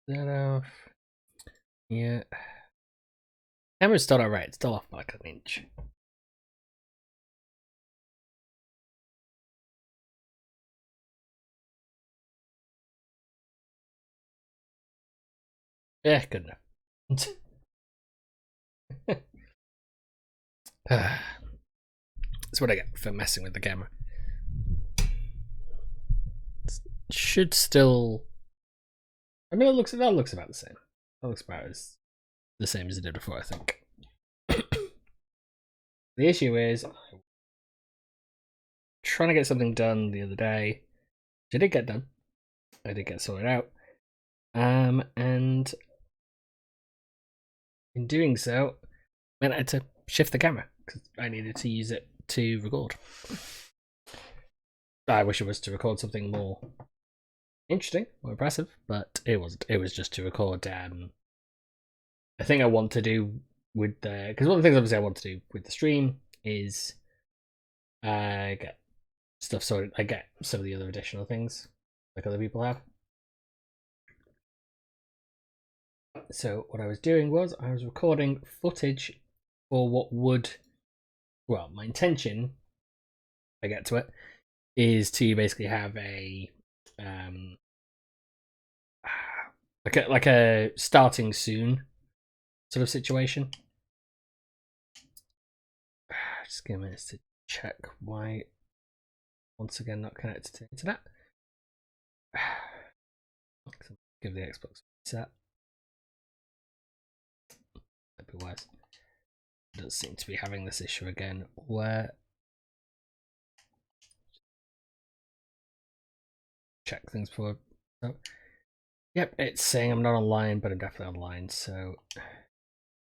that off. Yeah. Camera's still alright. It's still off by like an inch. Yeah, good enough. That's what I get for messing with the camera. Should still. I mean, that looks about the same. That looks about as the same as it did before, I think. The issue is trying to get something done the other day, which I did get done. I did get sorted out. And in doing so, meant I had to shift the camera because I needed to use it to record. I wish it was to record something more interesting, more impressive, but it wasn't. It was just to record the thing I want to do with the, because one of the things obviously I want to do with the stream is get stuff sorted. I get some of the other additional things like other people have. So what I was doing was I was recording footage for what would, well, my intention, if I get to it, is to basically have a like a starting soon sort of situation. Just give me a minute to check why once again not connected to the internet. Give the Xbox reset. That'd be wise. It does seem to be having this issue again where check things for. Oh. Yep, it's saying I'm not online, but I'm definitely online, so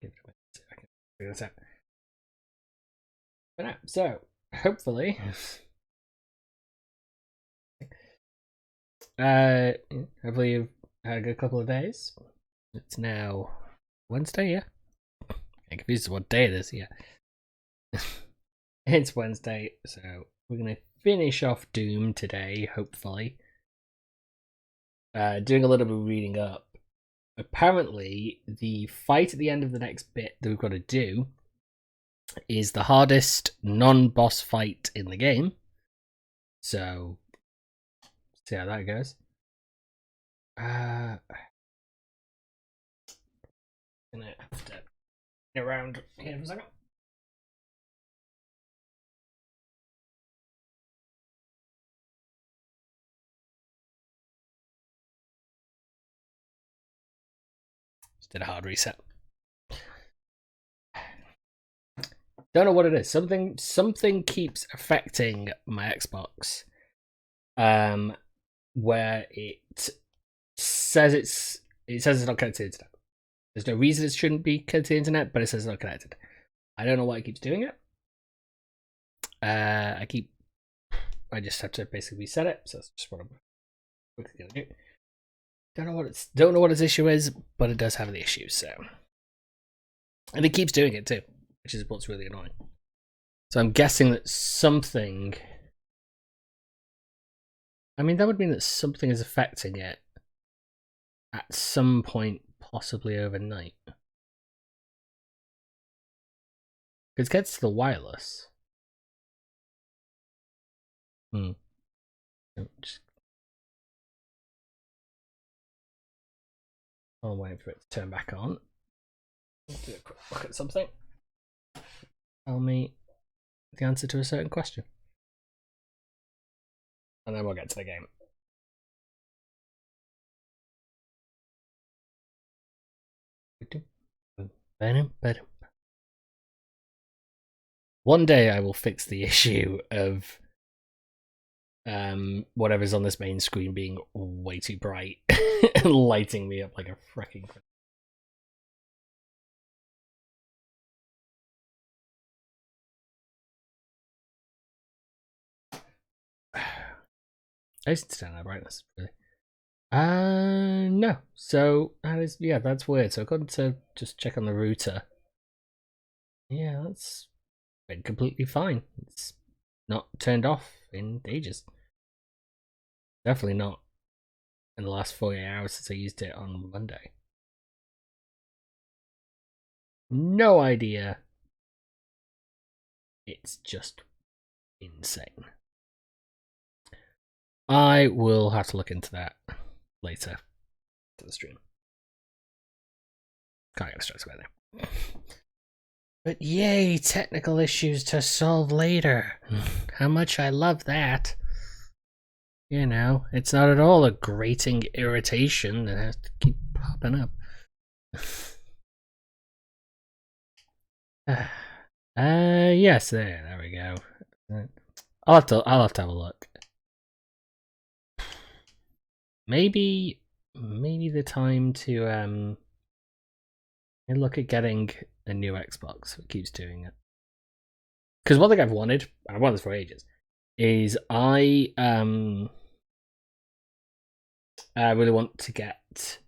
give it a minute so I can figure this out. But now, so hopefully hopefully you've had a good couple of days. It's now Wednesday, yeah. I'm confused what day it is, yeah. It's Wednesday, so we're gonna finish off Doom today, hopefully. Doing a little bit of reading up. Apparently, the fight at the end of the next bit that we've got to do is the hardest non-boss fight in the game. So, see how that goes. Gonna have to get around here for a second. Just did a hard reset. Don't know what it is. Something keeps affecting my Xbox. Where it says it's not connected to the internet. There's no reason it shouldn't be connected to the internet, but it says it's not connected. I don't know why it keeps doing it. I just have to basically reset it. So that's just what I'm quickly gonna do. Don't know what its issue is, but it does have the issue. So, and it keeps doing it too, which is what's really annoying. So I'm guessing that something. I mean, that would mean that something is affecting it at some point, possibly overnight. Because it gets to the wireless. Just... I'm waiting for it to turn back on. Let's do a quick look at something. Tell me the answer to a certain question. And then we'll get to the game. One day I will fix the issue of whatever's on this main screen being way too bright and lighting me up like a freaking. I used to turn that brightness really. No. So that is, yeah, that's weird. So I've got to just check on the router. Yeah, that's been completely fine. It's not turned off in ages. Definitely not in the last 48 hours since I used it on Monday. No idea. It's just insane. I will have to look into that later to the stream. Can't get stressed about it. But yay, technical issues to solve later. How much I love that. You know, it's not at all a grating irritation that has to keep popping up. Yes, there we go. I'll have to have a look. Maybe the time to look at getting a new Xbox. It keeps doing it. Because one thing I've wanted this for ages, is I really want to get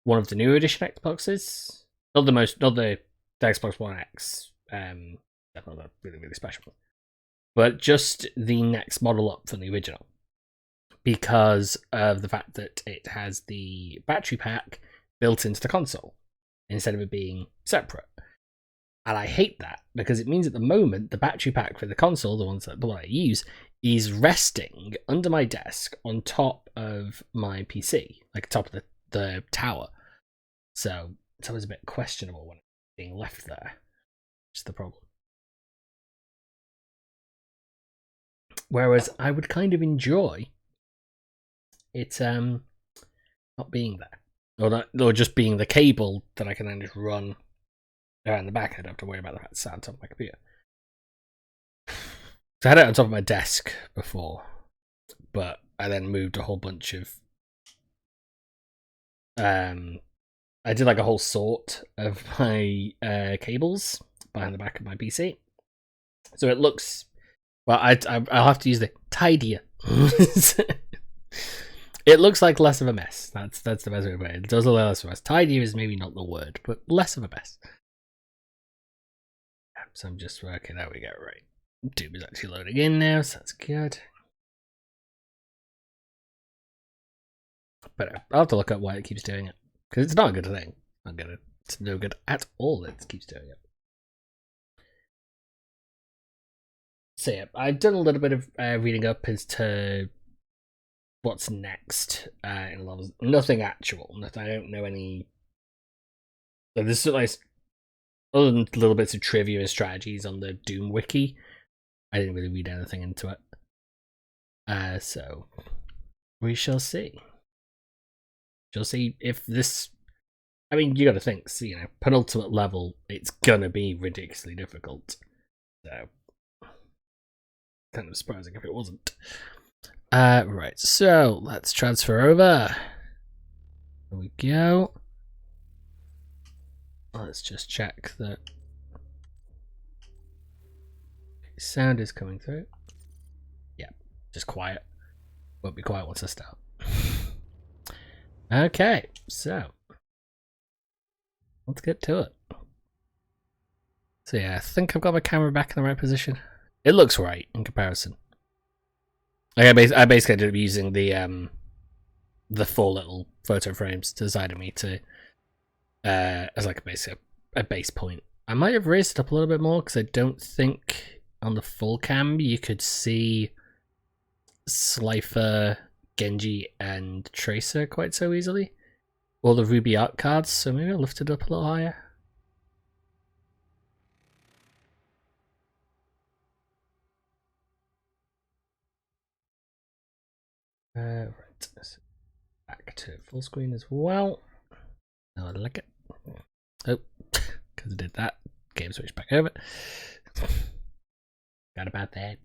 one of the new edition Xboxes. Not the Xbox One X. That's not really, really special one. But just the next model up from the original. Because of the fact that it has the battery pack built into the console instead of it being separate. And I hate that because it means at the moment the battery pack for the console, the one I use, is resting under my desk on top of my PC, like top of the tower. So it's always a bit questionable when it's being left there. Which is the problem. Whereas I would kind of enjoy it not being there. Or just being the cable that I can then just run around the back. I don't have to worry about the fact it's sat on top of my computer. So I had it on top of my desk before, but I then moved a whole bunch of I did like a whole sort of my cables behind the back of my PC. So it looks, well, I'll have to use the tidier. It looks like less of a mess. That's the best way to put it. It does look like less of a mess. Tidier is maybe not the word, but less of a mess. So I'm just working. There we go. Right. Doom is actually loading in now, so that's good. But I'll have to look up why it keeps doing it. Because it's not a good thing. It's no good at all that it keeps doing it. So yeah, I've done a little bit of reading up as to what's next in levels. Nothing actual. I don't know any. Like, this is like, other than little bits of trivia and strategies on the Doom wiki, I didn't really read anything into it. So we shall see. Shall see if this. I mean, you got to think. You know, penultimate level. It's gonna be ridiculously difficult. So kind of surprising if it wasn't. Right, so let's transfer over. There we go. Let's just check that sound is coming through. Yeah, just quiet. Won't be quiet once I start. Okay, so let's get to it. So yeah, I think I've got my camera back in the right position. It looks right in comparison. Like I basically ended up using the full little photo frames to the side of me to as like a base point. I might have raised it up a little bit more because I don't think on the full cam you could see Slifer, Genji, and Tracer quite so easily. Or the Ruby art cards, so maybe I'll lift it up a little higher. Right, back to full screen as well. Now I like it. Oh, because I did that. Game switched back over. Forgot about that.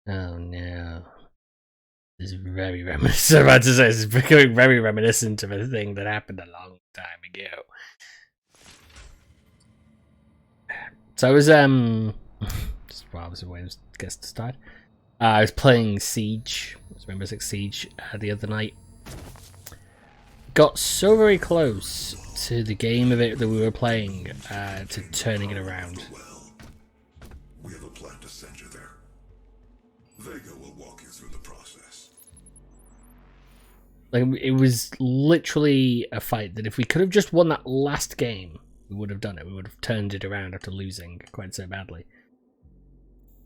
Oh no. This is very reminiscent. I'm about to say, this is becoming very reminiscent of a thing that happened a long time ago. So I was just while I was waiting to get started. I was playing Siege, Rainbow Six Siege, the other night. Got so very close to the game of it that we were playing to turning it around. We have a plan to send you there. Vega will walk you through the process. Like, it was literally a fight that if we could have just won that last game, we would have done it. We would have turned it around after losing quite so badly.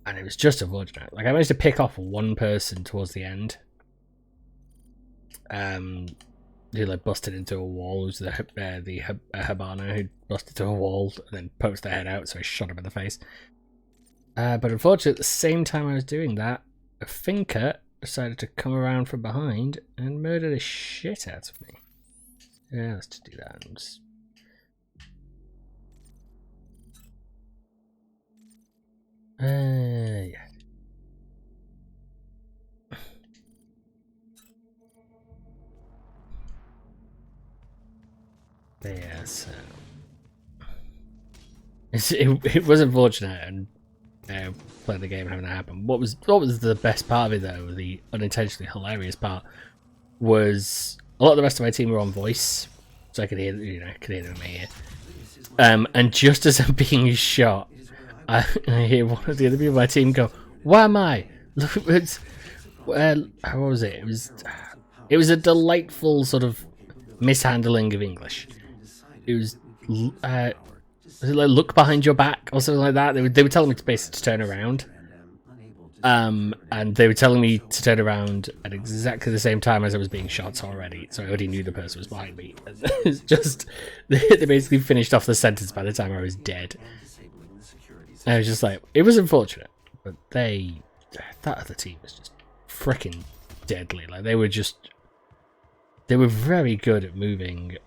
And it was just unfortunate. Like, I managed to pick off one person towards the end. Who like busted into a wall. It was the Habana who busted into a wall and then poked their head out, so I shot him in the face. But unfortunately, at the same time I was doing that, a Finker decided to come around from behind and murder the shit out of me. Yeah, let's just do that. Yeah. Yeah, so it was unfortunate and playing the game having that happen. What was the best part of it though, the unintentionally hilarious part, was a lot of the rest of my team were on voice, so I could hear them in my ear. And just as I'm being shot, I hear one of the other people on my team go, "Where am I?" How was it? It was a delightful sort of mishandling of English. It was like look behind your back or something like that. They were telling me to basically turn around, and they were telling me to turn around at exactly the same time as I was being shot already. So I already knew the person was behind me. It's just they basically finished off the sentence by the time I was dead. I was just like, it was unfortunate, but that other team was just freaking deadly. Like they were very good at moving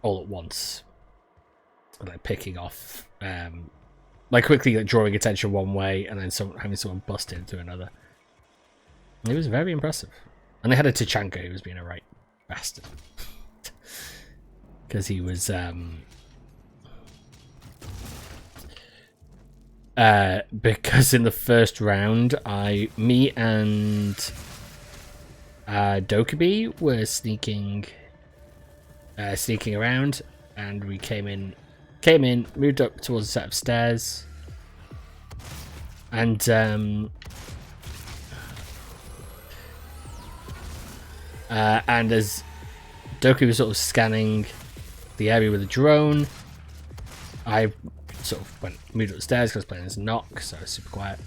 all at once, like picking off, like quickly like drawing attention one way and then having someone bust into another. It was very impressive, and they had a Tachanka who was being a right bastard because he was because in the first round, me and Dokkaebi were sneaking around, and we came in, moved up towards a set of stairs, and as Dokkaebi was sort of scanning the area with a drone, I sort of moved up the stairs because I was playing as Nock, so I was super quiet.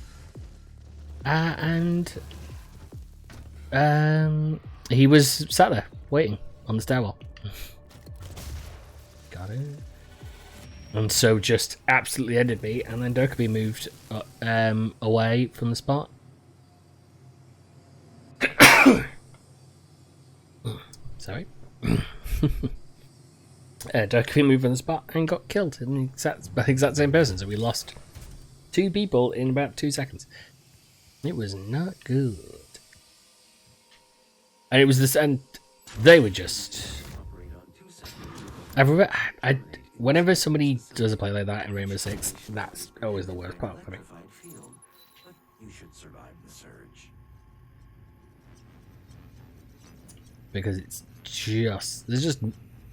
And he was sat there waiting on the stairwell. Got it. And so just absolutely ended me, and then Dokkaebi moved away from the spot. Sorry. Dokkaebi moved on the spot and got killed in the exact same person, so we lost 2 people in about 2 seconds. It was not good. And it was this, and they were just. Whenever somebody does a play like that in Rainbow Six, that's always the worst part for me. Because it's just, there's just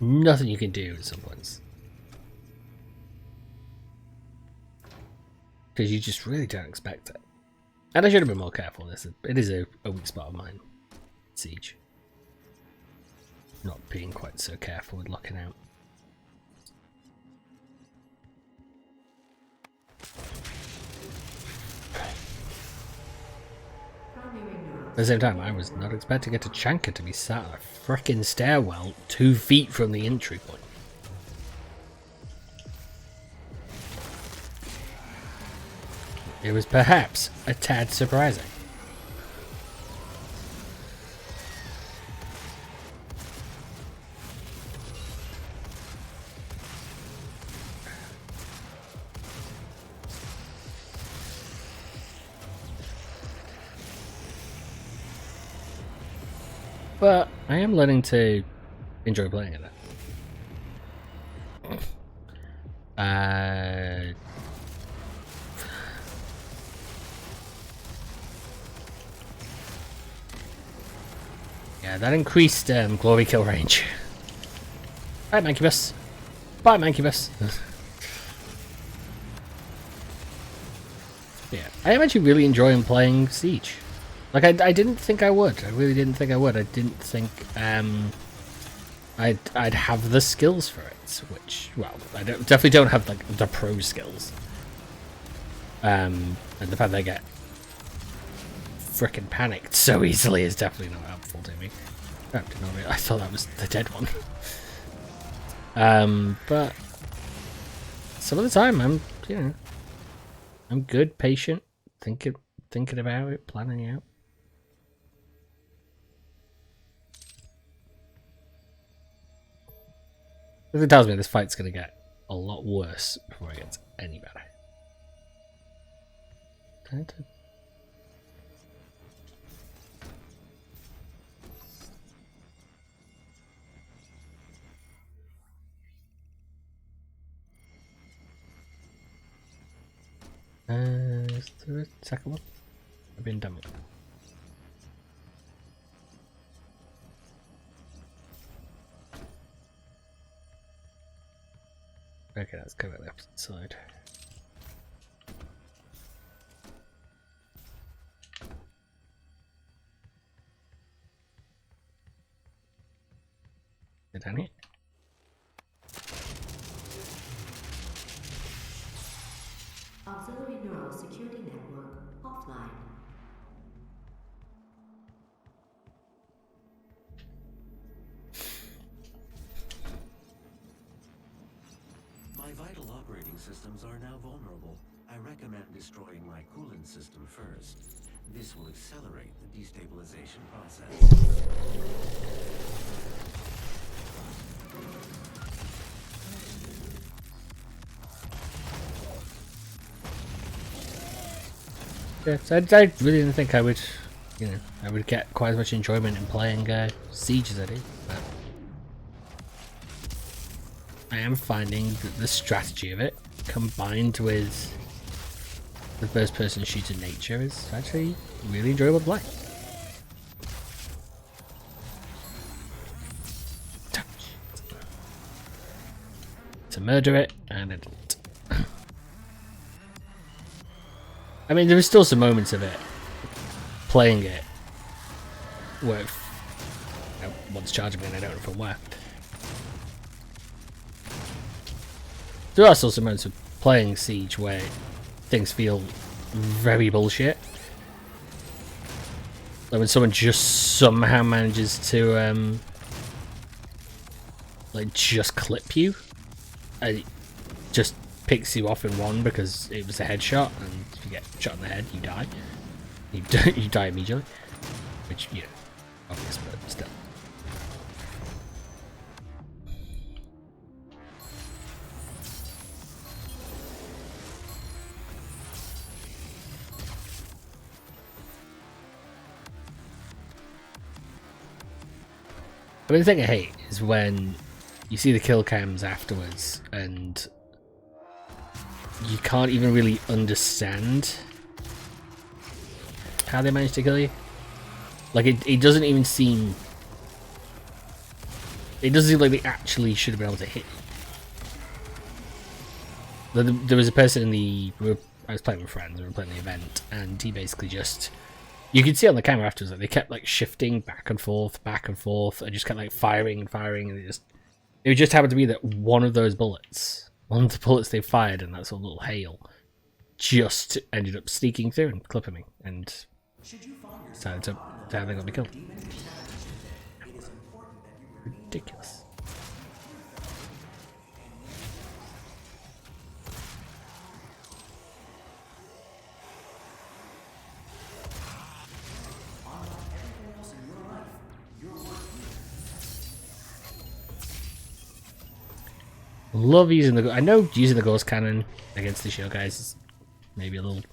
nothing you can do at some points. Because you just really don't expect it. And I should have been more careful in this. It is a weak spot of mine. Siege. Not being quite so careful with locking out. At the same time, I was not expecting a Tachanka to be sat on a frickin' stairwell 2 feet from the entry point. It was perhaps a tad surprising. But I am learning to enjoy playing it. Yeah, that increased glory kill range. Bye, Mancubus. Bye, Mancubus. Yeah, I am actually really enjoying playing Siege. Like, I didn't think I would. I really didn't think I would. I didn't think I'd have the skills for it, which, well, I definitely don't have like the pro skills. And the fact that I get frickin' panicked so easily is definitely not helpful to me. Oh, did not really, I thought that was the dead one. But some of the time I'm good, patient, thinking about it, planning it out. It tells me this fight's gonna get a lot worse before it gets any better. Is there a second one? I've been done with it. Okay, let's go to the opposite side. Get down here. Auxiliary neural security network offline. My vital operating systems are now vulnerable. I recommend destroying my coolant system first. This will accelerate the destabilization process. Yeah, so I really didn't think I would, I would get quite as much enjoyment in playing Siege as I did, but I am finding that the strategy of it, combined with the first-person shooter nature, is actually really enjoyable to play. To murder it, and it didn't. I mean, there were still some moments of it, playing it, where one's charging me and I don't know from where. There are still some moments of playing Siege where things feel very bullshit. Like when someone just somehow manages to, like, just clip you. And it just picks you off in one because it was a headshot, and if you get shot in the head, you die. You die immediately. Which, obvious, but still. I mean, the thing I hate is when you see the kill cams afterwards and you can't even really understand how they managed to kill you. Like, it doesn't even seem... It doesn't seem like they actually should have been able to hit you. There was a person in the... I was playing with friends, we were playing the event, and he basically just... You could see on the camera afterwards that they kept, like, shifting back and forth, and just kept, like, firing and firing, and it just happened to be that one of those bullets, one of the bullets they fired in that sort of little hail, just ended up sneaking through and clipping me, and decided to have they got me killed. Ridiculous. Love using the... I know using the ghost cannon against the shield guys is maybe a little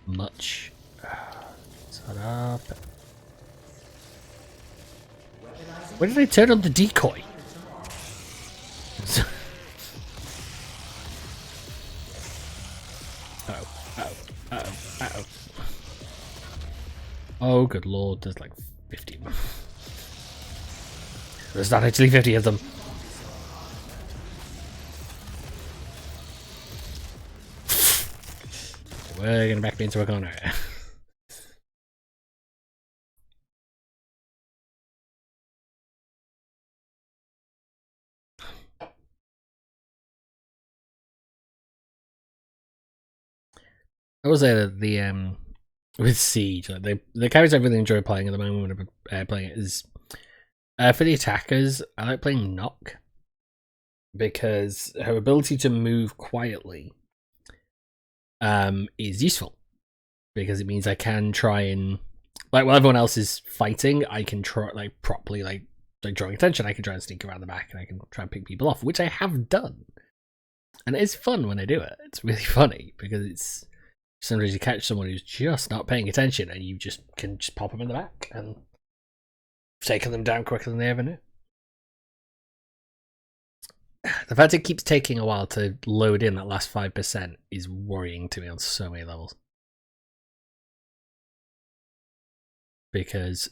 much. Shut up. Where did I turn on the decoy? Uh-oh. Oh, good lord, there's like 50 of them. There's not actually 50 of them. we're gonna back me into a corner. I will say that the with Siege, like the characters I really enjoy playing at the moment when I'm playing it is for the attackers. I like playing Nock because her ability to move quietly is useful because it means I can try and like while everyone else is fighting, I can try like properly like drawing attention. I can try and sneak around the back and I can try and pick people off, which I have done, and it's fun when I do it. It's really funny because it's. Sometimes you catch someone who's just not paying attention and you just can just pop them in the back and taking them down quicker than they ever knew. The fact it keeps taking a while to load in that last 5% is worrying to me on so many levels. Because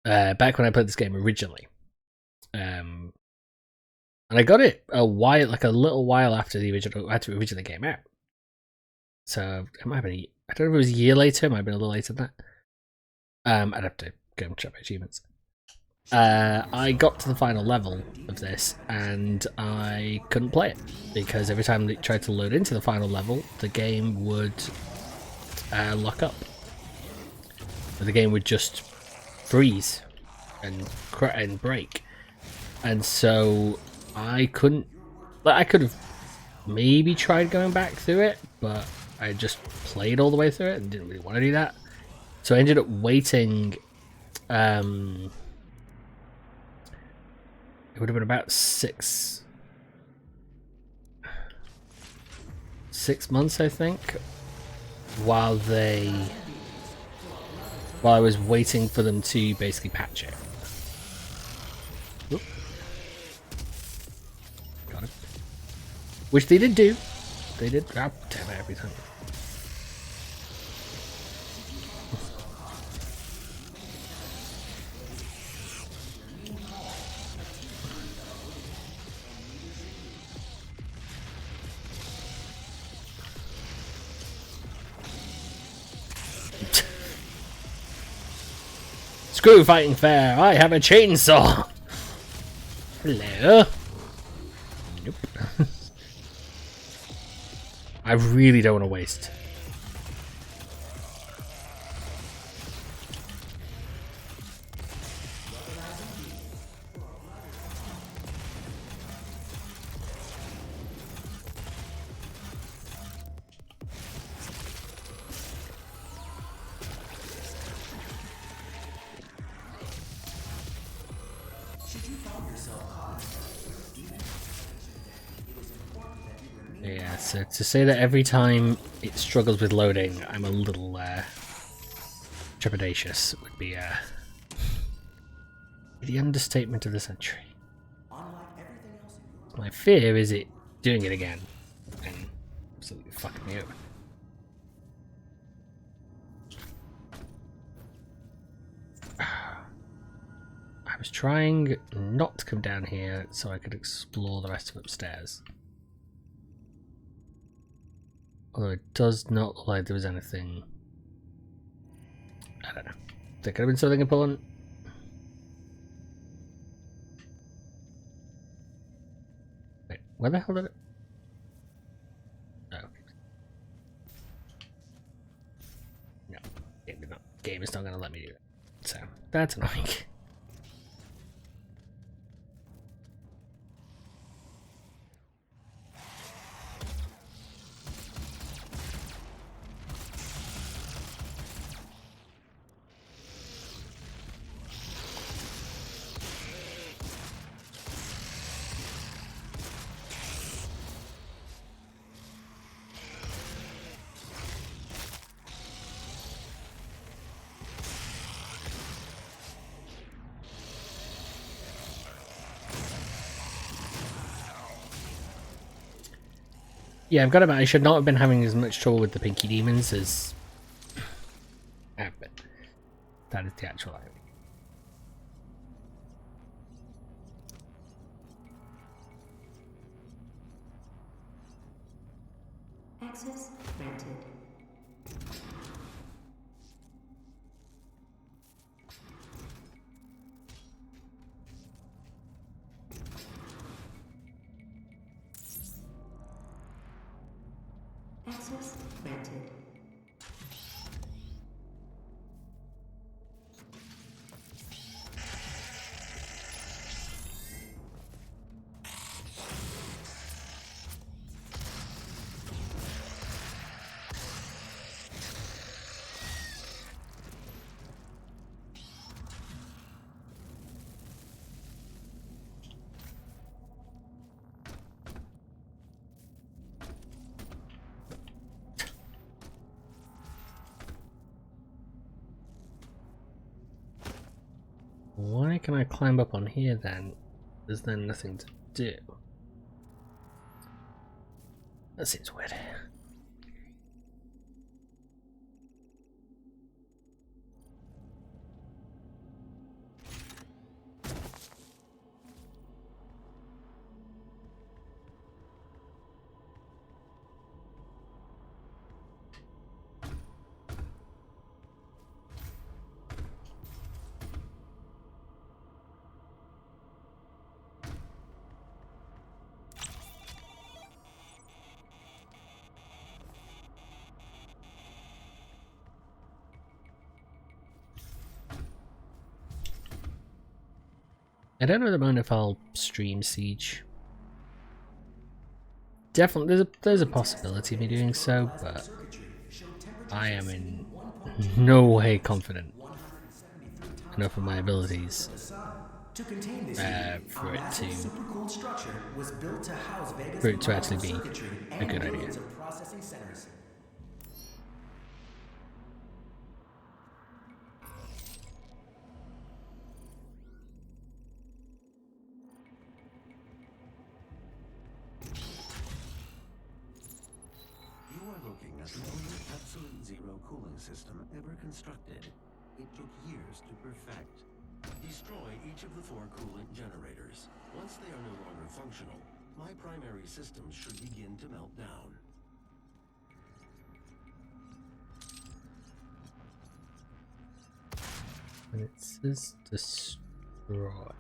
back when I played this game originally, and I got it a little while after the original came out. So it might have been, I don't know if it was a year later, it might have been a little later than that. I'd have to go and check my achievements. I got to the final level of this and I couldn't play it because every time it tried to load into the final level, the game would lock up. The game would just freeze and break. And so I couldn't, I could have maybe tried going back through it, but I just played all the way through it and didn't really want to do that. So I ended up waiting, it would have been about 6 months, I think, while I was waiting for them to basically patch it. Oop. Got it. Which they did do. They did. Ah, damn it, every time. Screw fighting fair, I have a chainsaw! Hello? Nope. I really don't want to waste. Yeah, so to say that every time it struggles with loading, I'm a little trepidatious would be the understatement of the century. My fear is it doing it again and absolutely fucking me over. I was trying not to come down here so I could explore the rest of upstairs. Although it does not look like there was anything. I don't know. There could have been something important. Wait, where the hell did it? Oh. No, game did not. Game is not going to let me do it. So that's annoying. Yeah, I've got to admit, I should not have been having as much trouble with the Pinky Demons as I have been. That is the actual irony. Access granted. Access granted. Why can I climb up on here then? There's then nothing to do. That seems weird. I don't know at the moment if I'll stream Siege. Definitely, there's a possibility of me doing so, but I am in no way confident enough of my abilities for it to actually be a good idea. Absolute zero cooling system ever constructed. It took years to perfect. Destroy each of the 4 coolant generators. Once they are no longer functional, my primary systems should begin to melt down. And it says destroy.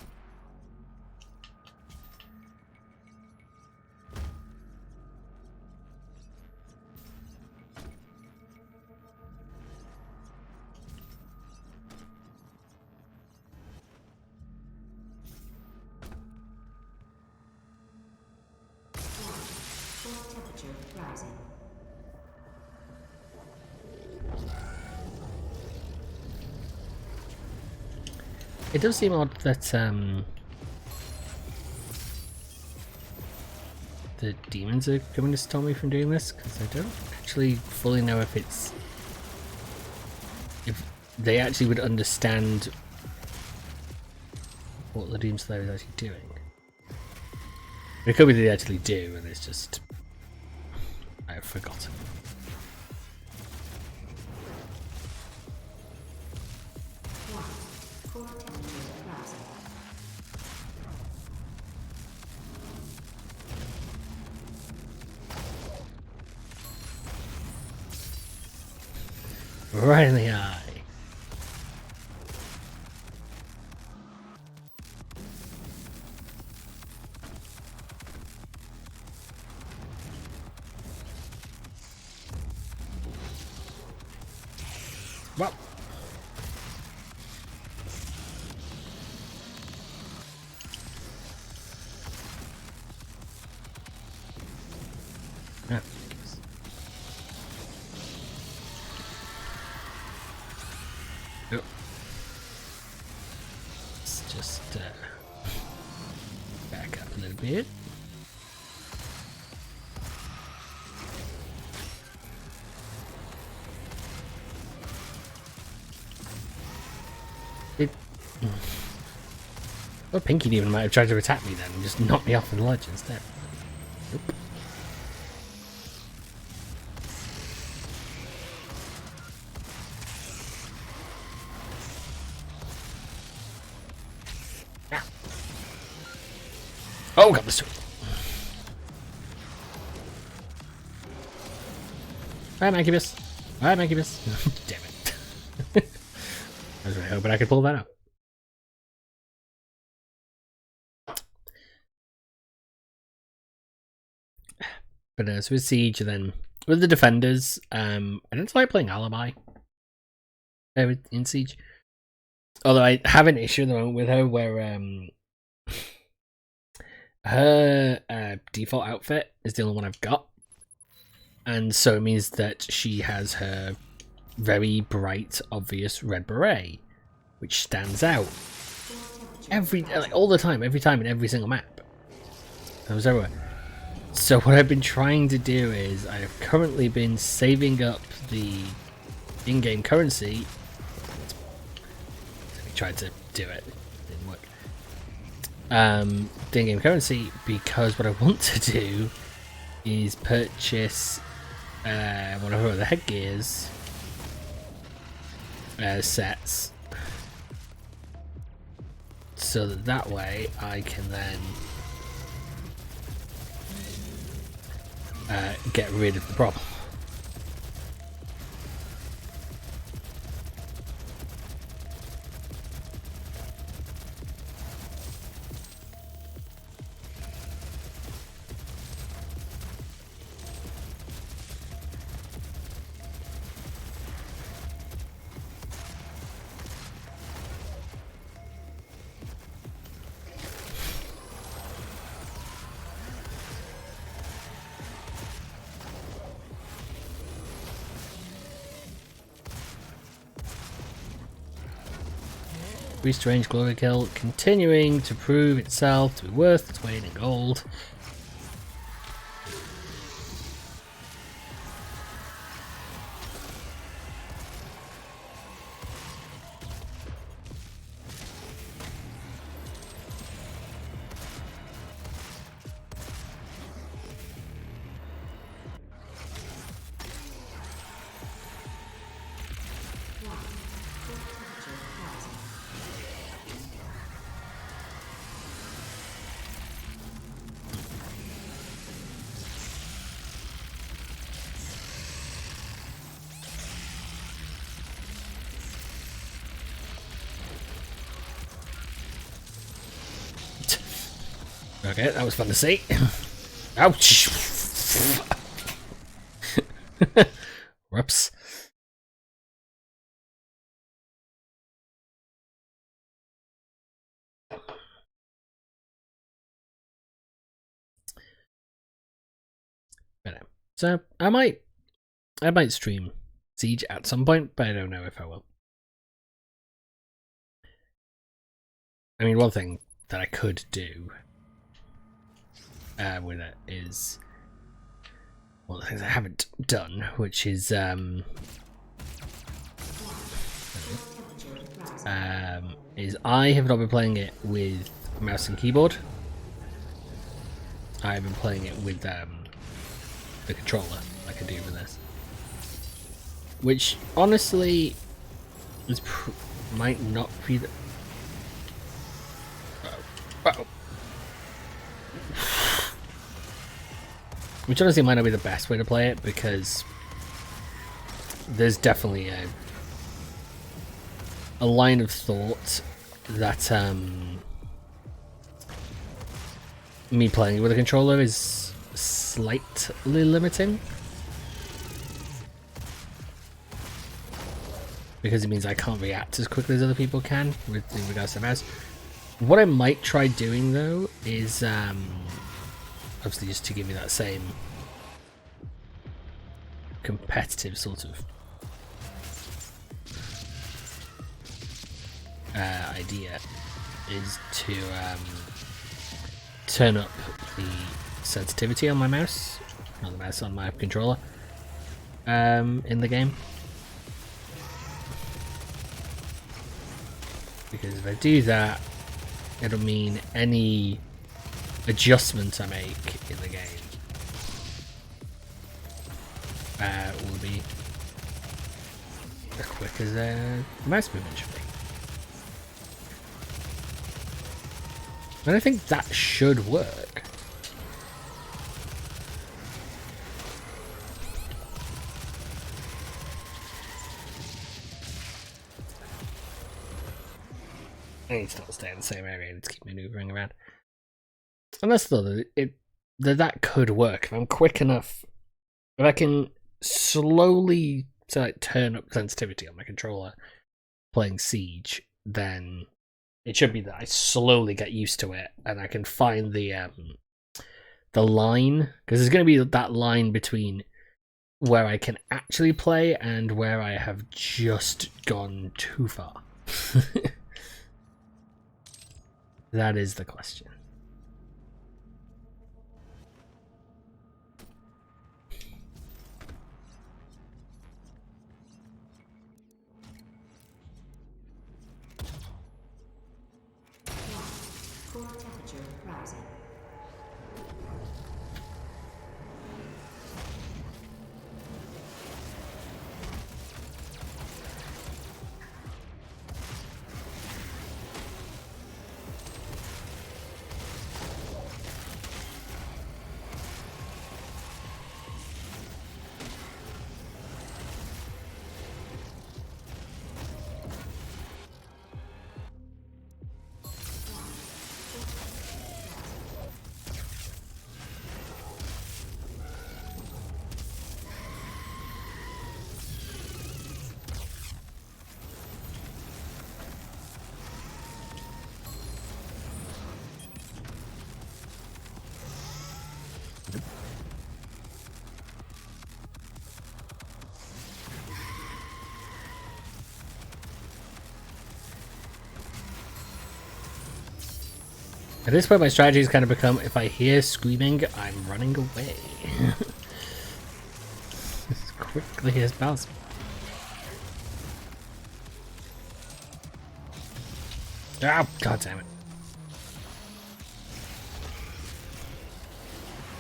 Temperature rising. It does seem odd that the demons are coming to stop me from doing this, because I don't actually fully know if they actually would understand what the Doom Slayer is actually doing. It could be they actually do, and it's just I've forgotten. Right in the eye. Well. Yeah. Yep. Let's just back up a little bit. Well, Pinky Demon might have tried to attack me then and just knock me off the ledge instead. Nope. Ah. Oh, got the sword. Alright, Mancubus. Alright, Mancubus. Damn it. I was really hoping I could pull that out. But so with Siege, then with the defenders, I don't like playing Alibi in Siege. Although I have an issue at the moment with her where her default outfit is the only one I've got, and so it means that she has her very bright, obvious red beret, which stands out all the time, every time in every single map. It was everywhere. So what I've been trying to do is I have currently been saving up the in-game currency. I tried to do it, didn't work. The in-game currency, because what I want to do is purchase one of the headgears sets, so that way I can then get rid of the problem. Strange Glory Kill continuing to prove itself to be worth its weight in gold. Okay, that was fun to see. Ouch! Whoops. So I might stream Siege at some point, but I don't know if I will. I mean, one thing that I could do with it is one of the things I haven't done, which is I have not been playing it with mouse and keyboard. I've been playing it with the controller, like I do with this, which honestly is might not be the. Uh-oh. Which honestly might not be the best way to play it, because there's definitely a line of thought that me playing it with a controller is slightly limiting, because it means I can't react as quickly as other people can in regards to mouse. What I might try doing though is obviously just to give me that same competitive sort of idea, is to turn up the sensitivity on my mouse, not the mouse, on my controller in the game, because if I do that, it'll mean any adjustment I make in the game will be as quick as the mouse movement should be. And I think that should work. I need to not stay in the same area. I need to keep maneuvering around. And that's the that could work if I'm quick enough. If I can slowly turn up sensitivity on my controller playing Siege, then it should be that I slowly get used to it and I can find the line, because there's going to be that line between where I can actually play and where I have just gone too far. That is the question. Core temperature rising. At this point, my strategy has kind of become, if I hear screaming, I'm running away. As quickly as possible. Ah, god damn it.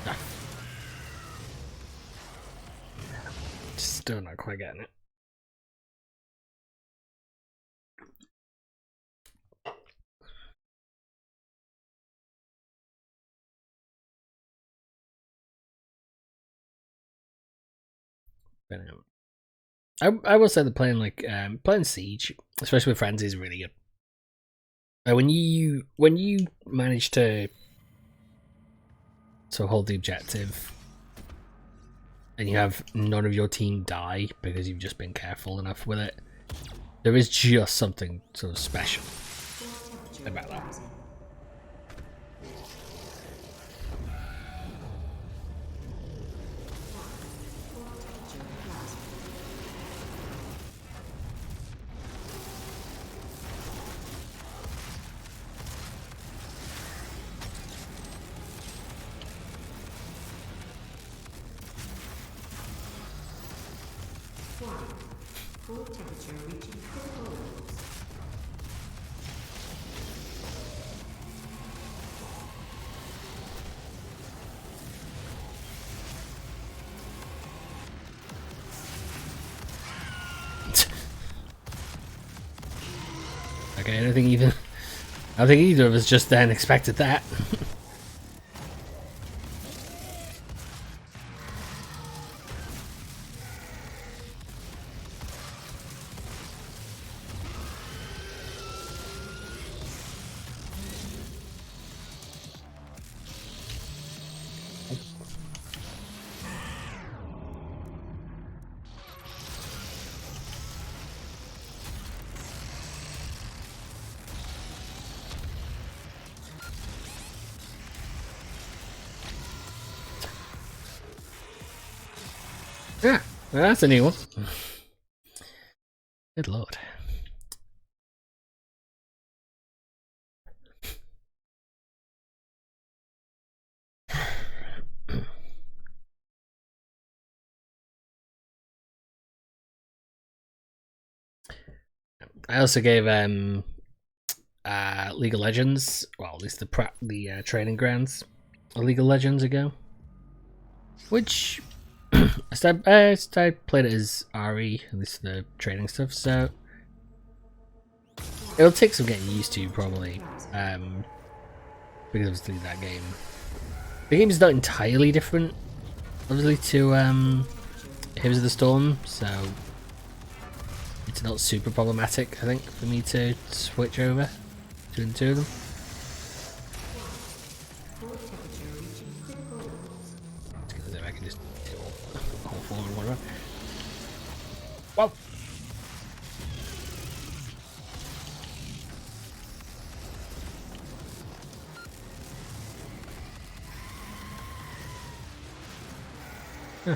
Ah. Still not quite getting it. I will say that playing Siege, especially with friends, is really good. When you manage to hold the objective, and you have none of your team die because you've just been careful enough with it, there is just something sort of special about that. Core temperature reaching critical levels. Okay, I don't think either of us just then expected that. Yeah, well, that's a new one. Good lord. I also gave League of Legends, well, at least the training grounds of League of Legends ago, which I played it as RE, at least the training stuff, so it'll take some getting used to probably, because obviously the game is not entirely different, obviously, to Heroes of the Storm, so it's not super problematic, I think, for me to switch over. Between the two of them. Core temperature reaching critical levels. Let's get this. I can just do all four in one run. Whoa! Huh.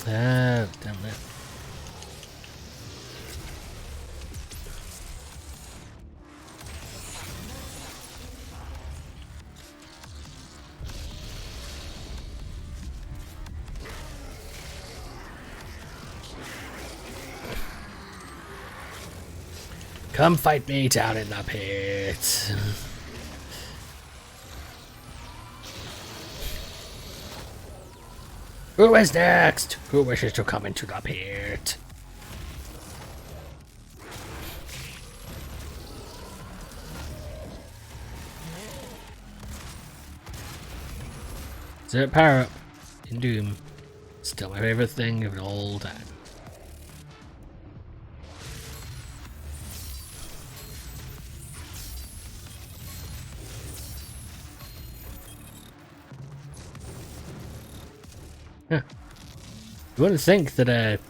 Ah, damn it. Come fight me down in the pit. Who is next? Who wishes to come into the pit? Zert power up in Doom. Still my favorite thing of all time. Yeah. You wouldn't think that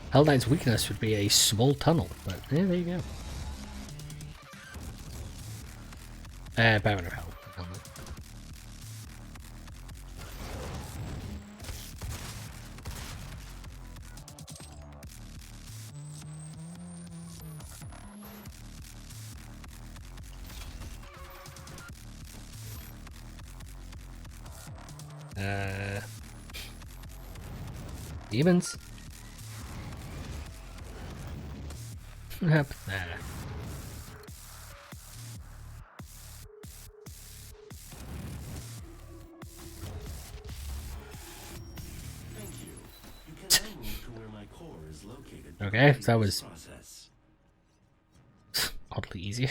Hell Knight's weakness would be a small tunnel, but yeah, there you go. Baron of Hell. Demons? Up there. Thank you. You can now move to where my core is located. Okay, that was Process. oddly easier.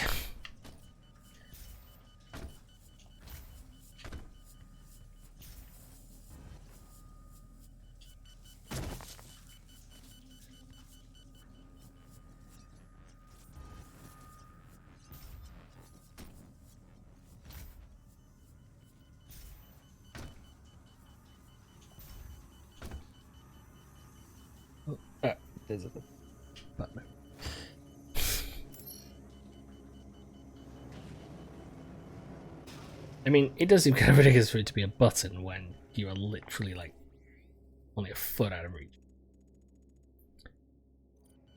There's a button. I mean, it does seem kind of ridiculous for it to be a button when you are literally like only a foot out of reach.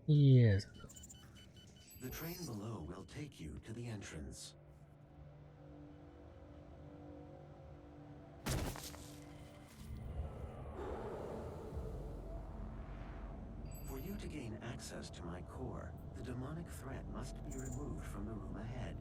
Yes. The train below will take you to the entrance. For you to gain access to my core, the demonic threat must be removed from the room ahead.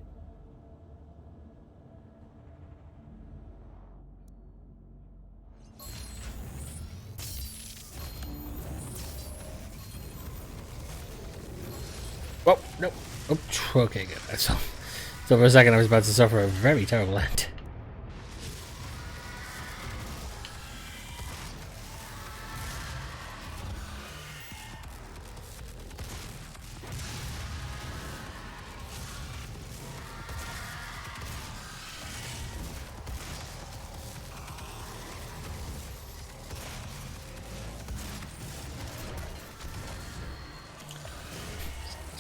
Whoa, no. Oh, okay, good. That's all. So for a second I was about to suffer a very terrible end.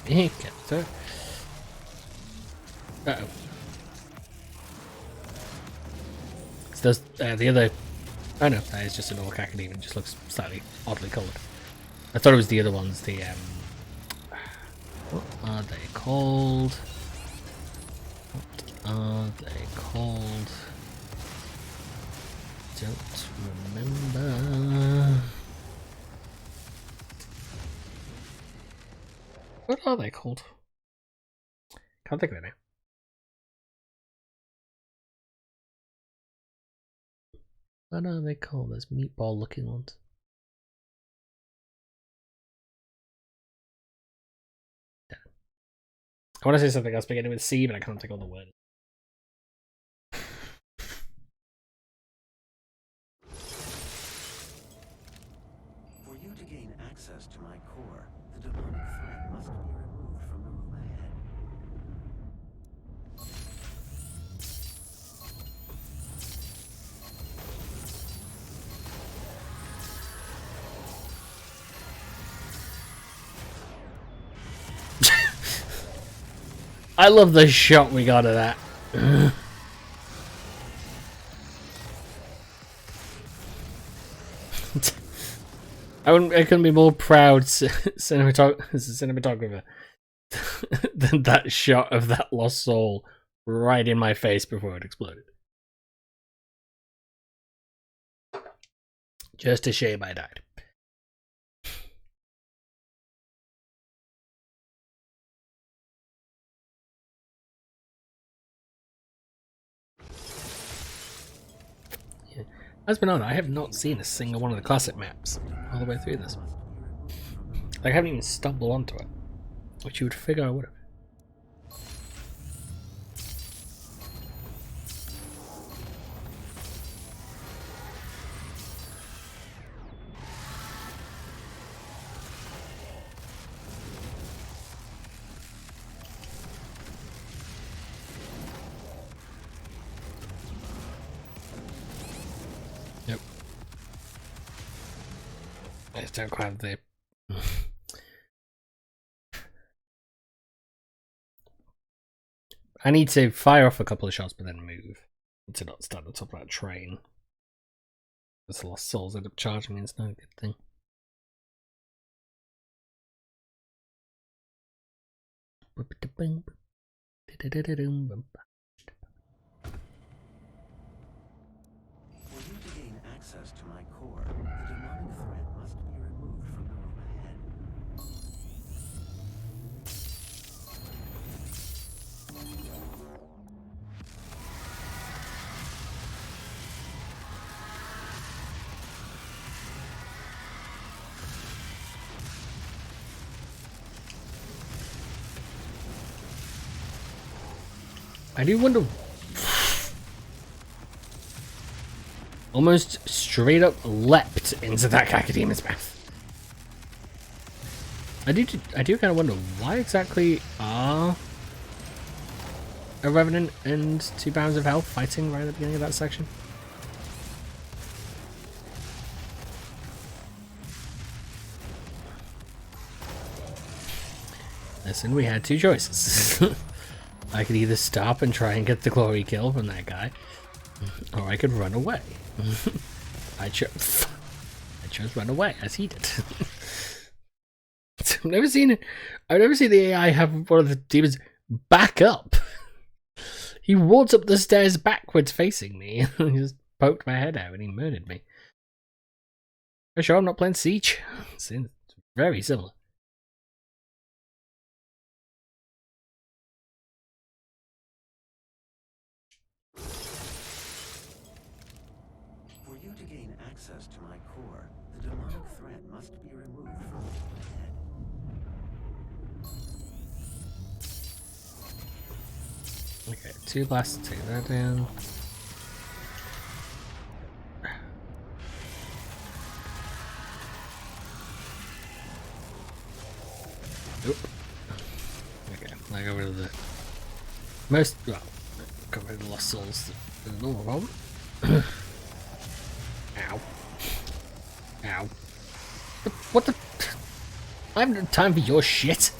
Me, get through. Uh-oh. So there's the other... Oh no, that is just a normal Cacodemon, it just looks slightly oddly coloured. I thought it was the other ones, the what are they called? What are they called? Don't remember. What are they called? Can't think of it now. What are they called? Those meatball looking ones. I want to say something else beginning with C, but I can't think of the word. For you to gain I love the shot we got of that. I couldn't be more proud cinematographer than that shot of that lost soul right in my face before it exploded. Just a shame I died. As been on, I have not seen a single one of the classic maps all the way through this. Like, I haven't even stumbled onto it, which you would figure I would have. Yep. I just don't quite have the... I need to fire off a couple of shots but then move to not stand on top of that train. Because the lost souls end up charging me, it's not a good thing. For you to gain access to my core, the demonic threat must be removed from the room ahead. I do wonder... Almost straight up leapt into that Cacodemon's mouth. I do kind of wonder why exactly are a Revenant and 2 Bounds of Hell fighting right at the beginning of that section. Listen, we had 2 choices. I could either stop and try and get the glory kill from that guy, or I could run away. I chose run away, as he did. I've never seen the AI have one of the demons back up. He walked up the stairs backwards facing me and just poked my head out and he murdered me. For sure I'm not playing Siege. It's very similar. For you to gain access to my core, the demonic threat must be removed from the room ahead. Okay, 2 blasts, take that down. Oop. Okay, I got rid of the most, well, got rid of the lost souls. There's no problem. Ow. Ow. What the? I haven't had time for your shit.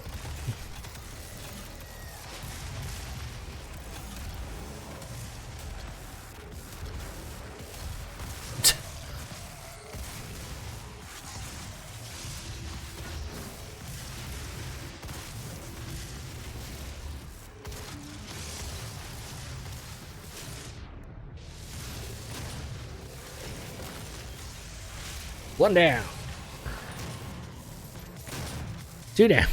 One down. 2 down.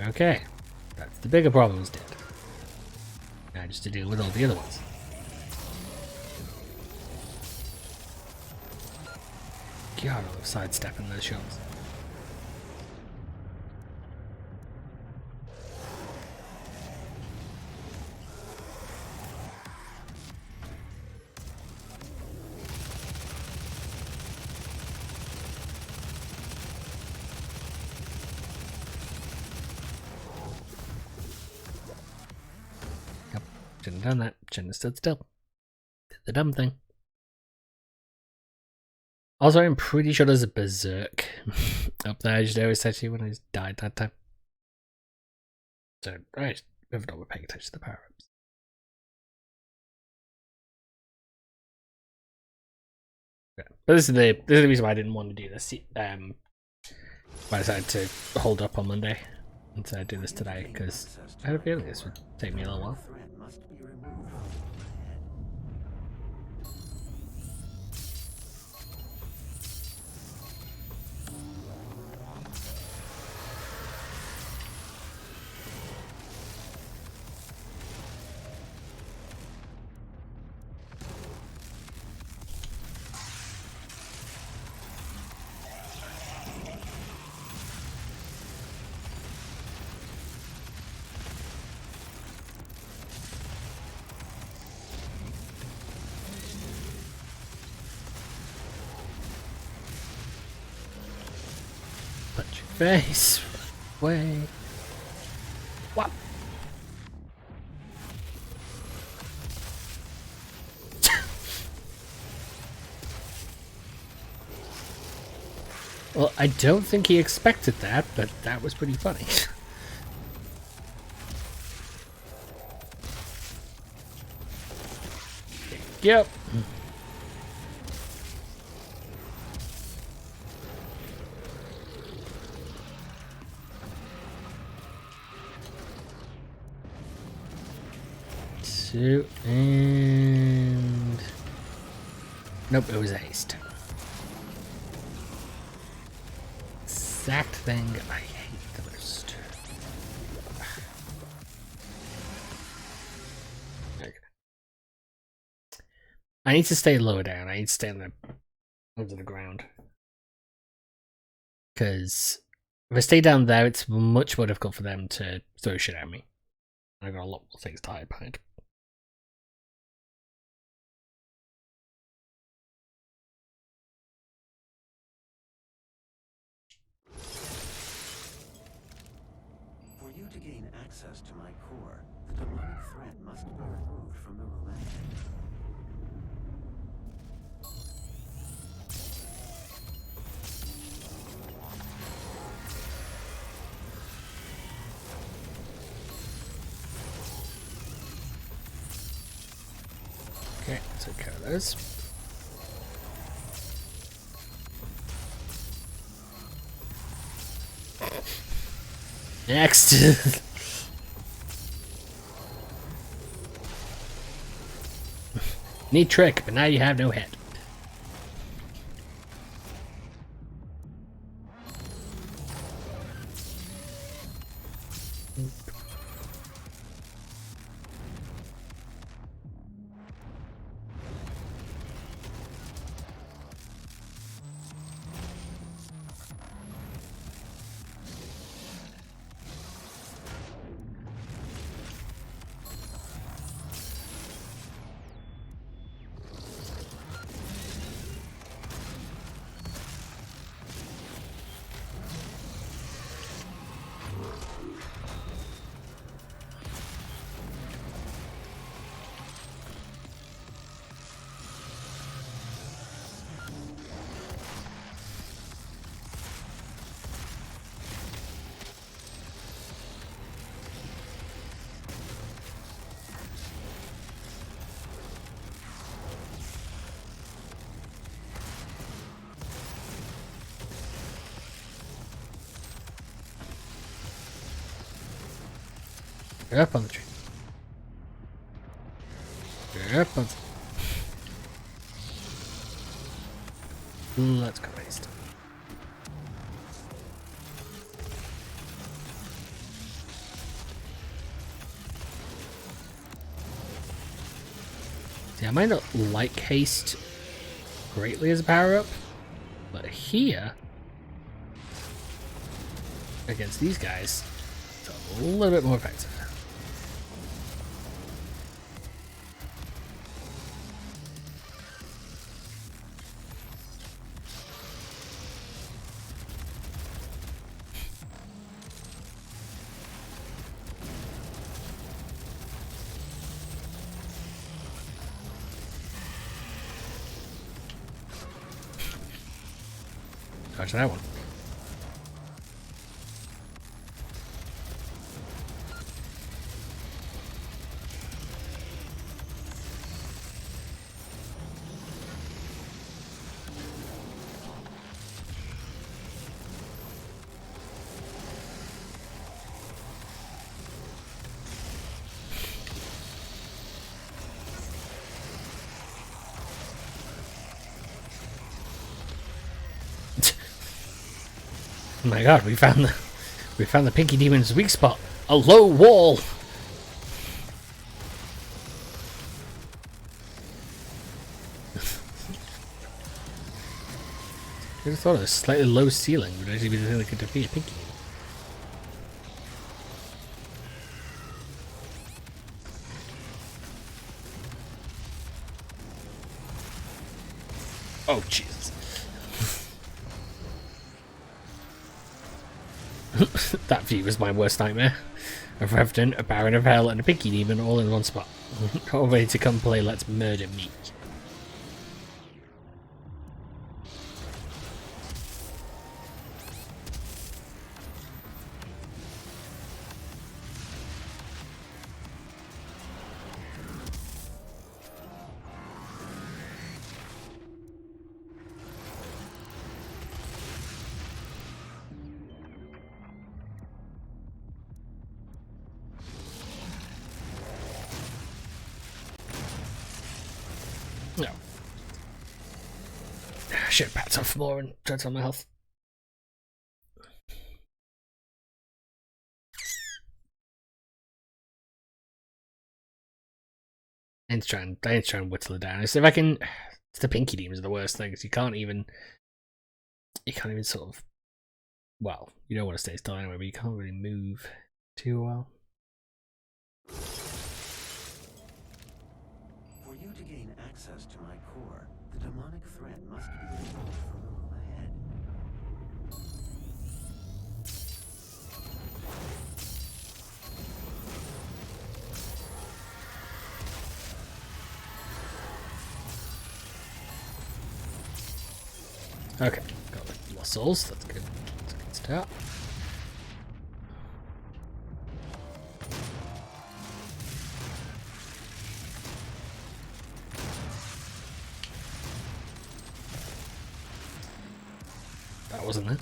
Okay. That's the bigger problems dead. Now just to deal with all the other ones. God, I love sidestepping those shots. Shouldn't have done that. Shouldn't have stood still. Did the dumb thing. Also, I'm pretty sure there's a berserk up there. I just always said to you when I died that time. So, right, we've not been paying attention to the power ups. Yeah. But this is the reason why I didn't want to do this. I decided to hold up on Monday and to do this today because I had a feeling this would take me a little while. Threat must be removed from the room ahead. Punch your face. Way. What? Well, I don't think he expected that, but that was pretty funny. Yep. Two and nope, it was a haste. Exact thing I hate the most. Okay. I need to stay lower down. I need to stay under the ground. Because if I stay down there, it's much more difficult for them to throw shit at me. I got a lot more things to hide behind. For you to gain access to my core, the demonic threat must be removed from the room ahead. Okay, take care of those. Next! Neat trick, but now you have no head. Get up on the tree. Get up on the... Let's go paste. See, I might not like haste greatly as a power-up, but here, against these guys, it's a little bit more effective. Dodge that one. Oh my god, we found the Pinky Demon's weak spot. A low wall. I just thought a slightly low ceiling would actually be the thing that could defeat a Pinky. Oh Jesus. That view was my worst nightmare. A Revenant, a Baron of Hell, and a Pinky Demon all in one spot. All ready to come play Let's Murder Me. No. I should have backed off more and tried on my health. I need to try and whittle it down. So if I can, it's the Pinky Demons are the worst things. You can't even sort of, well, you don't want to stay still anyway, but you can't really move too well. For you to gain access to my core, the demonic threat must be removed from the room ahead. Okay, got the lost souls. That's good. That's a good start. That wasn't it.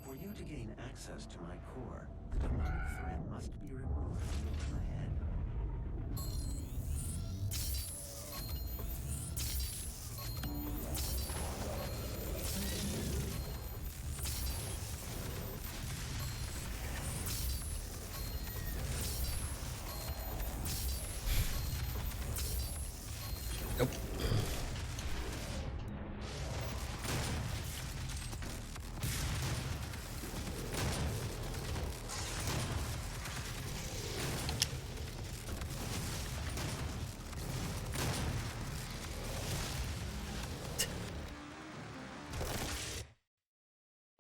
For you to gain access to my core, the demonic threat must be removed from the room ahead. Nope.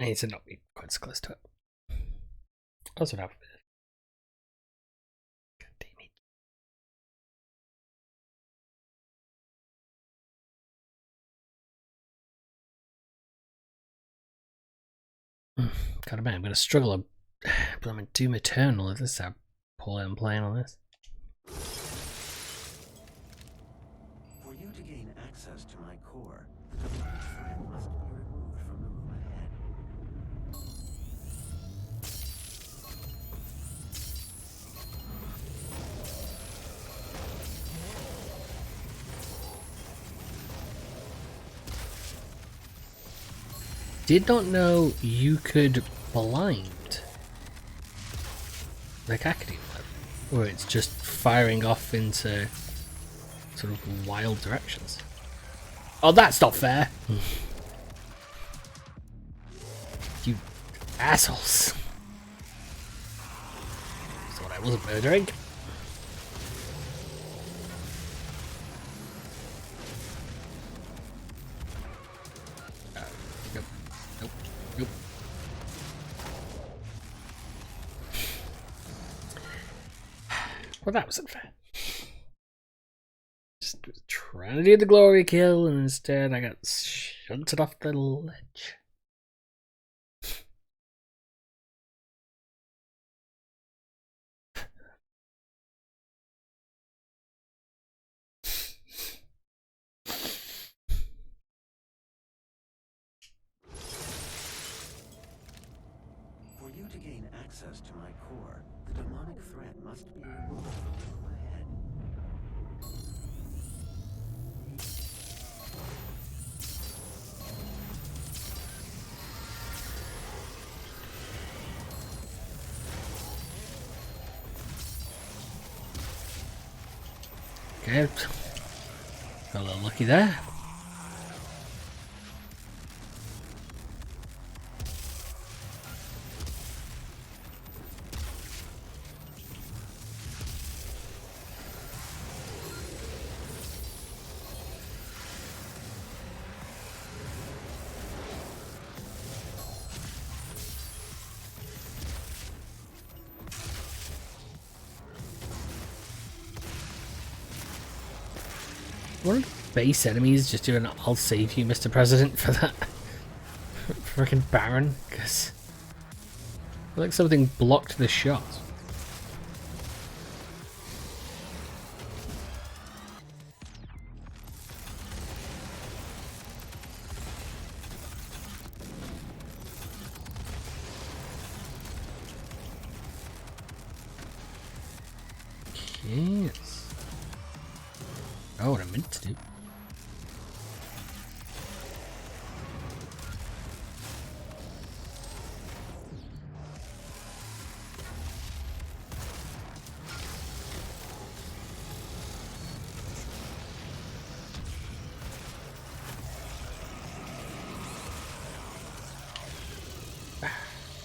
I need to not be quite so close to it. That's what happened with it. God damn it. God, man, I'm gonna struggle. But I'm in Doom Eternal. This is how poorly I'm playing on this. For you to gain access to my core, the demonic threat must be removed from the room ahead. Did not know you could blind the Kakadu, where it's just firing off into sort of wild directions. Oh, that's not fair! You assholes. I wasn't murdering. Nope. Nope. Nope. Well, that was unfair. Just was trying to do the glory kill, and instead I got shunted off the ledge. For you to gain access to my core, the demonic threat must be removed from the room ahead. Okay. Got a little lucky there. One of the base enemies just doing "I'll save you, Mr. President" for that freaking Baron, because I feel like something blocked the shot. Yes. Oh, what I meant to do.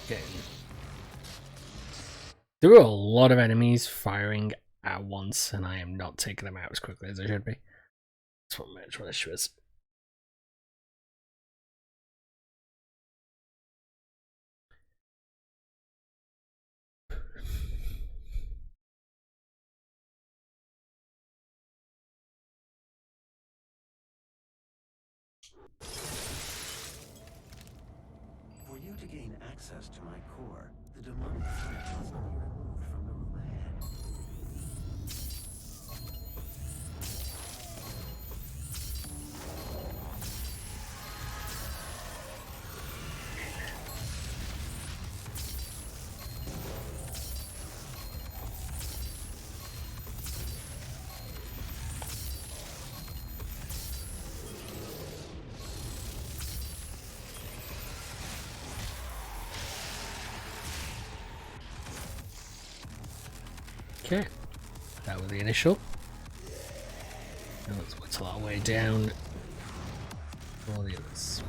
Okay. There were a lot of enemies firing at once, and I am not taking them out as quickly as I should be. That's what my issue is. For you to gain access to my core, the demonic threat must be removed from the room ahead. Okay, that was the initial. Now let's whittle our way down for all the others.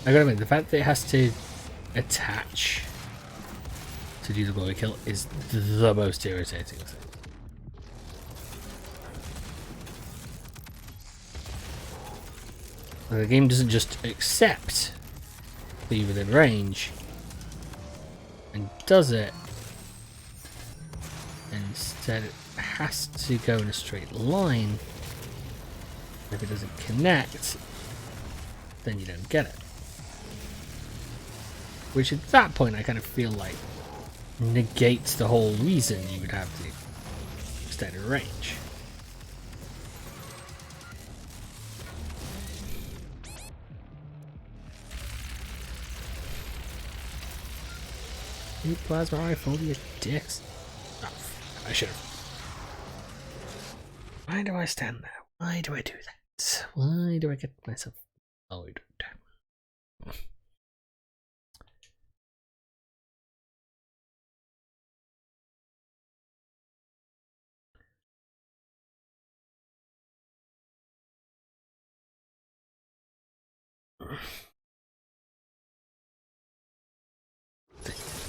I gotta admit, the fact that it has to attach to do the glory kill is the most irritating thing. The game doesn't just accept that you're within range and does it. Instead, it has to go in a straight line. If it doesn't connect, then you don't get it. Which at that point, I kind of feel like negates the whole reason you would have the extended range. You plasma rifle, you dicks. Oh, I should have. Why do I stand there? Why do I do that? Why do I get myself annoyed?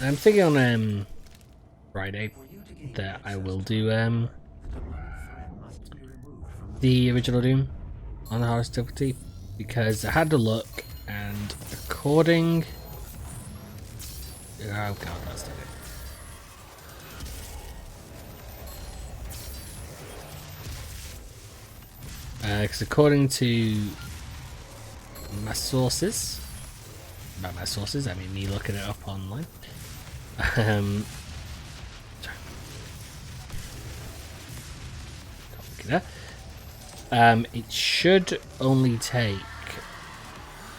I'm thinking on Friday that I will do the original Doom on the hardest difficulty, because I had to look, and according oh god, that's not it. Because according to my sources, by my sources I mean me looking it up online, sorry. It should only take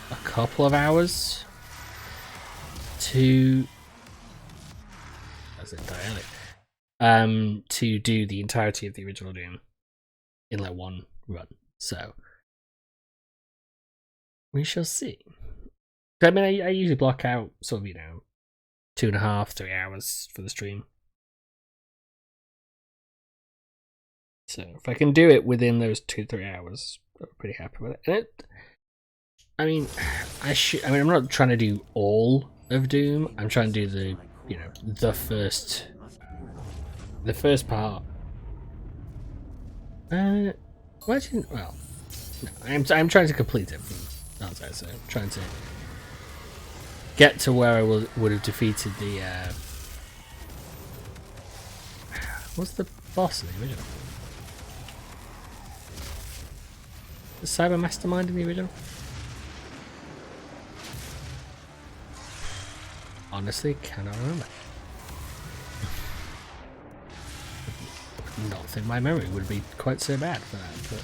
a couple of hours to to do the entirety of the original Doom in like one run. So we shall see. I mean, I usually block out sort of, 2.5, 3 hours for the stream. So if I can do it within those 2-3 hours, I'm pretty happy with it. And I'm not trying to do all of Doom. I'm trying to do the first part. I'm trying to complete it from outside, so I'm trying to get to where I would have defeated the what's the boss in the original? The Cyber Mastermind in the original? Honestly, cannot remember. Not think my memory would be quite so bad for that, but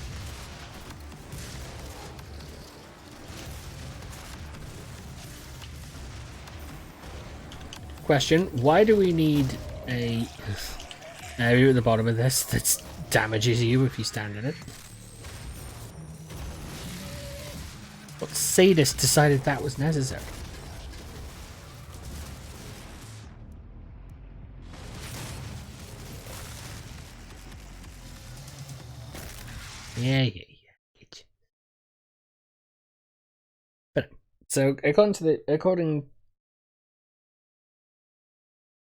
question, why do we need a area at the bottom of this that damages you if you stand in it? What sadist decided that was necessary? Yeah. But so according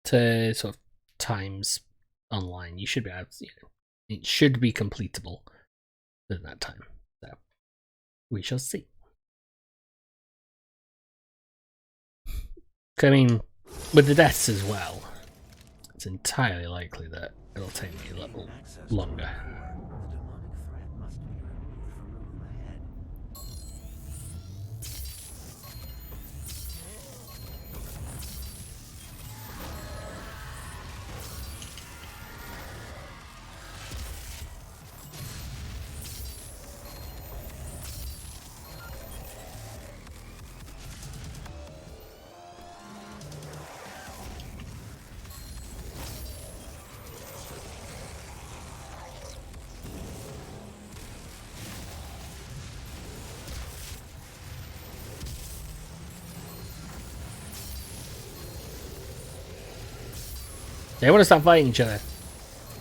to sort of times online, you should be able to, it should be completable within that time. So we shall see. I mean, with the deaths as well, it's entirely likely that it'll take me a little longer. They want to stop fighting each other.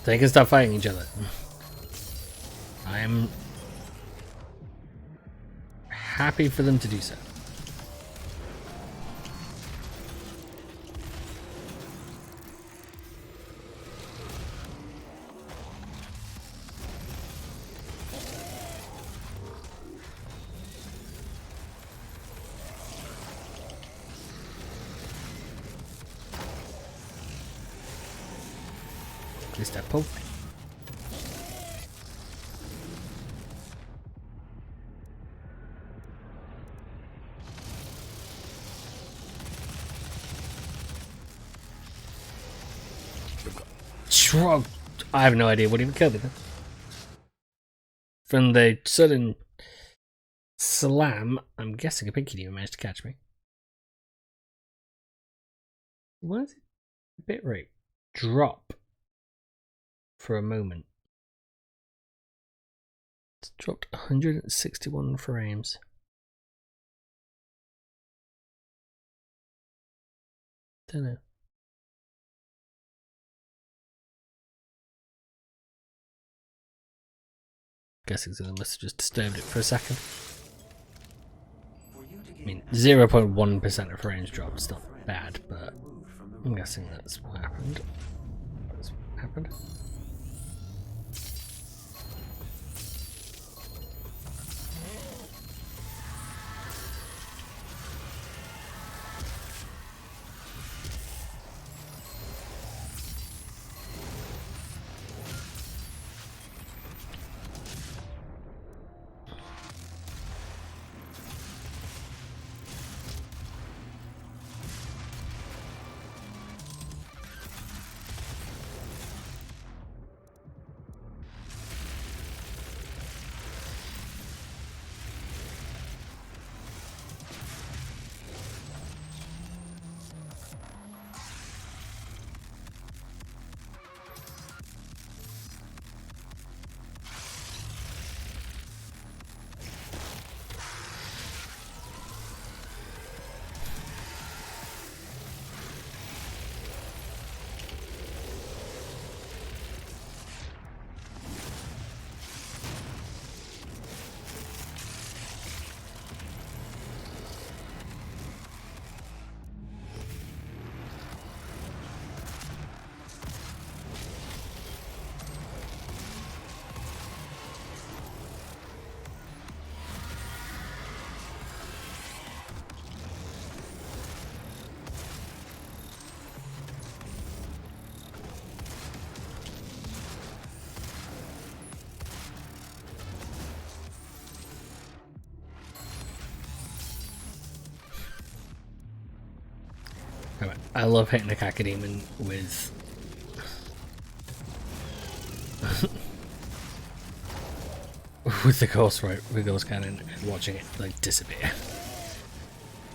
They can stop fighting each other. I'm happy for them to do so. Step poke. Shrug. I have no idea what even killed me then. From the sudden slam, I'm guessing a Pinky Demon managed to catch me. What? Bitrate drop for a moment. It's dropped 161 frames. Don't know. Guessing someone must have just disturbed it for a second. For you I mean, 0.1% of range drop is not bad, but I'm guessing that's what happened. That's what happened. Right. I love hitting a Cacodemon with with the Ghost Cannon and watching it like disappear.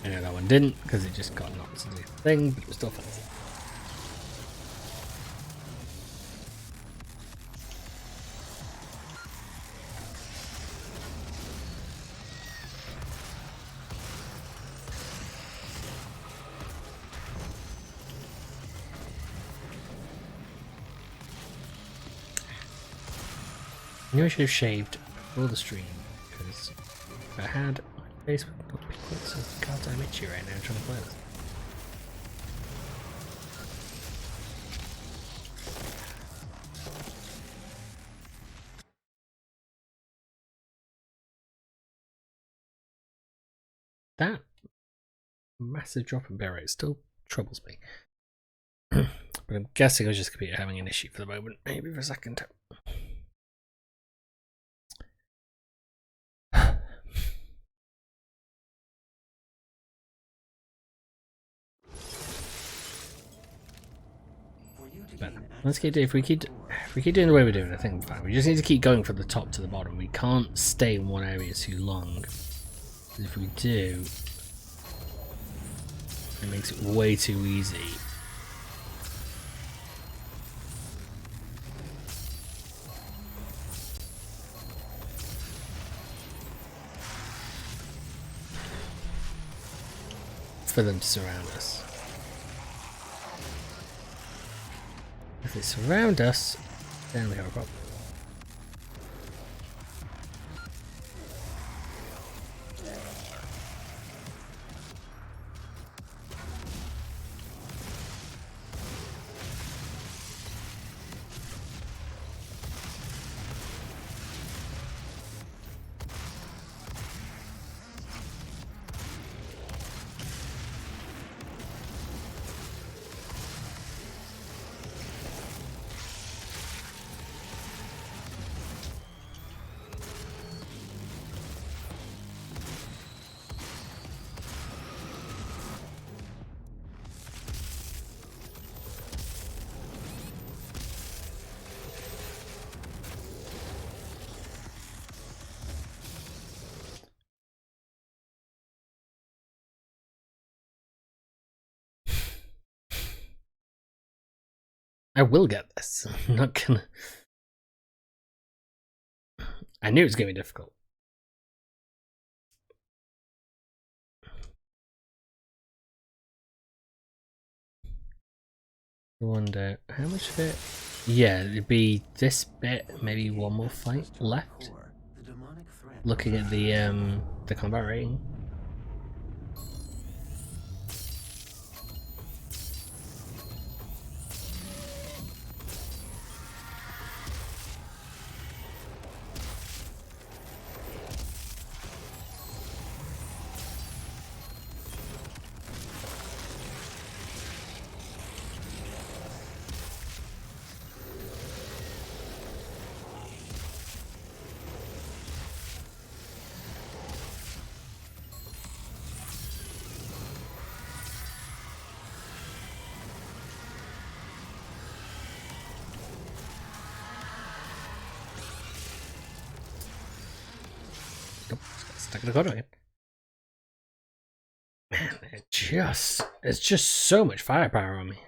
I know that one didn't because it just got knocked to the thing, but it was still fun. I knew I should have shaved before the stream, because if I had, my face would not be quite so goddamn itchy right now trying to play this. That massive drop in bear rate still troubles me. But I'm guessing I was just going to be having an issue for the moment, maybe for a second. But let's keep doing, if we keep doing the way we're doing, I think I'm fine. We just need to keep going from the top to the bottom. We can't stay in one area too long. If we do, it makes it way too easy. For them to surround us. If they surround us, then we have a problem. I will get this. I'm not gonna. I knew it was gonna be difficult. I wonder how much of it. Yeah, it'd be this bit. Maybe one more fight left. Looking at the combat rating. not gonna go to it. Man, it's just so much firepower on me.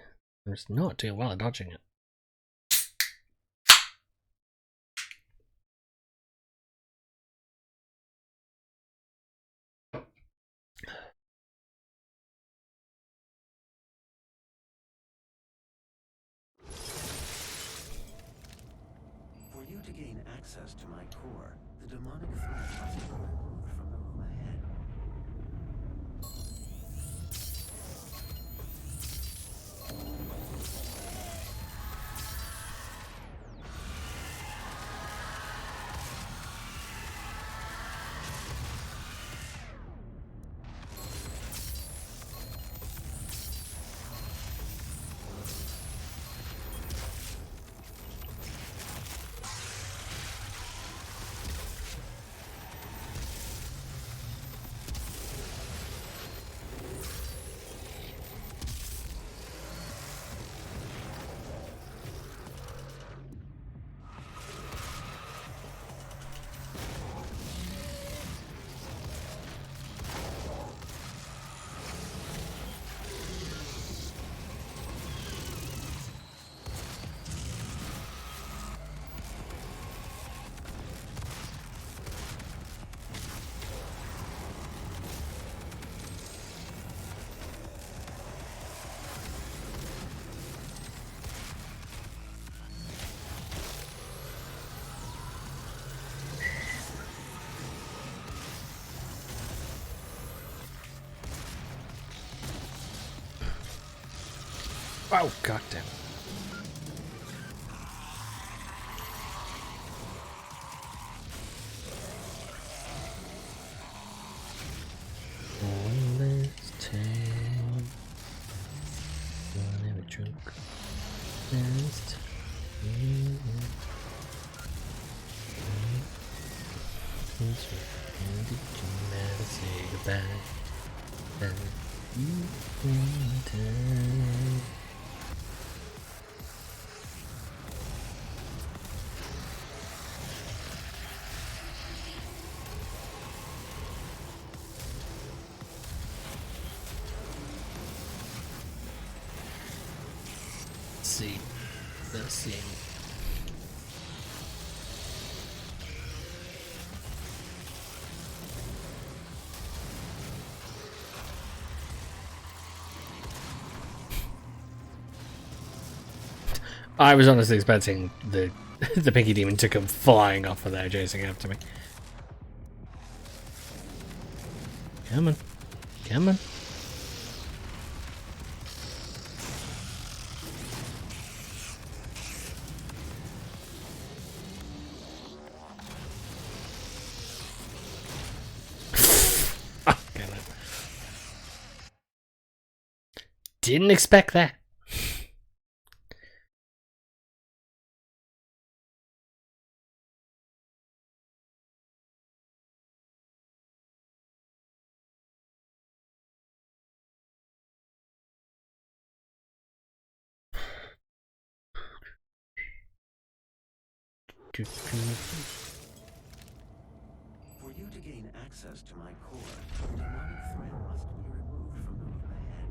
I'm just not doing well at dodging it. For you to gain access to my core, the demonic threat must be removed from the room ahead. Oh, goddamn. On this town, don't ever drink. Last when did you never say goodbye? Then you wanted. See, let's see. I was honestly expecting the the Pinky Demon to come flying off of there, chasing after me. Come on, come on. Didn't expect that. For you to gain access to my core, the demonic threat must be removed from the room ahead.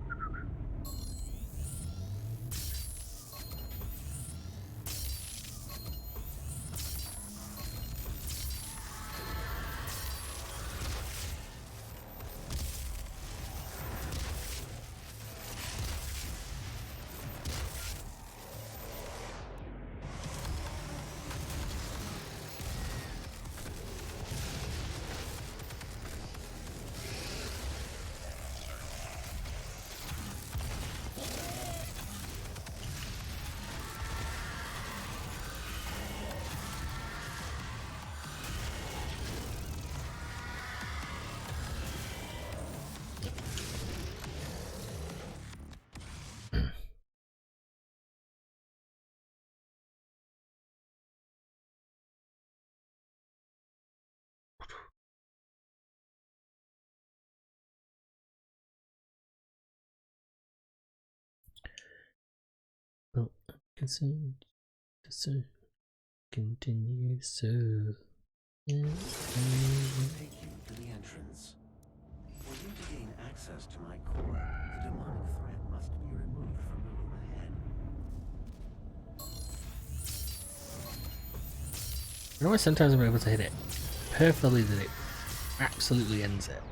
Well, concerned to continue so. Take you to the entrance. entrance. For you to gain access to my core, the demonic threat must be removed from the room ahead. You know why sometimes I'm able to hit it perfectly that it absolutely ends it.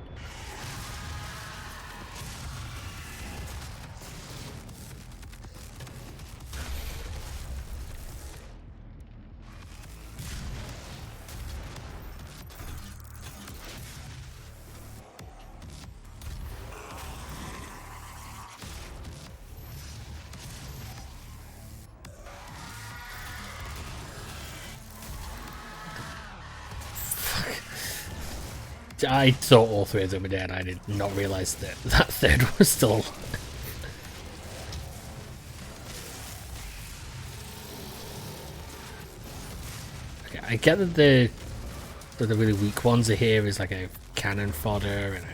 I thought all three of them were dead. I did not realise that that third was still alive. Okay, I get that the really weak ones are here is like a cannon fodder and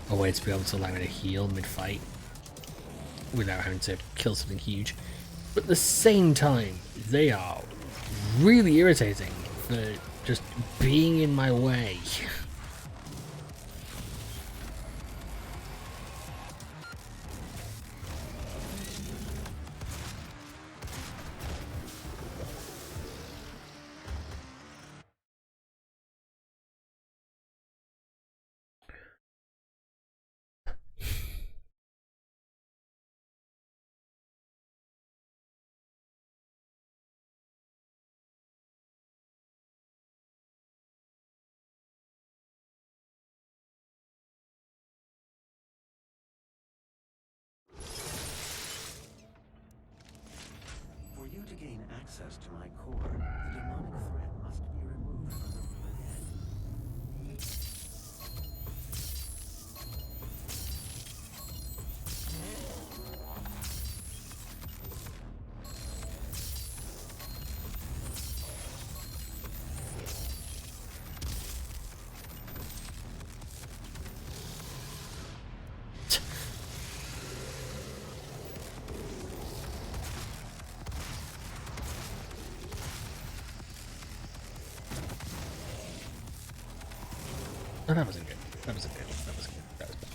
a way to be able to allow me to heal mid-fight without having to kill something huge. But at the same time, they are really irritating for just being in my way. For you to gain access to my core, the demonic threat must be removed from the room ahead. Oh, that wasn't good. That wasn't good. That was good. That was bad.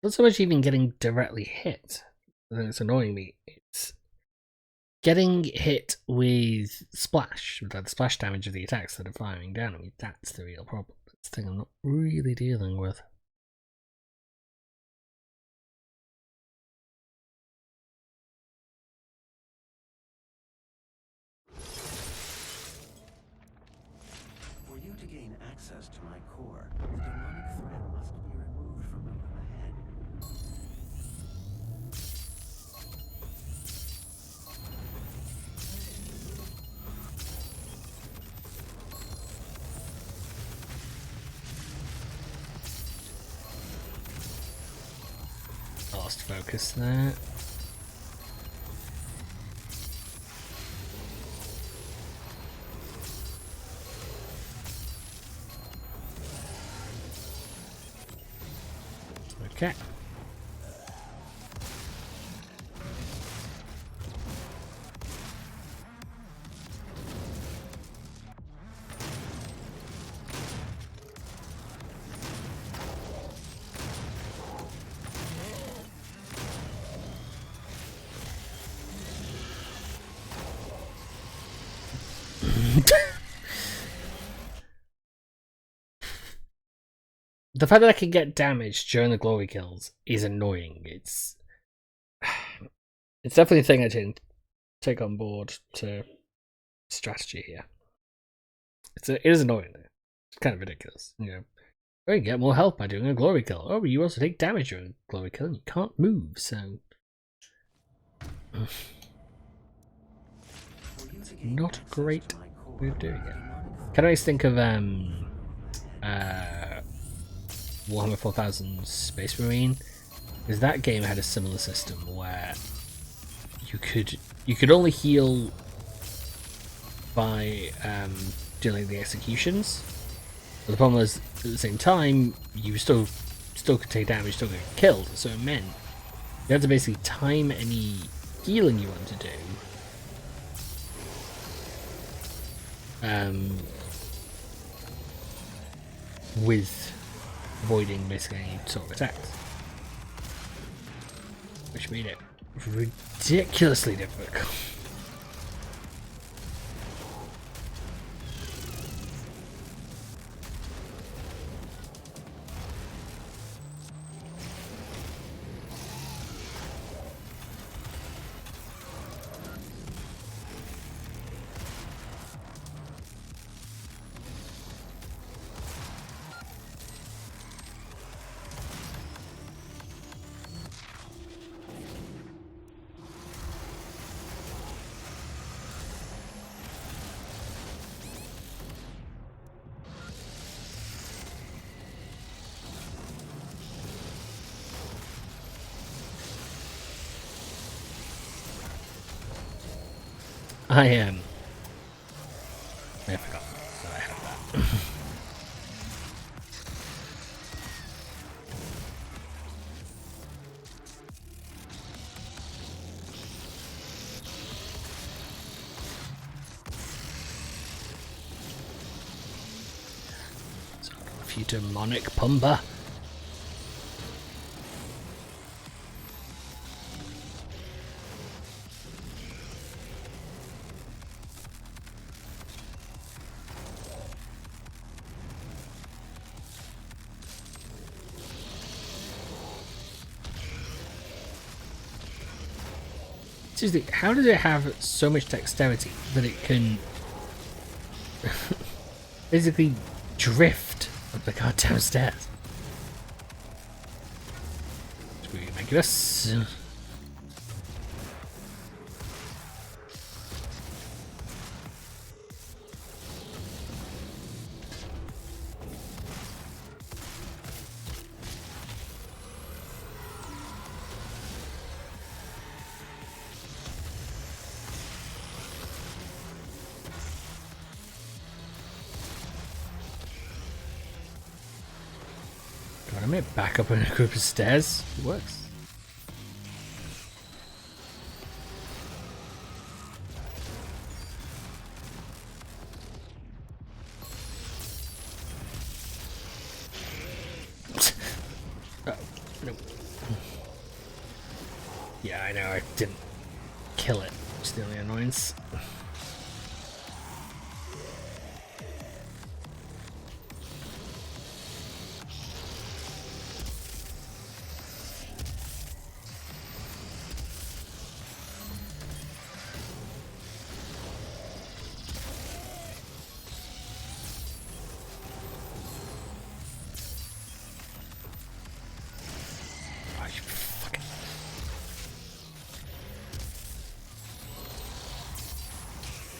Not so much even getting directly hit. It's annoying me. It's getting hit with splash, with the splash damage of the attacks that are firing down on me. That's the real problem. That's the thing I'm not really dealing with. For you to gain access to my core, the demonic threat must be removed from the room ahead. Lost focus there. Okay. The fact that I can get damaged during the glory kills is annoying. It's definitely a thing I didn't take on board to strategy here. It is annoying. It's kind of ridiculous. You know, oh, you get more health by doing a glory kill. Oh, but you also take damage during a glory kill and you can't move, so not a great way of doing it. Can I think of Warhammer 4000 Space Marine, because that game had a similar system where you could you could only heal by doing the executions. But the problem is, at the same time, you still could take damage, still get killed. So it meant you had to basically time any healing you want to do. With avoiding basically any sort of attacks. Which made it ridiculously difficult. I am. I forgot that I have that. So I've got a few demonic Pumba. Seriously, how does it have so much dexterity that it can basically drift up the goddamn stairs? Screw you, Magus. God, I'm back up on a group of stairs. It works. Oh, no. Yeah, I know, I didn't kill it. It's the only annoyance.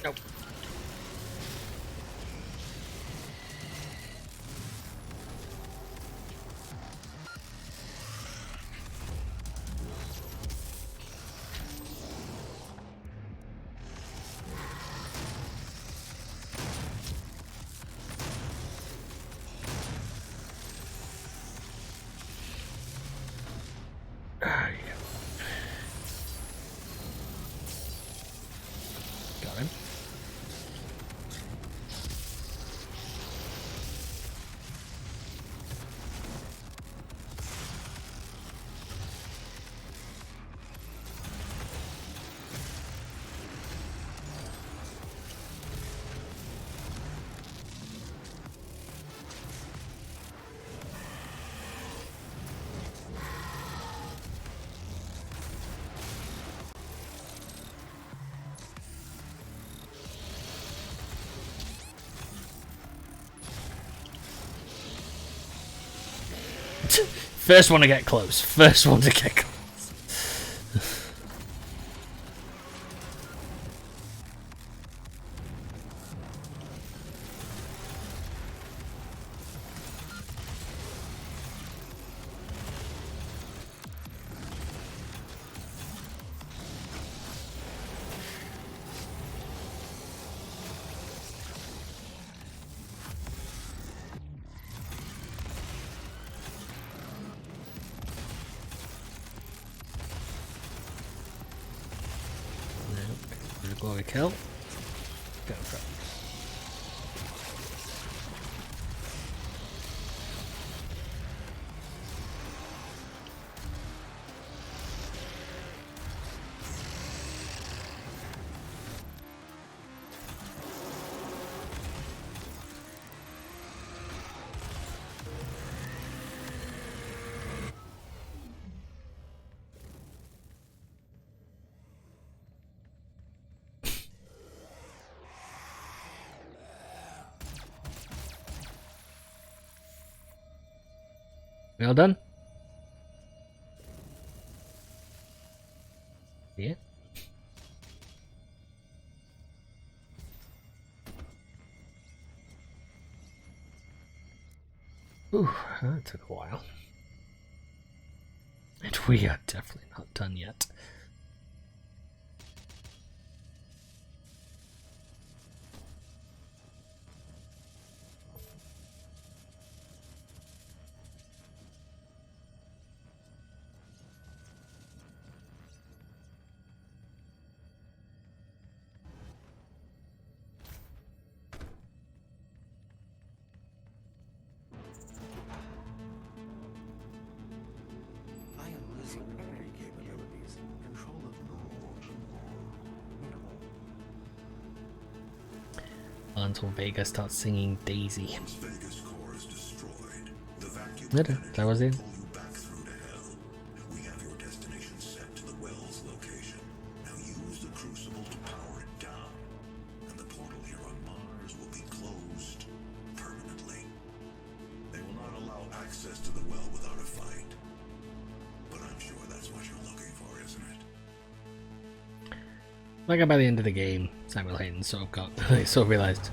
Nope. Ah, yeah. Got him. First one to get close. First one to get close. glory kill. Go for it. We all done? Yeah. Ooh, that took a while. And we are definitely not done yet. I am losing memory capabilities. Control of minimal. Until Vega starts singing Daisy. Once Vega's core is destroyed, the vacuum That was it. will pull you back through to hell. We have your destination set to the well's location. Now use the crucible to power it down, and the portal here on Mars will be closed permanently. They will not allow access to the well without a fight. But I'm sure that's what you're looking for, isn't it? Like by the end of the game, Samuel Hayden sort of got, sort of realised,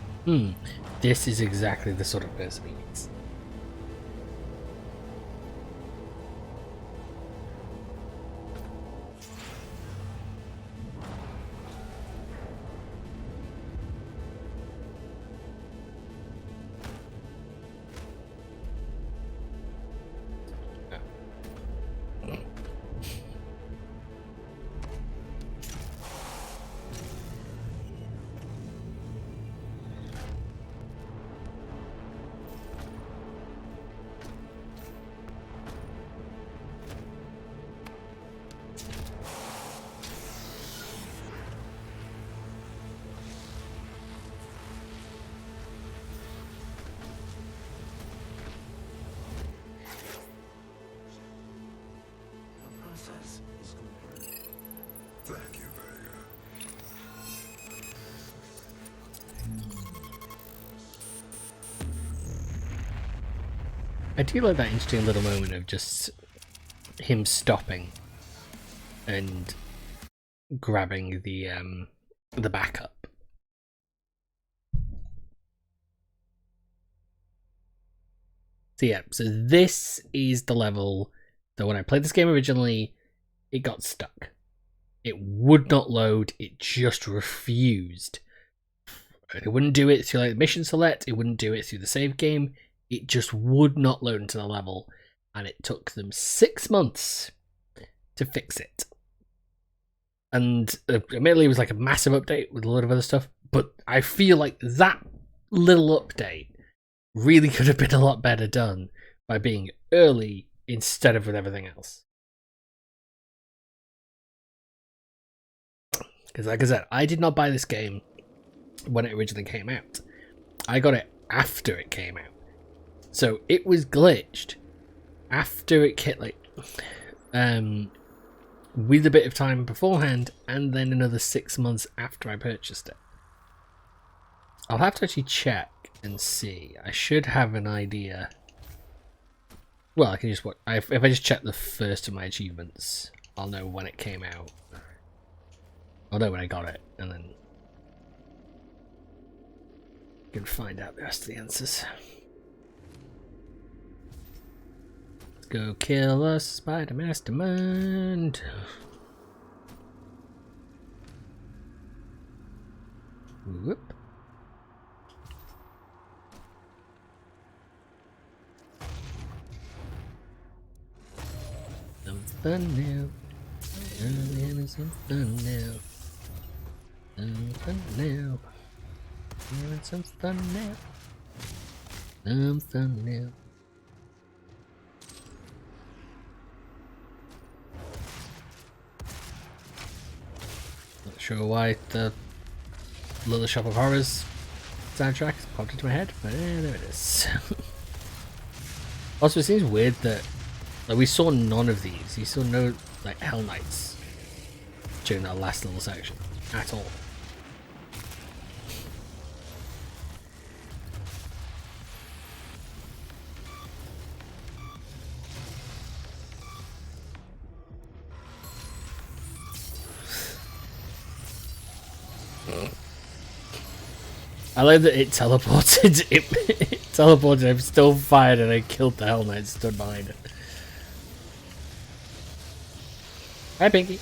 this is exactly the sort of person he is. The process is complete. Thank you, Vega. I do like that interesting little moment of just him stopping and grabbing the backup. So yeah, so this is the level that when I played this game originally, it got stuck. It would not load, it just refused. It wouldn't do it through like the mission select, it wouldn't do it through the save game, it just would not load into the level, and it took them 6 months to fix it. And admittedly it was like a massive update with a lot of other stuff, but I feel like that little update really could have been a lot better done by being early instead of with everything else. Because like I said, I did not buy this game when it originally came out. I got it after it came out. So it was glitched after it hit, like, with a bit of time beforehand, and then another 6 months after I purchased it. I'll have to actually check and see. I should have an idea. Well, I can just watch. If I just check the first of my achievements, I'll know when it came out. I'll know when I got it, and then you can find out the rest of the answers. Let's go kill us, Spider Mastermind. Whoop. Some fun now. Some fun now. Something new. Doing something new. Something new. Not sure why the Little Shop of Horrors soundtrack popped into my head, but there it is. Also, it seems weird that like we saw none of these. You saw no like Hell Knights during that last little section at all. I like that it teleported. It teleported. I'm still fired, and I killed the Hell Knight. Stood behind it. Bye, Pinky.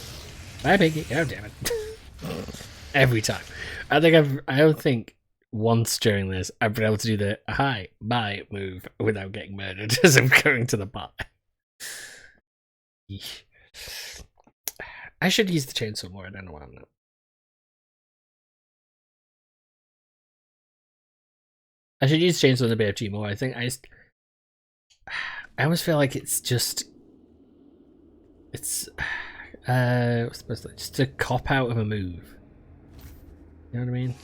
Bye, Pinky. Oh, damn it! Every time. I don't think once during this I've been able to do the hi, bye move without getting murdered as I'm going to the bar. I should use the chainsaw more. I don't know why I'm not. I should use chainsaw in the BFG more. I think I almost feel like it's what's supposed to just a cop out of a move. You know what I mean?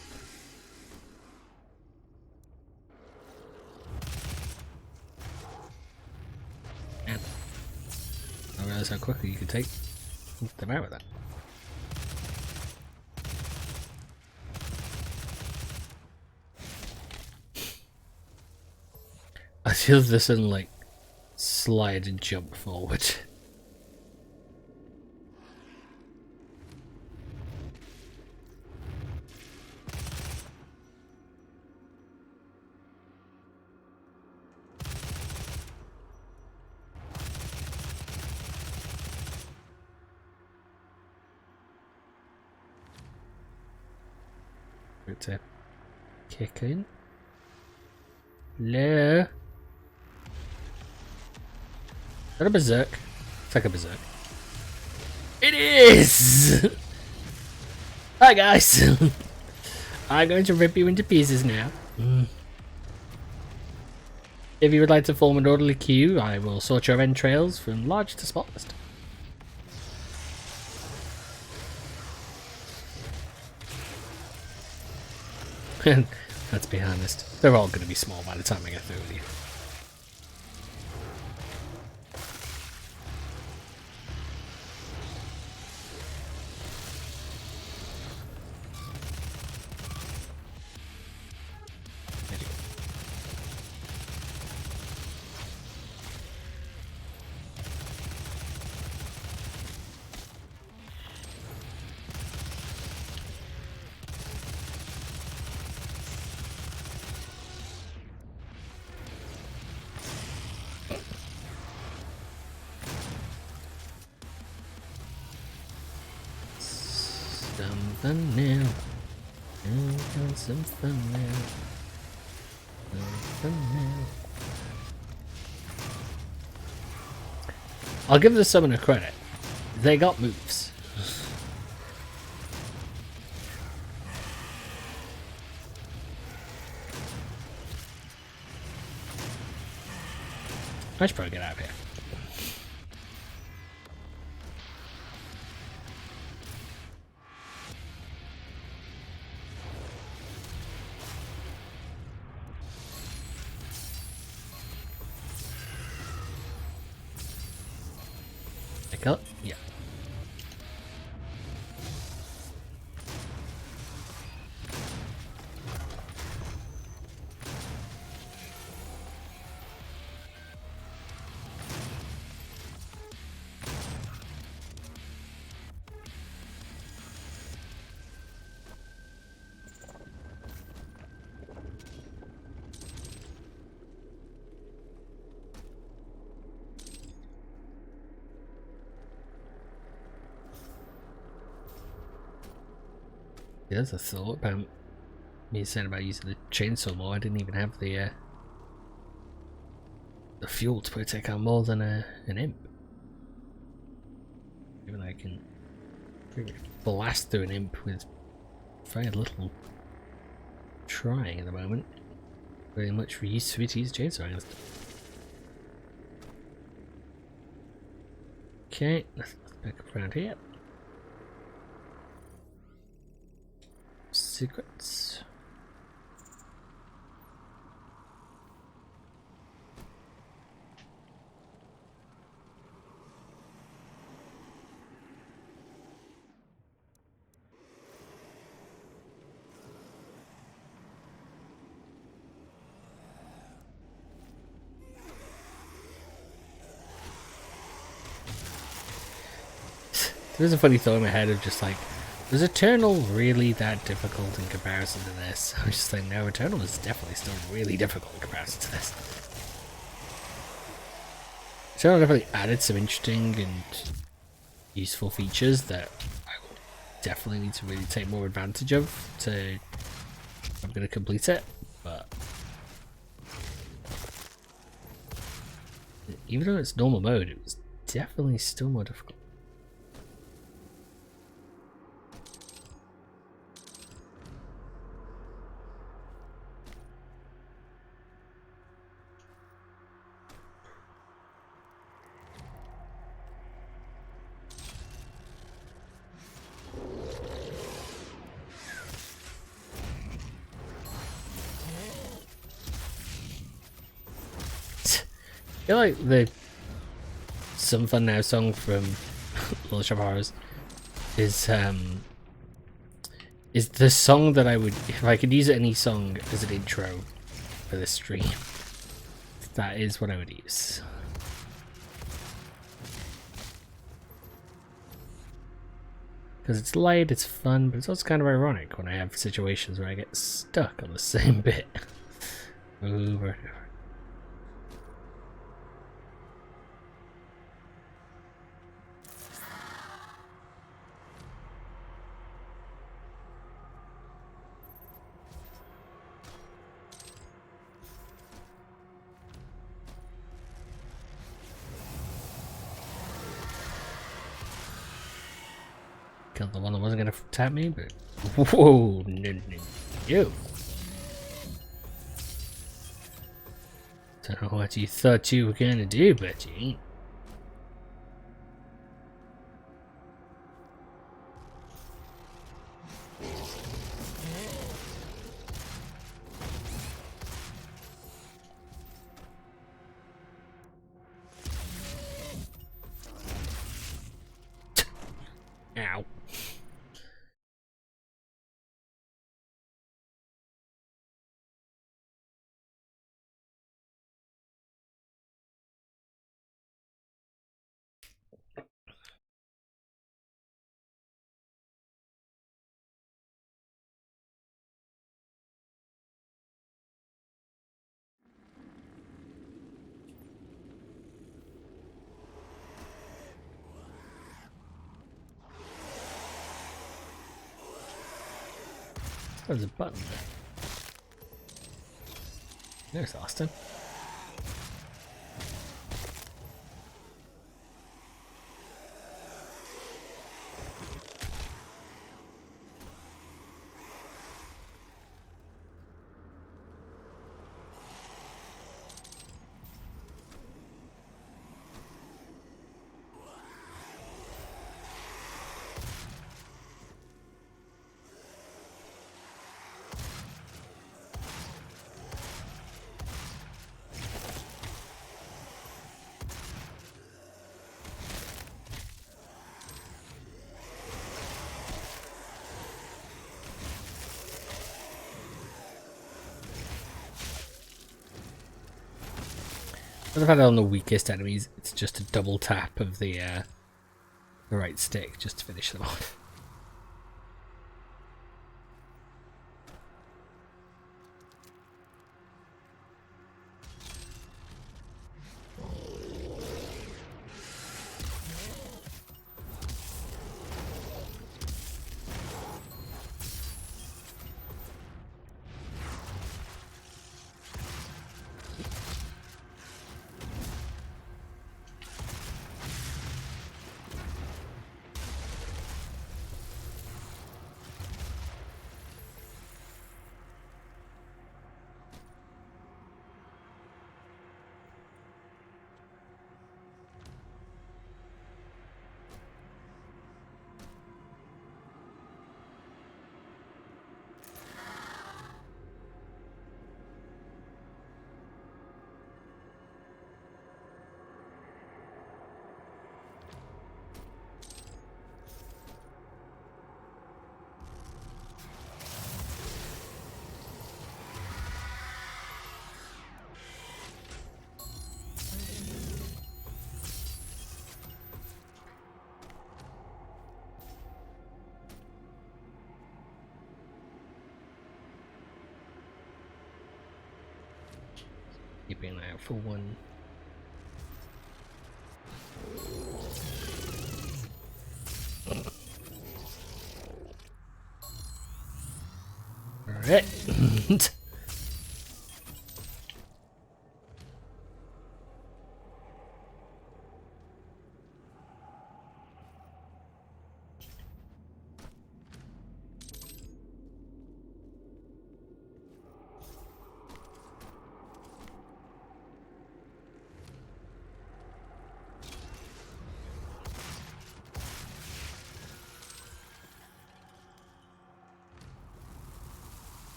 Man, I realize how quickly you can take them out with that. I feel this and like slide and jump forward. It's a kick in. Hello. Is that a berserk? It's like a berserk. It is! Hi guys! I'm going to rip you into pieces now. If you would like to form an orderly queue, I will sort your entrails from large to smallest. Let's be honest, they're all going to be small by the time I get through with you. Something new. Something new. Something new. I'll give the summoner credit. They got moves. I should probably get out of here. Pick up? Yeah. There's a thought about me saying about using the chainsaw more. I didn't even have the fuel to put take out more than an imp. Even though I can blast through an imp with very little trying at the moment. Very much for use to use chainsaw and stuff. Okay, let's back up around here. Secrets. There's a funny thought in my head of just like, was Eternal really that difficult in comparison to this? I was just like, no, Eternal is definitely still really difficult in comparison to this. Eternal definitely added some interesting and useful features that I will definitely need to really take more advantage of to I'm going to complete it, but even though it's normal mode, it was definitely still more difficult. I feel like the Some Fun Now song from Little Shop of Horrors is the song that I would, if I could use any song as an intro for this stream, that is what I would use. Because it's light, it's fun, but it's also kind of ironic when I have situations where I get stuck on the same bit over and over. Killed the one that wasn't gonna tap me, but whoa, no. Don't know what you thought you were gonna do, but you ain't. Ow. There's a button there. There's Austin. I've had it on the weakest enemies, it's just a double tap of the right stick just to finish them off. Keeping an eye out for one. Alright.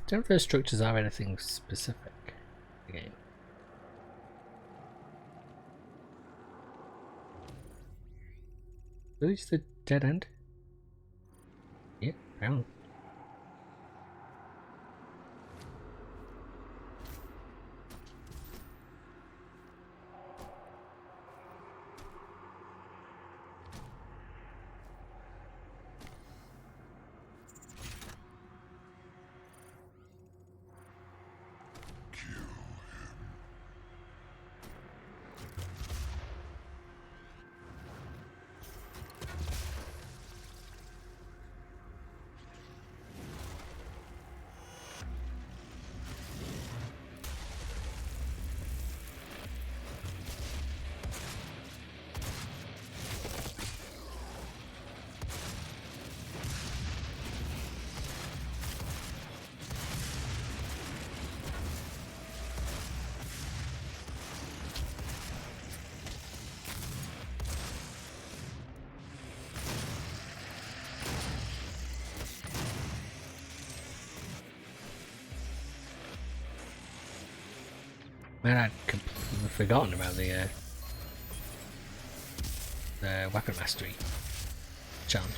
Don't know if those structures are anything specific again. Really just a dead end? Yeah, apparently. Man, I'd completely forgotten about the weapon mastery challenge.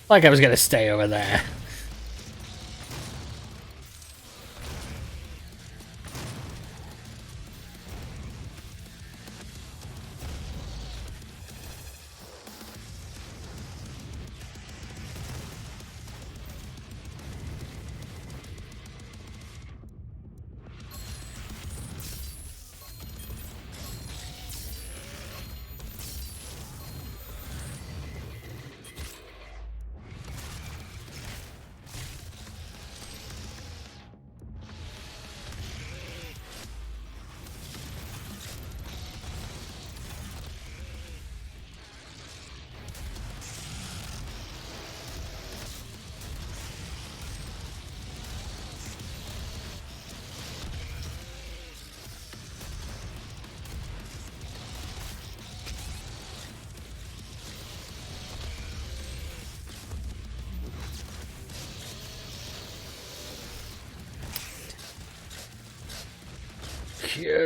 Like I was gonna stay over there.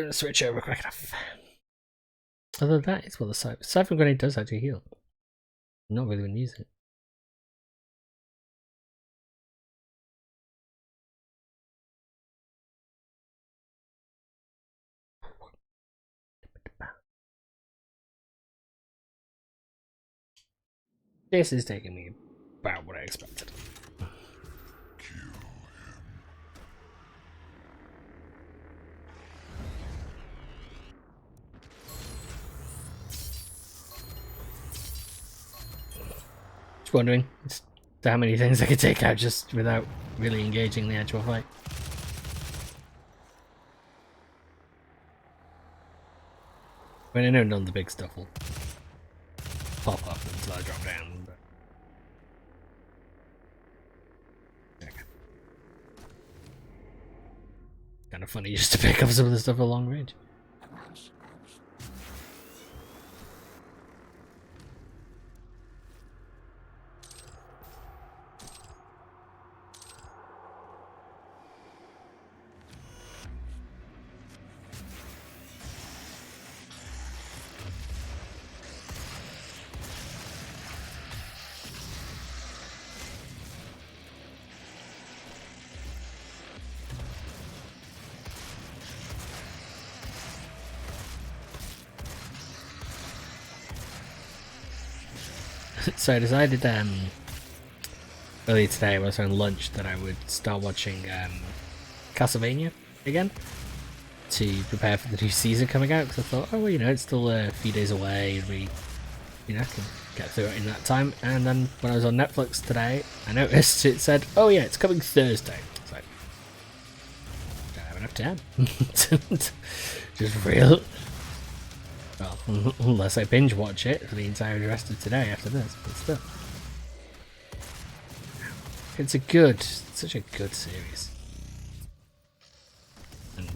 Switch over quick enough. Although that is what the Siphon Grenade does actually heal. I'm not really going to use it. This is taking me about what I expected. Just wondering how many things I could take out just without really engaging the actual fight. I mean, I know none of the big stuff will pop up until I drop down, but... Okay. Kind of funny just to pick up some of the stuff at long range. So I decided earlier today when I was having lunch that I would start watching Castlevania again to prepare for the new season coming out, because I thought, oh well, you know, it's still a few days away and we, you know, can get through it in that time. And then when I was on Netflix today, I noticed it said, oh yeah, it's coming Thursday. It's like, don't have enough time. Just real. Well, unless I binge watch it for the entire rest of today after this, but still. It's such a good series. And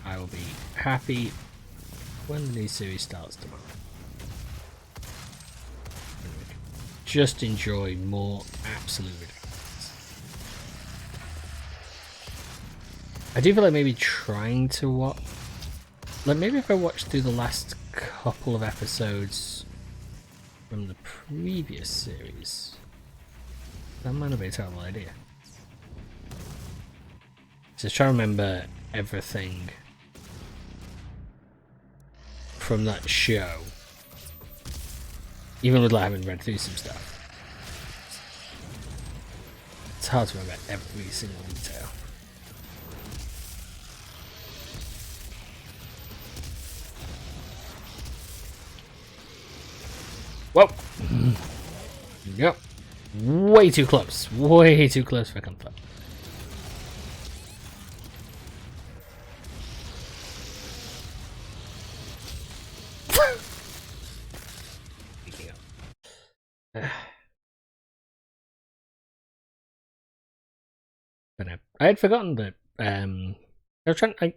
I will be happy when the new series starts tomorrow. And we can just enjoy more absolute ridiculous. I do feel like maybe trying to watch, like maybe if I watch through the last couple of episodes from the previous series, that might not be a terrible idea. Just try to remember everything from that show, even with like having read through some stuff. It's hard to remember every single detail. Whoa! Yep. Way too close. Way too close for comfort. But no, I had forgotten that. I was trying. I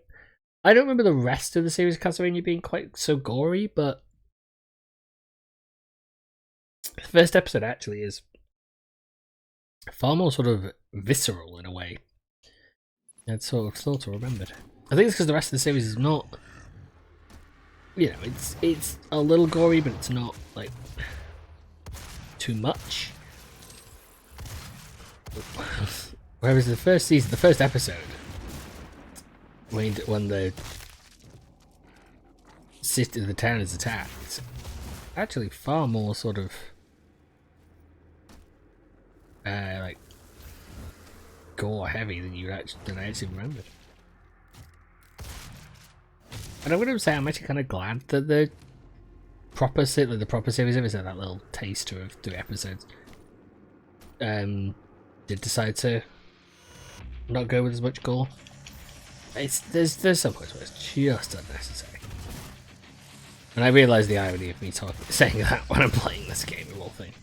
don't remember the rest of the series of Castlevania being quite so gory, but the first episode actually is far more sort of visceral in a way. It's sort of remembered. I think it's because the rest of the series is not, you know, it's a little gory, but it's not like too much. Whereas the first season, the first episode, when the city, the town is attacked, actually far more sort of like gore heavy than I actually remembered. And I'm gonna say I'm actually kind of glad that the proper series of that little taster of 3 episodes did decide to not go with as much gore. There's some points where it's just unnecessary. And I realise the irony of me saying that when I'm playing this game of all things.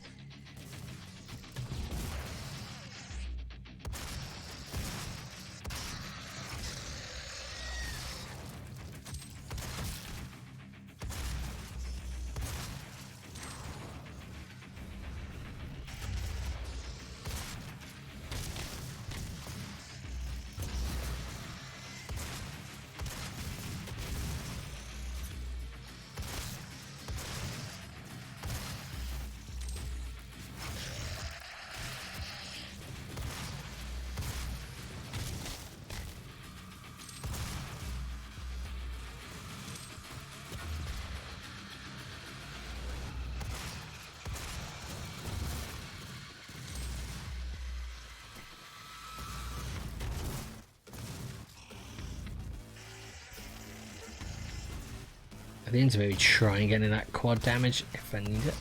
I need to maybe try and get in that quad damage if I need it.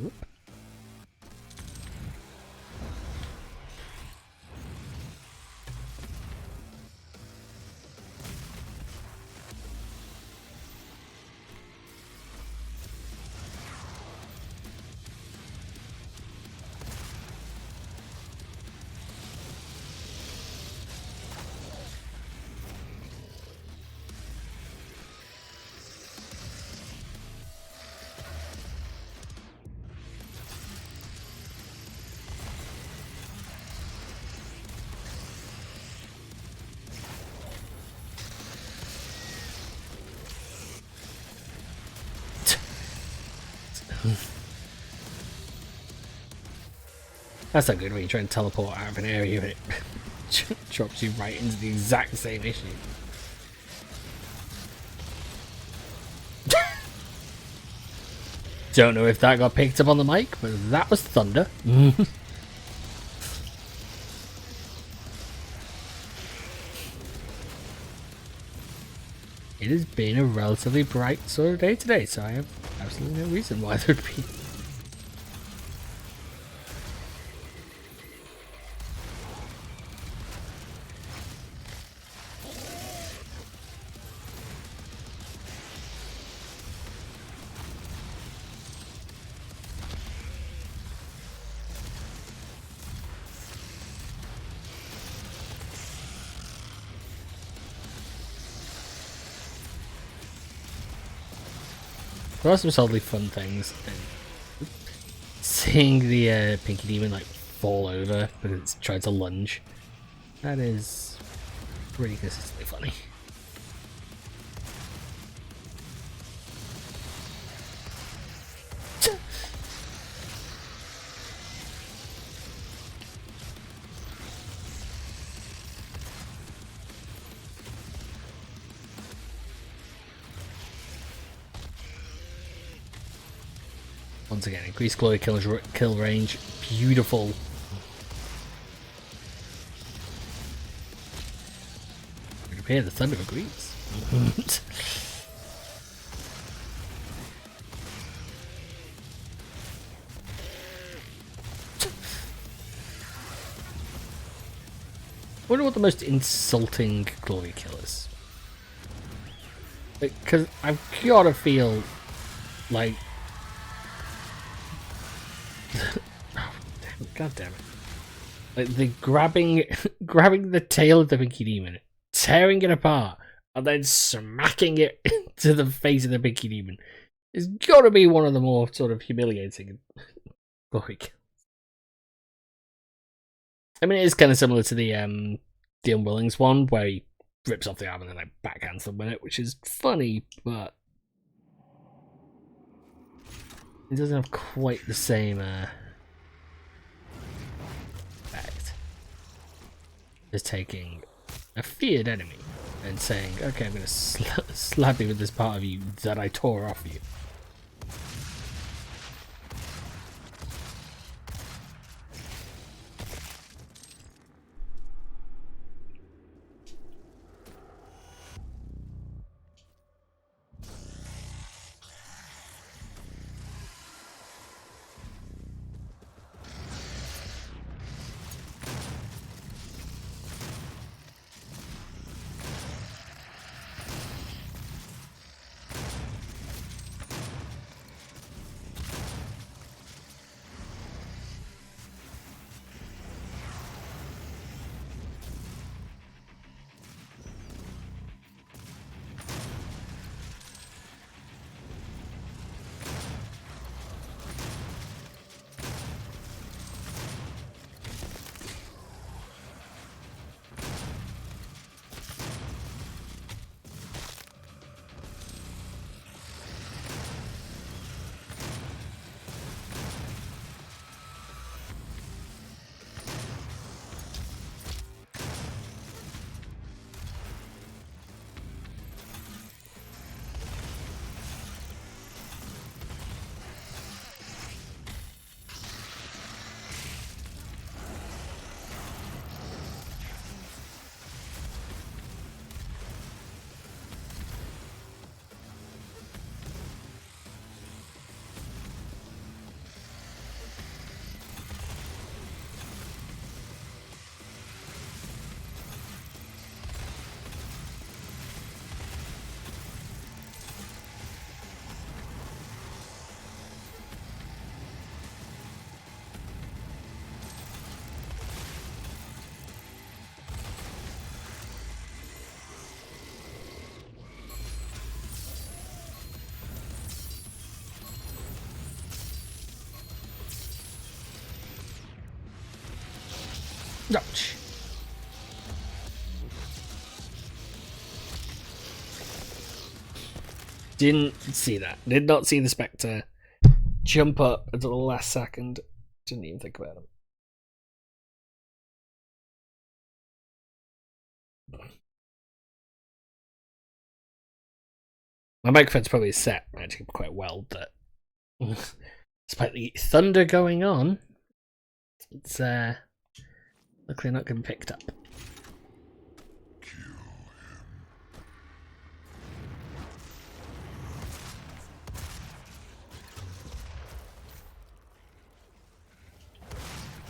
Whoop. That's not good when you try and teleport out of an area and it drops you right into the exact same issue. Don't know if that got picked up on the mic, but that was thunder. It has been a relatively bright sort of day today, so I have absolutely no reason why there'd be. There are some solidly fun things. And seeing the Pinky Demon like fall over because it's tried to lunge, that is pretty consistently funny. Once again, increased glory kill range, beautiful. It would appear the thunder agrees. I wonder what the most insulting glory kill is. Because I've gotta feel like. God damn it. Like the grabbing the tail of the Pinky Demon, tearing it apart, and then smacking it to the face of the Pinky Demon is gotta be one of the more sort of humiliating glory kills. I mean, it is kind of similar to the Unwillings one, where he rips off the arm and then like backhands them with it, which is funny, but it doesn't have quite the same effect as taking a feared enemy and saying, okay, I'm going to slap you with this part of you that I tore off you. Ouch. Didn't see that. Did not see the Spectre jump up until the last second. Didn't even think about him. My microphone's probably set actually quite well, but Despite the thunder going on, it's luckily not getting picked up.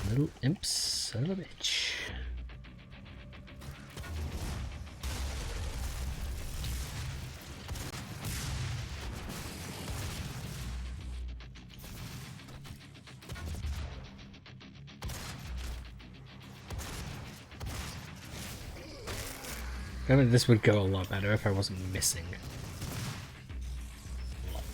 Little imps, son of a bitch. I mean, this would go a lot better if I wasn't missing a lot.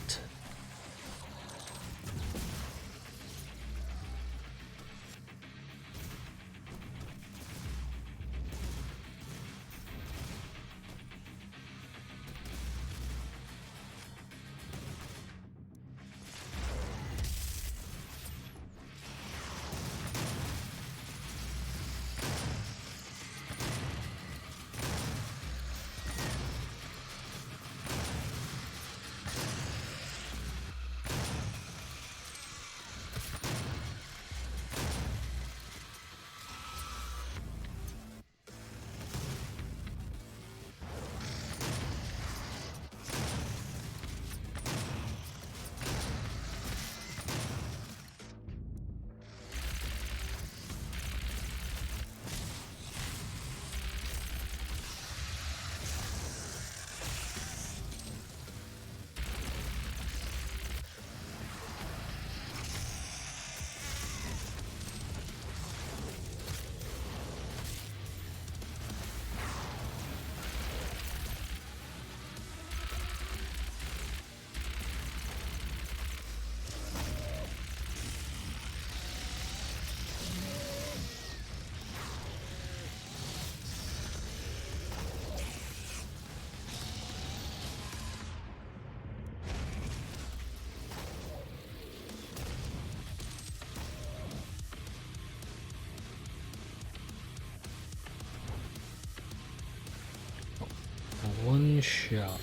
One shot.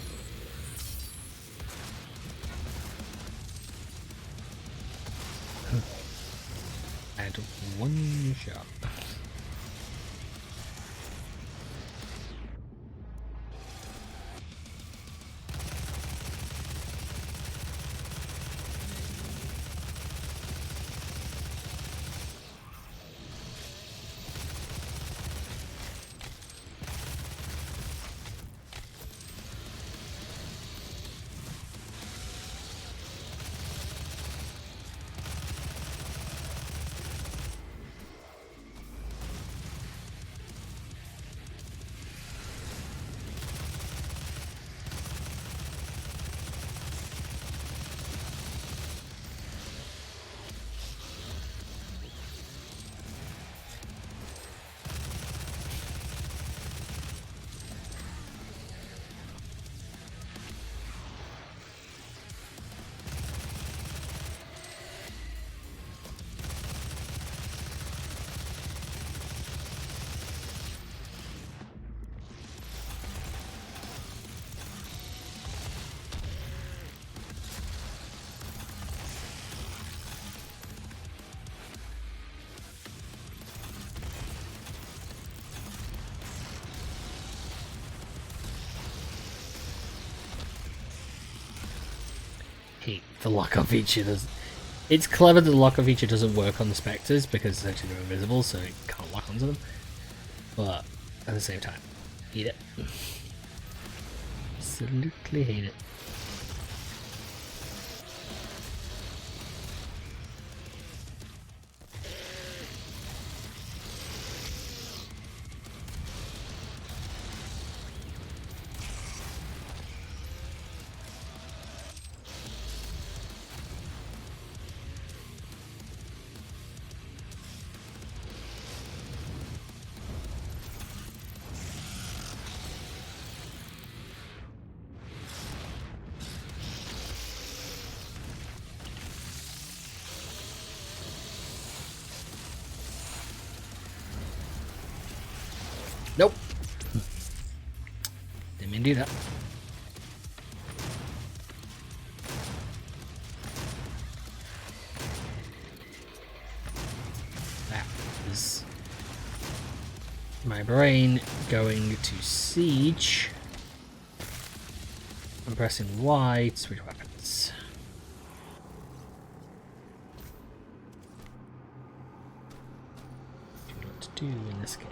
Add one shot. The lock-on feature does. It's clever that the lock-on feature doesn't work on the specters because essentially they're invisible, so it can't lock onto them. But at the same time, hate it. Absolutely hate it. Nope. Didn't mean to do that. is my brain going to siege. I'm pressing Y to switch weapons. Do what to do in this game.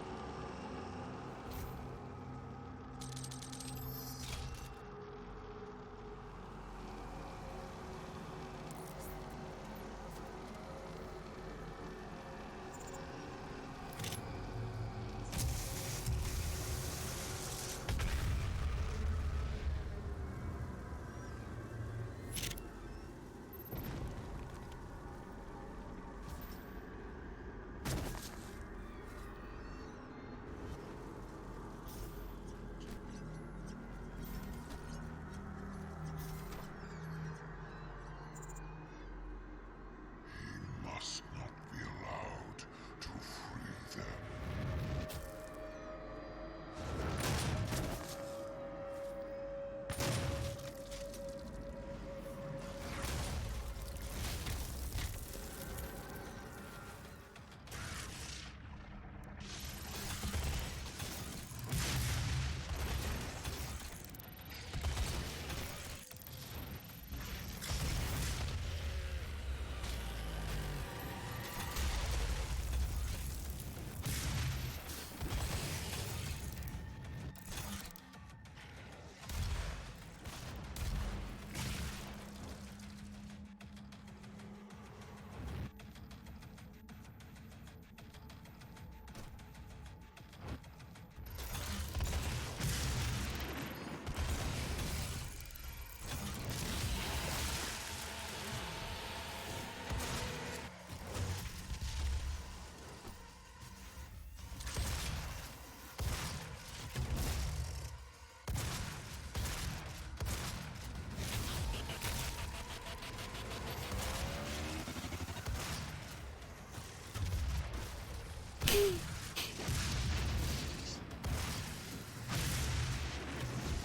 Must not be allowed to free them.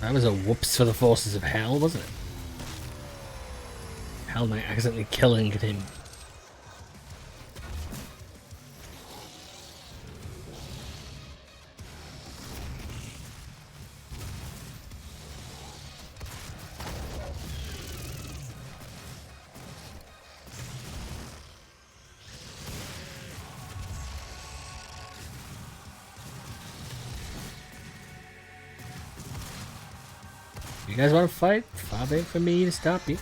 That was a whoops for the forces of hell, wasn't it? Hell Knight accidentally killing him. You guys want to fight? Far be it for me to stop you.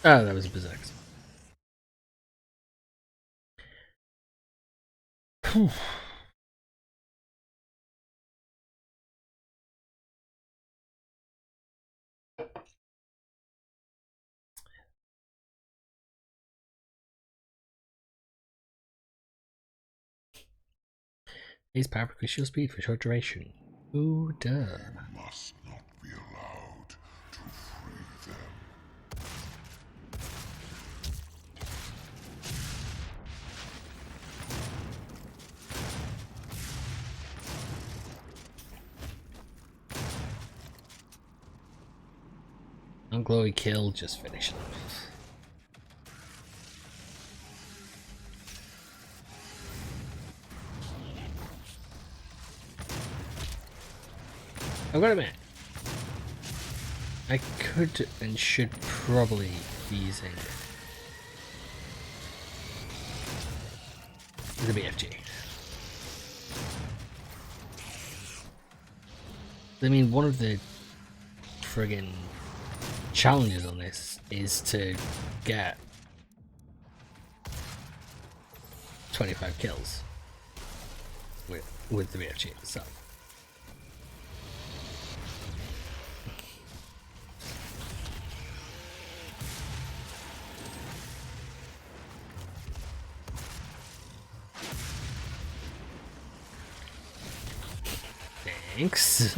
Oh, that was a berserk. Is power crucial speed for short duration. Ooh, duh. Must not be allowed to free them. Unglowy kill, just finish them. I've got to admit, I could and should probably be using the BFG. I mean, one of the friggin' challenges on this is to get 25 kills with the BFG itself. Thanks.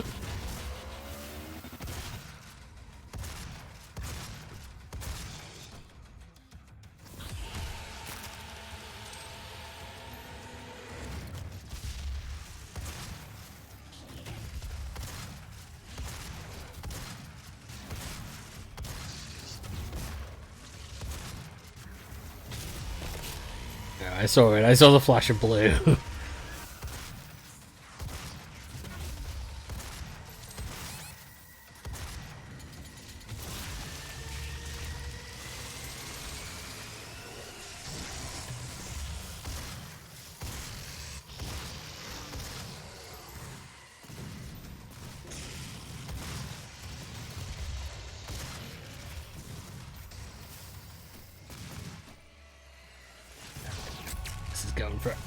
Yeah, I saw it. I saw the flash of blue. This is going for it.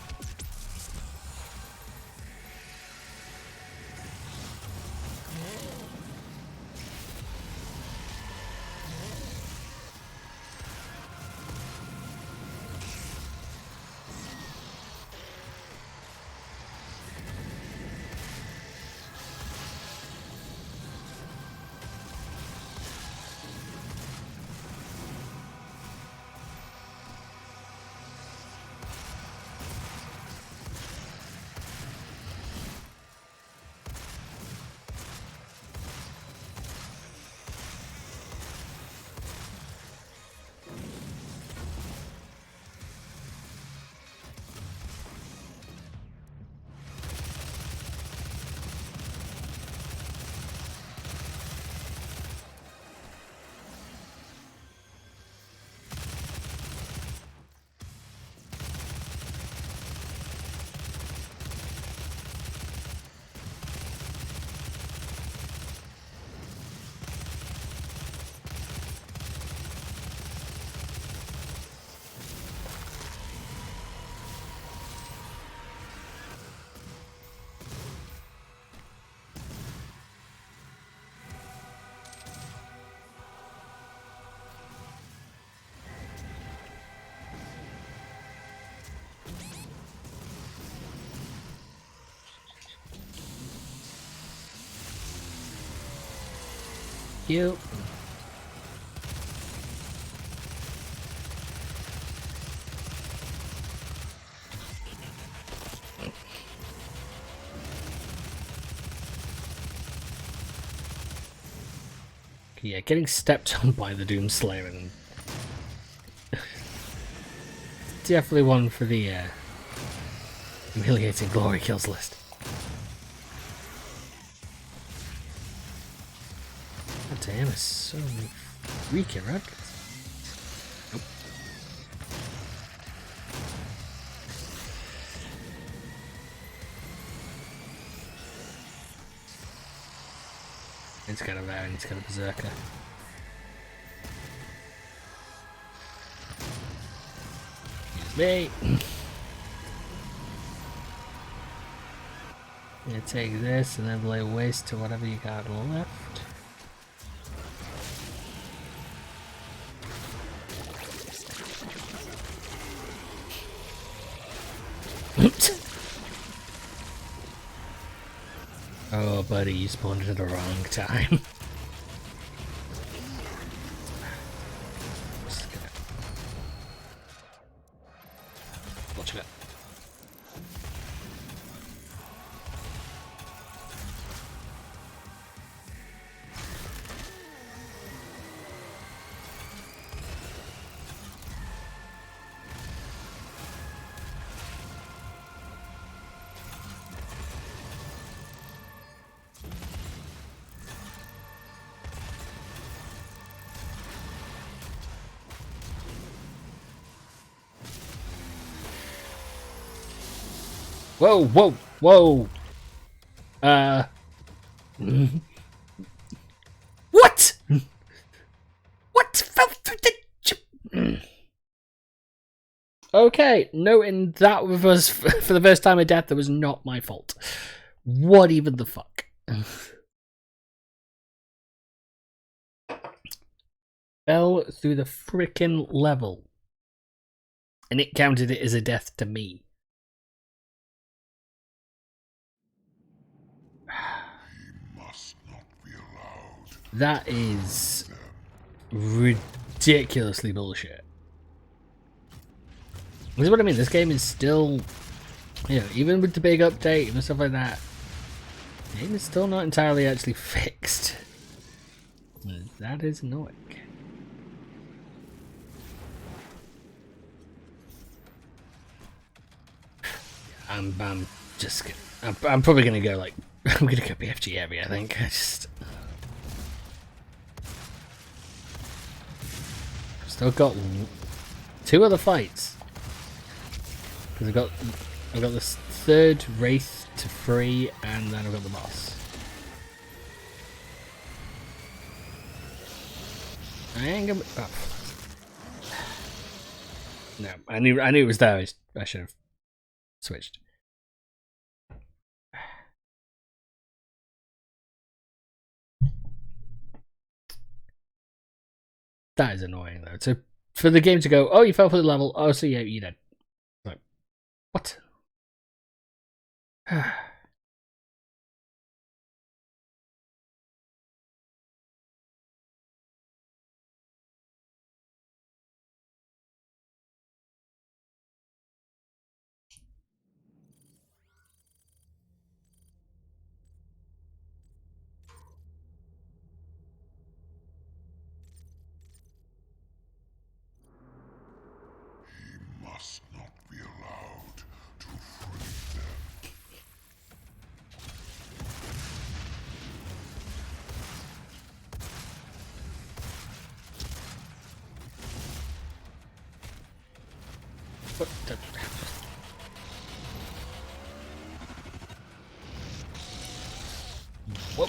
You. Yeah, getting stepped on by the Doomslayer and definitely one for the humiliating glory kills list. God damn, it's so many freaking records. Nope. It's got a Varian, it's got a Berserker. Excuse me. I'm gonna take this and then lay waste to whatever you got left. Oh, buddy, you spawned at the wrong time. Watch it. Whoa, whoa, whoa. What? What fell through the... Okay, noting that was for the first time of death, that was not my fault. What even the fuck? Fell through the frickin' level. And it counted it as a death to me. That is ridiculously bullshit. This is what I mean. This game is still, you know, even with the big update and stuff like that, the game is still not entirely actually fixed. That is annoying. I'm just gonna, I'm probably gonna go like I'm gonna go BFG heavy. I think I just still got 2 other fights because I've got this 3rd Wraith to free, and then I've got the boss. I ain't gonna. Oh. No, I knew it was there. I should have switched. That is annoying though. So for the game to go, oh, you fell for the level. Oh, so yeah, you did. Like, what? He must not be allowed to free them. What the? Whoa.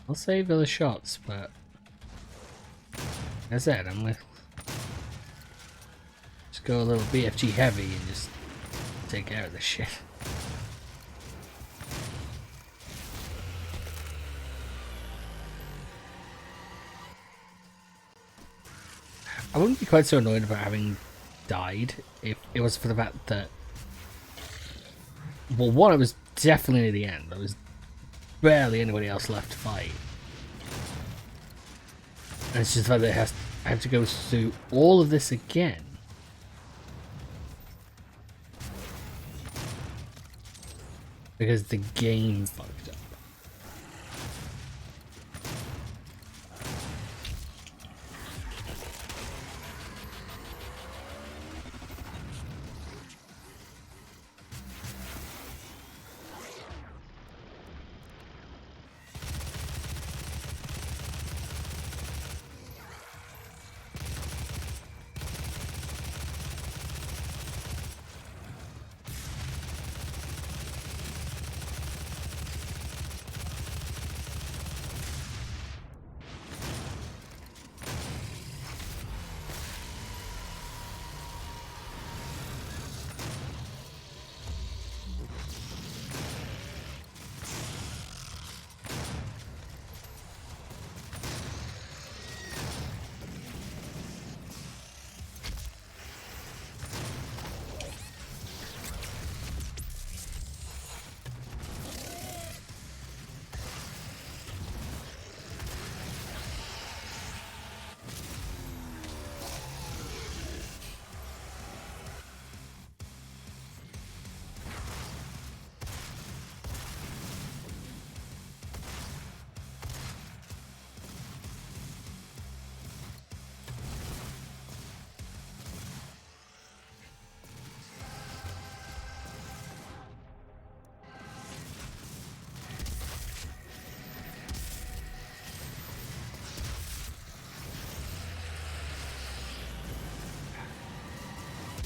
I'll save the shots, but as I said, I'm gonna just go a little BFG heavy and just take care of this shit. I wouldn't be quite so annoyed about having died if it was for the fact that, well, one, it was definitely near the end. There was barely anybody else left to fight. And it's just the fact that I have to go through all of this again. Because the game fucked up.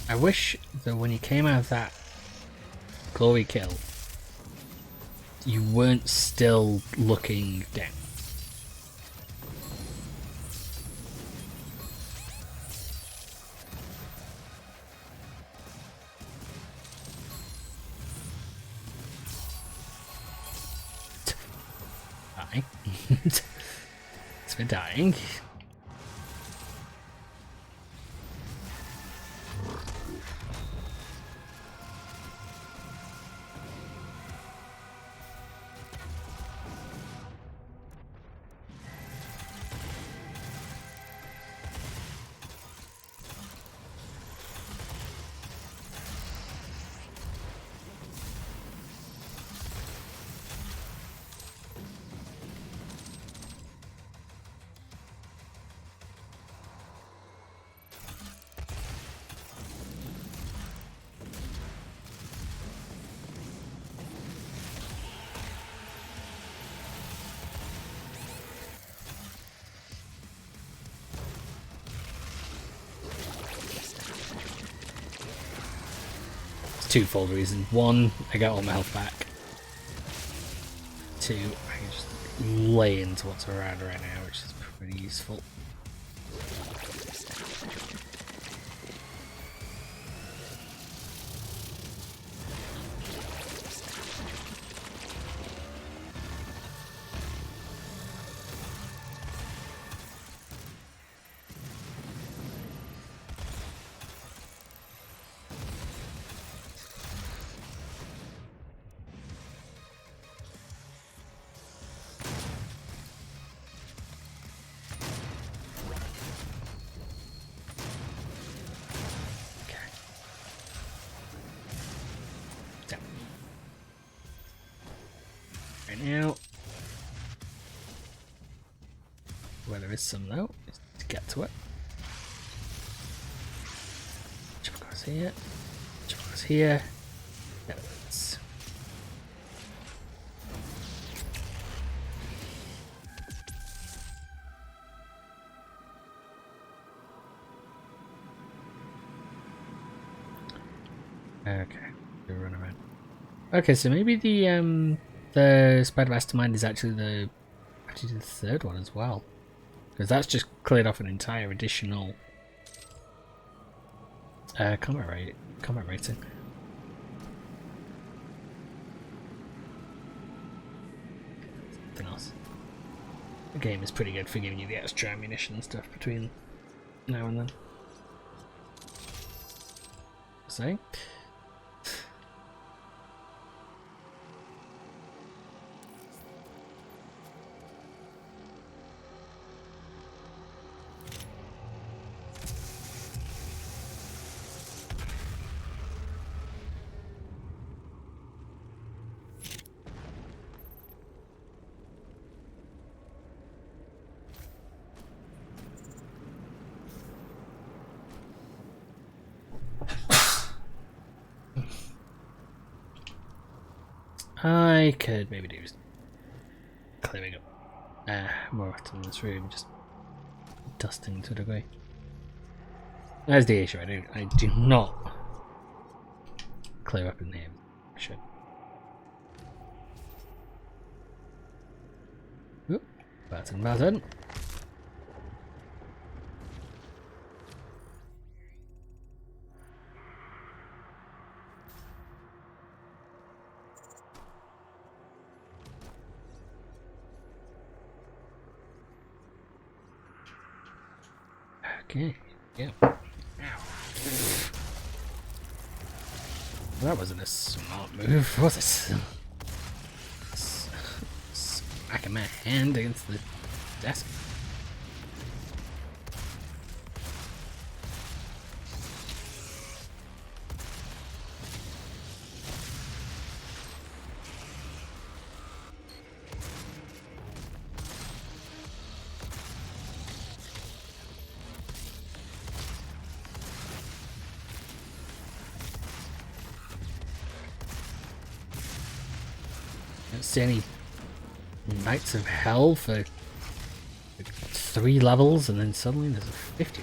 I wish that when you came out of that glory kill, you weren't still looking down. Die. It's been dying. twofold reason. One, I get all my health back. Two, I can just lay into what's around right now, which is pretty useful. Now, where there is some though, is to get to it. Jump across here, jump across here. There it is. Okay, we run around. Okay, so maybe the Spider Mastermind is actually the third one as well, because that's just cleared off an entire additional combat rating. Something else. The game is pretty good for giving you the extra ammunition and stuff between now and then. So. I could maybe do clearing up more often in this room, just dusting to a degree. That's the issue. I do not clear up in here. I should. Oop, button. Okay, yeah. Ow. That wasn't a smart move, was it? Smacking my hand against the desk. See any Knights of Hell for like 3 levels, and then suddenly there's a 50.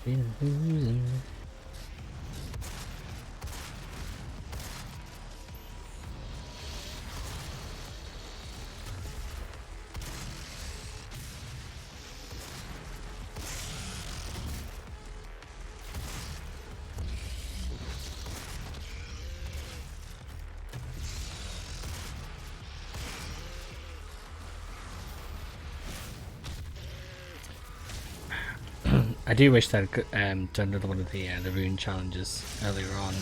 Been losing. I do wish that I'd done another one of the rune challenges earlier on,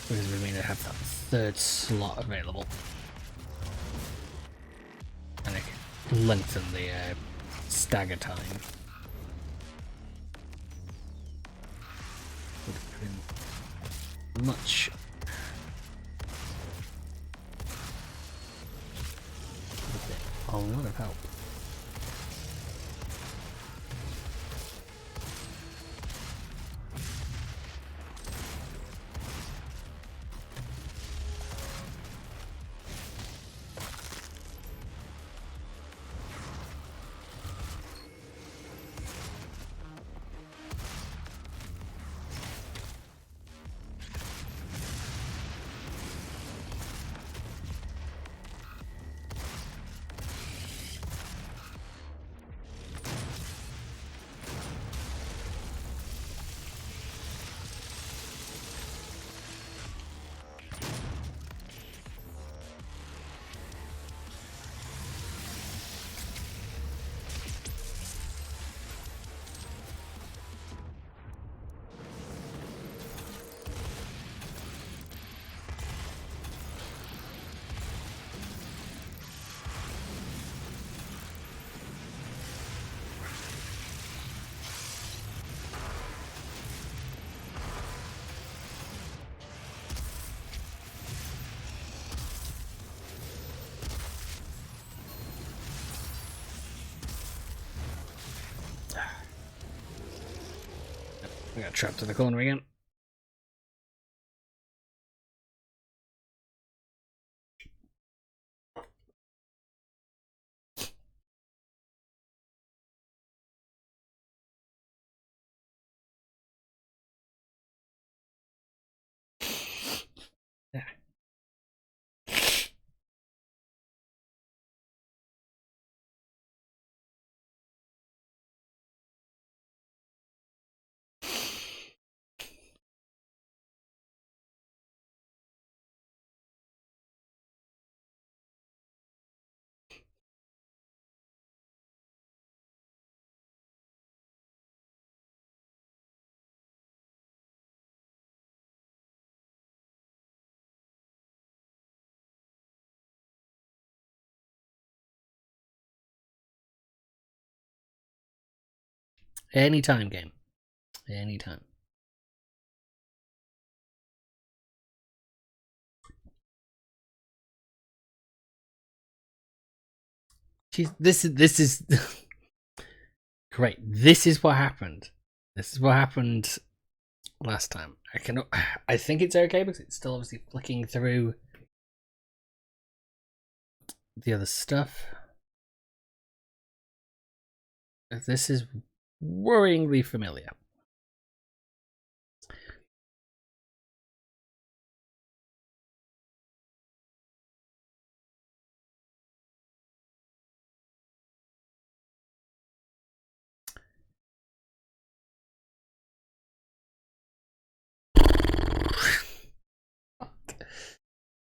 because it would mean I'd have that 3rd slot available, and I could lengthen the stagger time. Would have been much. A lot of help. I got trapped in the corner again. Yeah. Anytime game. Anytime. Jeez, this is great. This is what happened. This is what happened last time. I think it's okay because it's still obviously flicking through the other stuff. This is worryingly familiar.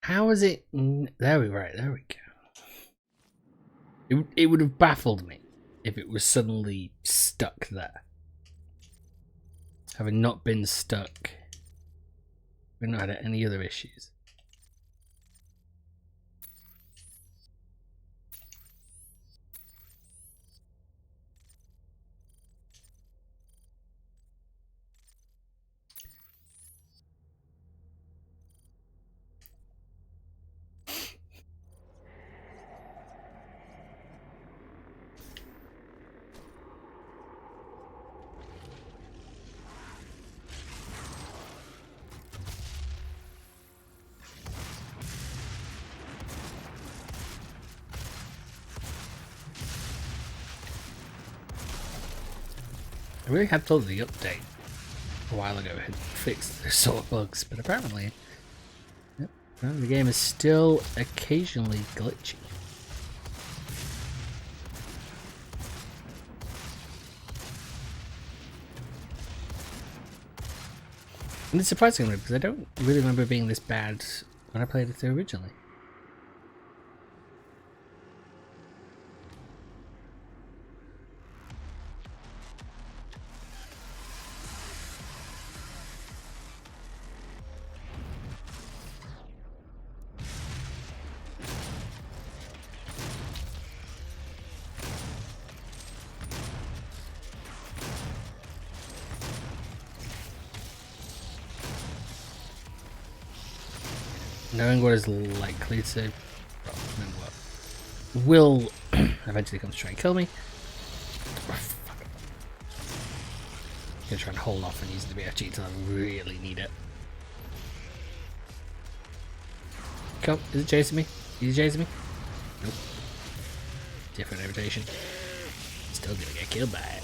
How is it? There we go. It would have baffled me if it was suddenly stuck there. Having not been stuck, we've not had any other issues. I really had thought the update a while ago had fixed those sort of bugs, but apparently the game is still occasionally glitchy. And it's surprising me because I don't really remember it being this bad when I played it through originally. Knowing what is likely to will eventually come to try and kill me. Oh, fuck. I'm gonna try and hold off and use the BFG until I really need it. Come, is it chasing me? Is it chasing me? Nope. Different invitation. Still gonna get killed by it.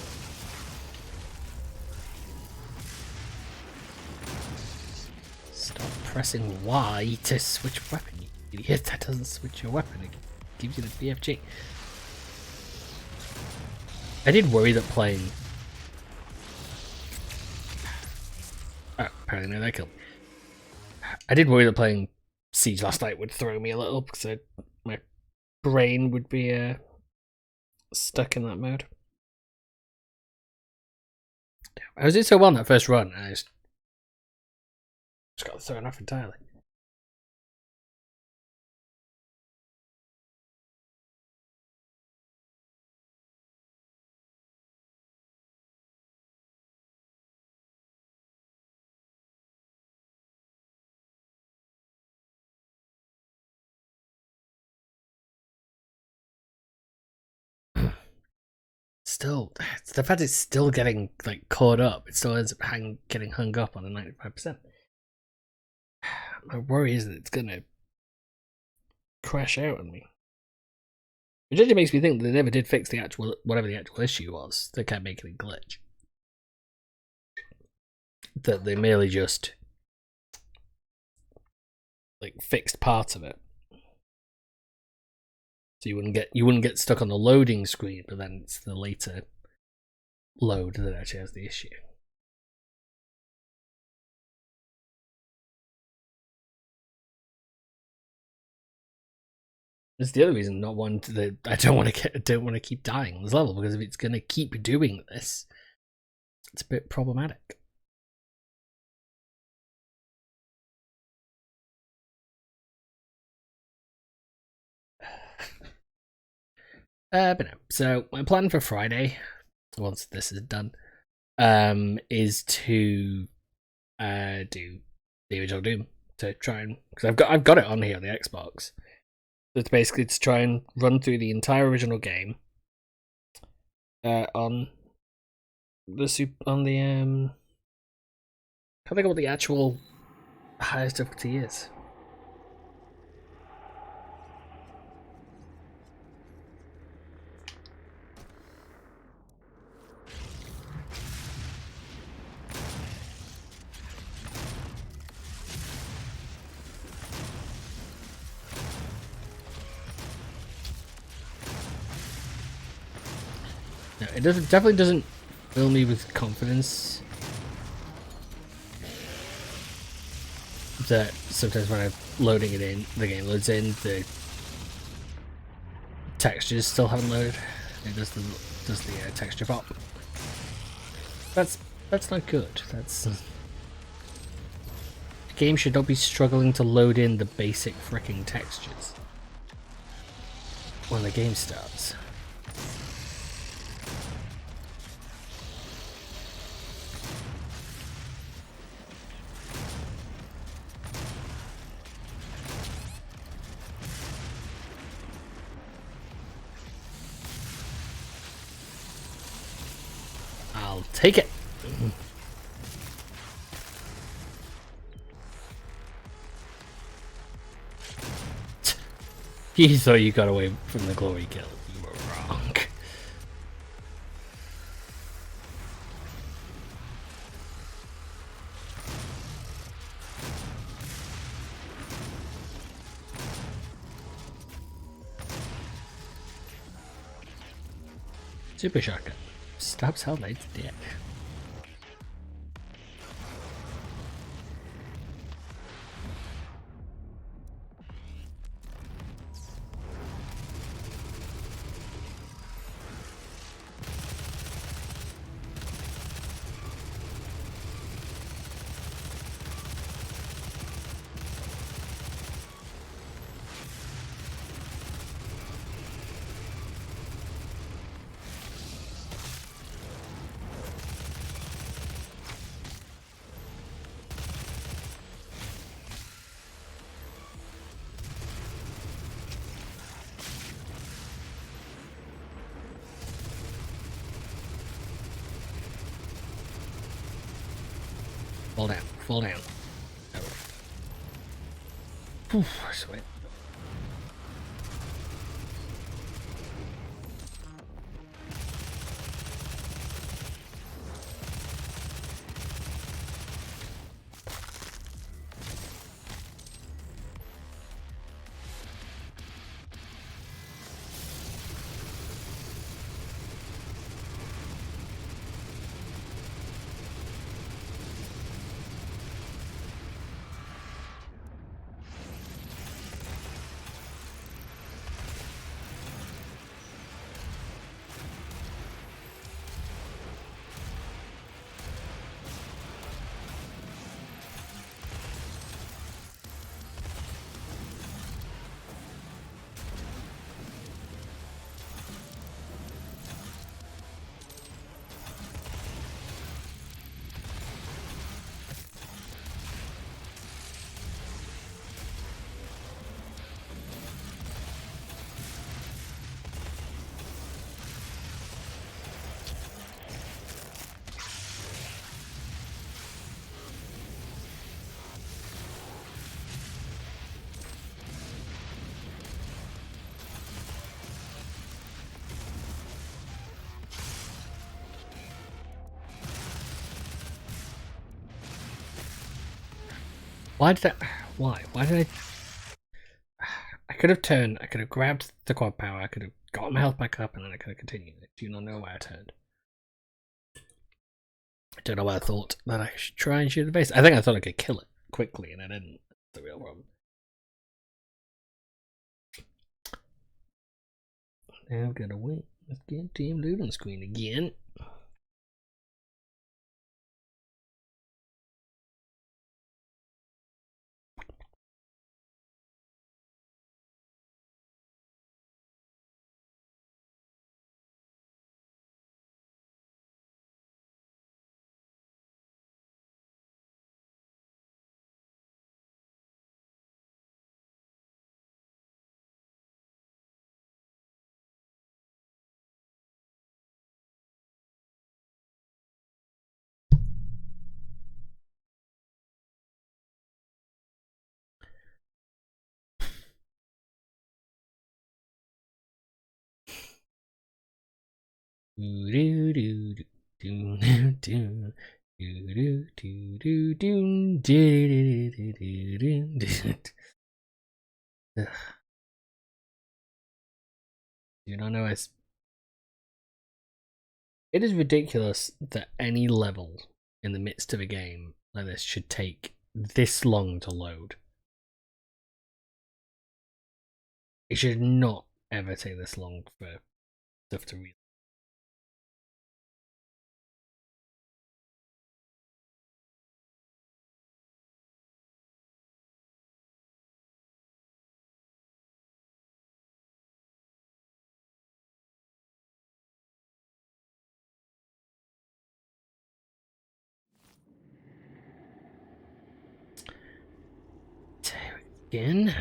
Stop pressing Y to switch weapon, you idiot. That doesn't switch your weapon, it gives you the BFG. I did worry that playing... Oh, apparently no, they killed me. I did worry that playing Siege last night would throw me a little because my brain would be stuck in that mode. I was doing so well in that first run, and I just got thrown off entirely. still, it's the fact it's still getting like caught up. It still ends up getting hung up on a 95%. My worry is that it's gonna crash out on me. Which actually makes me think that they never did fix the actual, whatever the actual issue was that kept making it glitch. That they merely just like fixed part of it. So you wouldn't get stuck on the loading screen, but then it's the later load that actually has the issue. That's the other reason not one that I don't want to keep dying on this level, because if it's going to keep doing this, it's a bit problematic. But no. So my plan for Friday, once this is done, is to do the original Doom, to try and, because I've got it on here on the Xbox. It's basically to try and run through the entire original game on the can't think of what the actual highest difficulty is. No, it definitely doesn't fill me with confidence that sometimes when I'm loading it in, the game loads in, the textures still haven't loaded. It does the texture pop. That's not good. That's the game should not be struggling to load in the basic freaking textures when the game starts. I'll take it. You thought you got away from the glory kill. You were wrong. Super shotgun. Stops how light's dead. Fall down, fall down. Oh. Sweat. Why did I? Why? Why did I? I could have turned. I could have grabbed the quad power. I could have got my health back up, and then I could have continued. I do not know why I turned. I don't know why I thought that I should try and shoot the base. I think I thought I could kill it quickly, and I didn't. That's the real problem. Now I've got to wait. Let's get Team Loot screen again. You don't know it is ridiculous that any level in the midst of a game like this should take this long to load. It should not ever take this long for stuff to read. Again.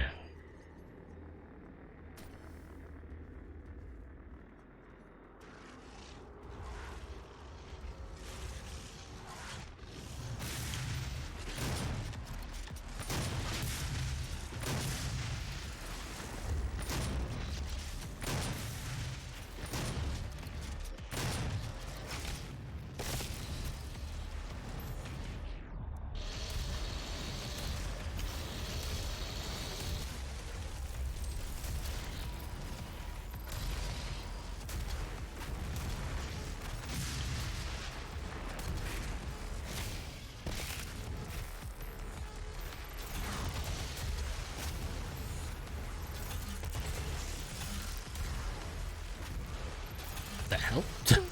The hell? Did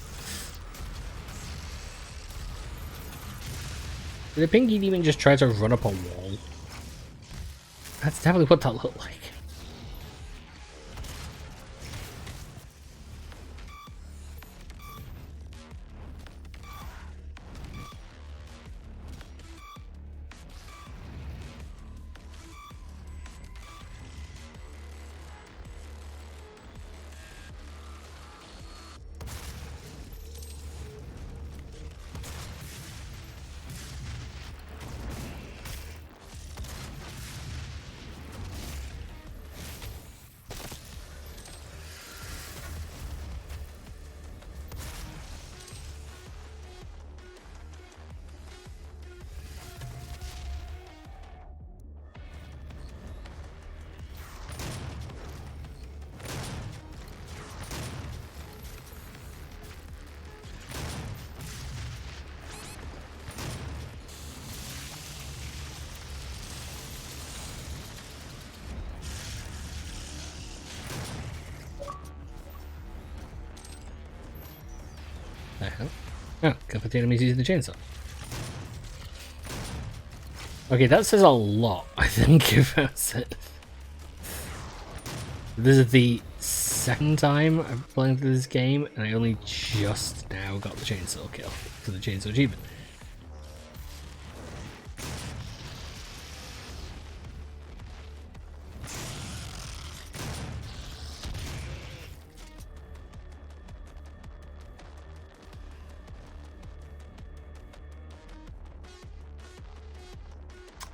the pinky demon just try to run up a wall? That's definitely what that looked like. The hell? Oh, couple of enemies using the chainsaw. Okay, that says a lot, I think, about it. This is the second time I'm playing through this game, and I only just now got the chainsaw kill for the chainsaw achievement.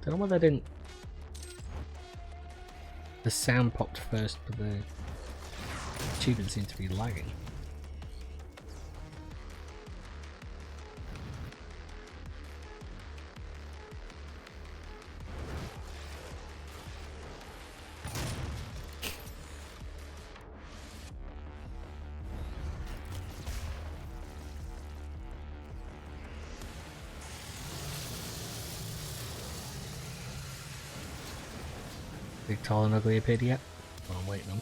Don't know why they didn't. The sound popped first, but the achievement seemed to be lagging. Big, tall, and ugly appeared yet? Oh, I'm waiting on.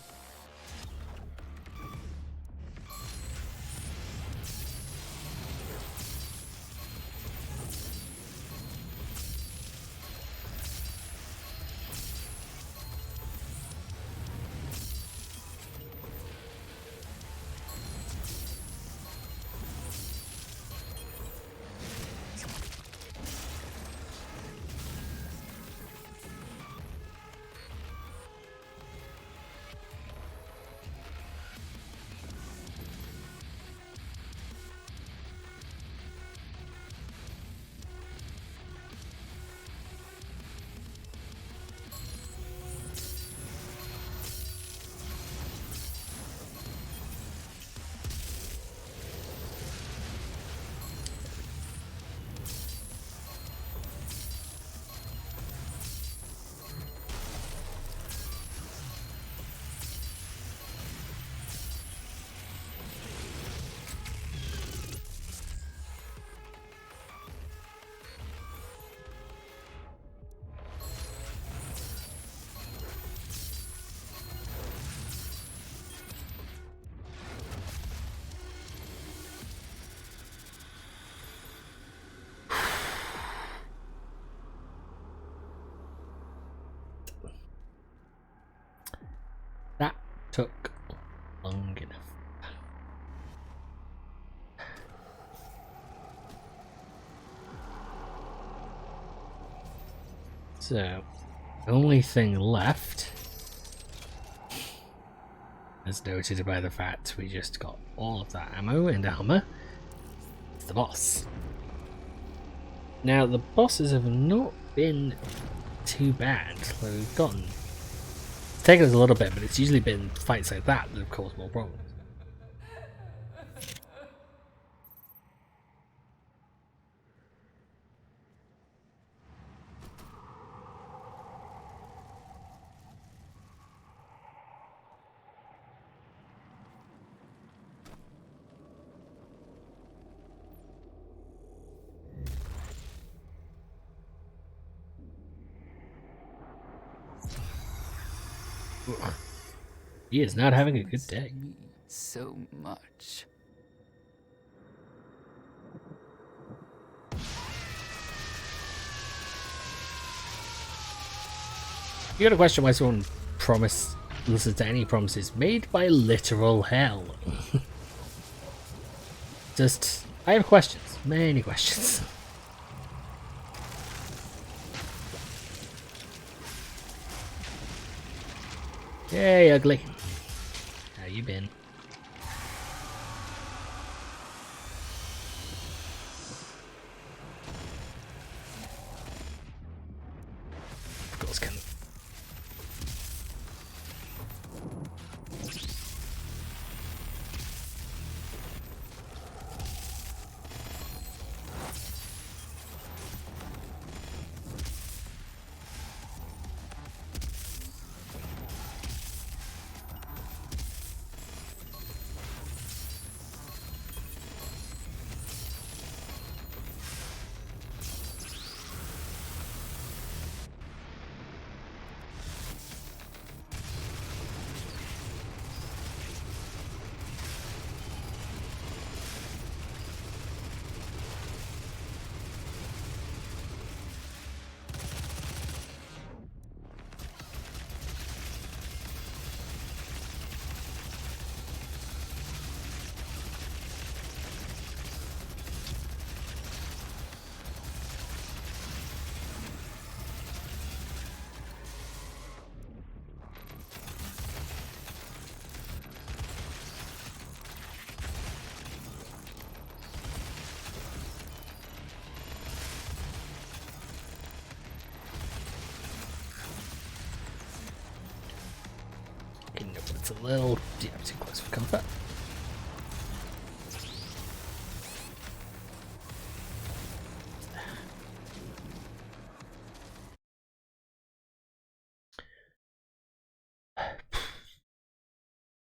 That took long enough. So, only thing left, as noted by the fact we just got all of that ammo and armor, is the boss. Now, the bosses have not been too bad. Like, we've gotten... It's taken us a little bit, but it's usually been fights like that that have caused more problems. He is not having a good day. Me so much. You gotta question why someone listens to any promises made by literal hell. Just, I have questions, many questions. Yay, ugly. How you been? Of course, can. It's a little too close for comfort.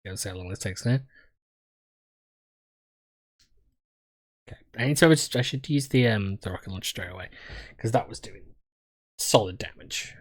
Gotta see how long this takes now. Okay, anytime I should use the rocket launch straight away because that was doing solid damage.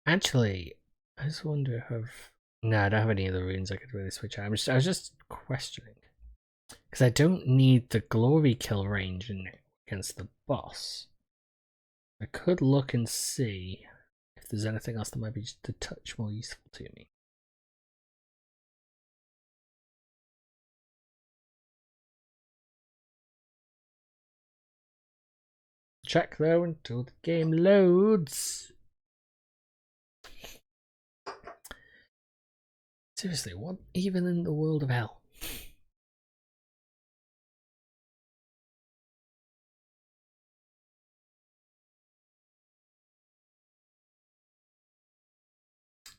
Actually, I just wonder if no, I don't have any other runes I could really switch out. I was just questioning because I don't need the glory kill range in against the boss. I could look and see if there's anything else that might be just a touch more useful to me. Check though until the game loads. Seriously, what even in the world of hell?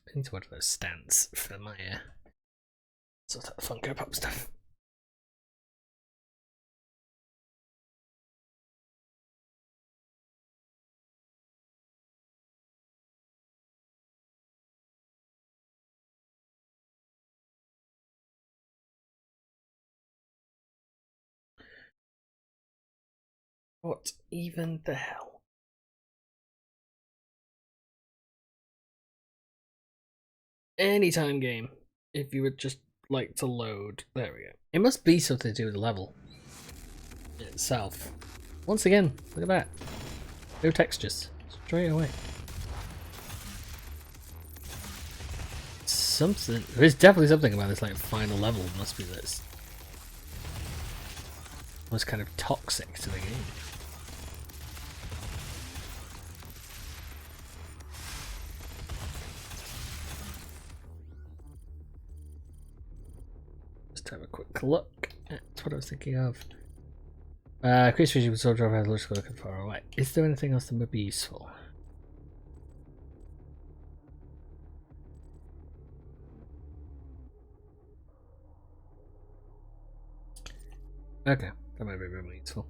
I need to order those stands for my sort of Funko Pop stuff. What even the hell? Anytime game, if you would just like to load. There we go. It must be something to do with the level itself. Once again, look at that. No textures. Straight away. Something. There's definitely something about this like final level. It must be this. Was kind of toxic to the game. Just have a quick look. That's what I was thinking of. Chris Vision with Soldier has looks looking far away. Is there anything else that would be useful? Okay, that might be really useful.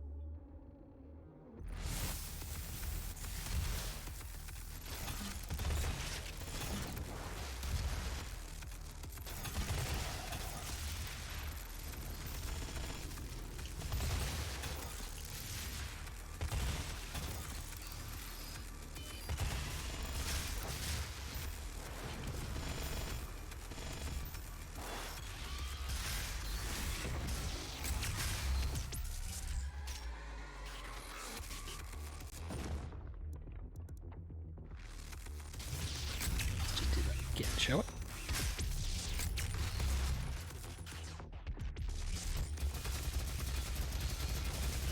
Show it.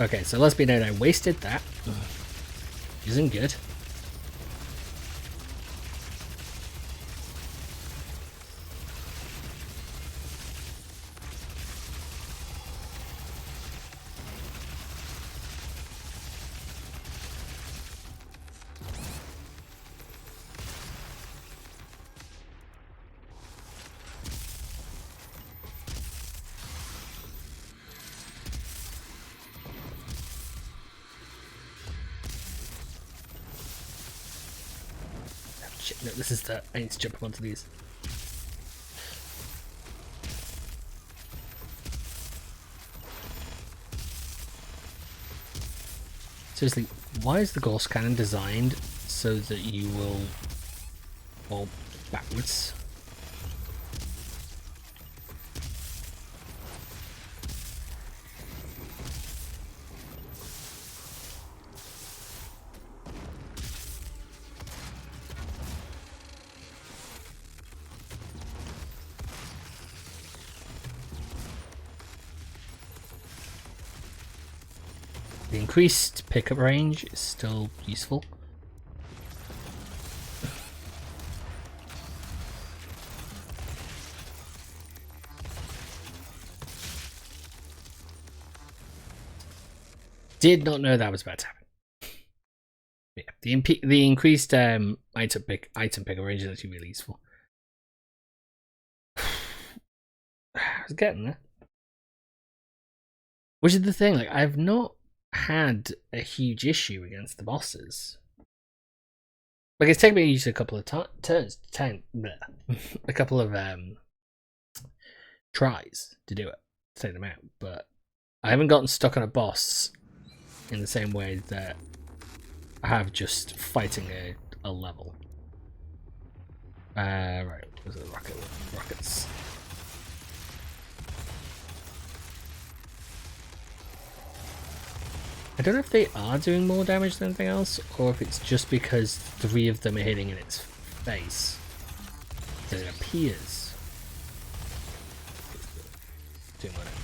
Okay, so let's be known I wasted that. Isn't good. Shit, no, this is the... I need to jump onto these. Seriously, why is the Ghost Cannon designed so that you will fall backwards? The increased pickup range is still useful. Did not know that was about to happen. Yeah, the increased item picker range is actually really useful. I was getting there. Which is the thing, like I've not had a huge issue against the bosses. Like it's taken me usually a couple of turns, a couple of tries to do it, to take them out, but I haven't gotten stuck on a boss in the same way that I have just fighting a level. Right, there's a rockets. I don't know if they are doing more damage than anything else, or if it's just because 3 of them are hitting in its face. Because it appears it's doing more damage.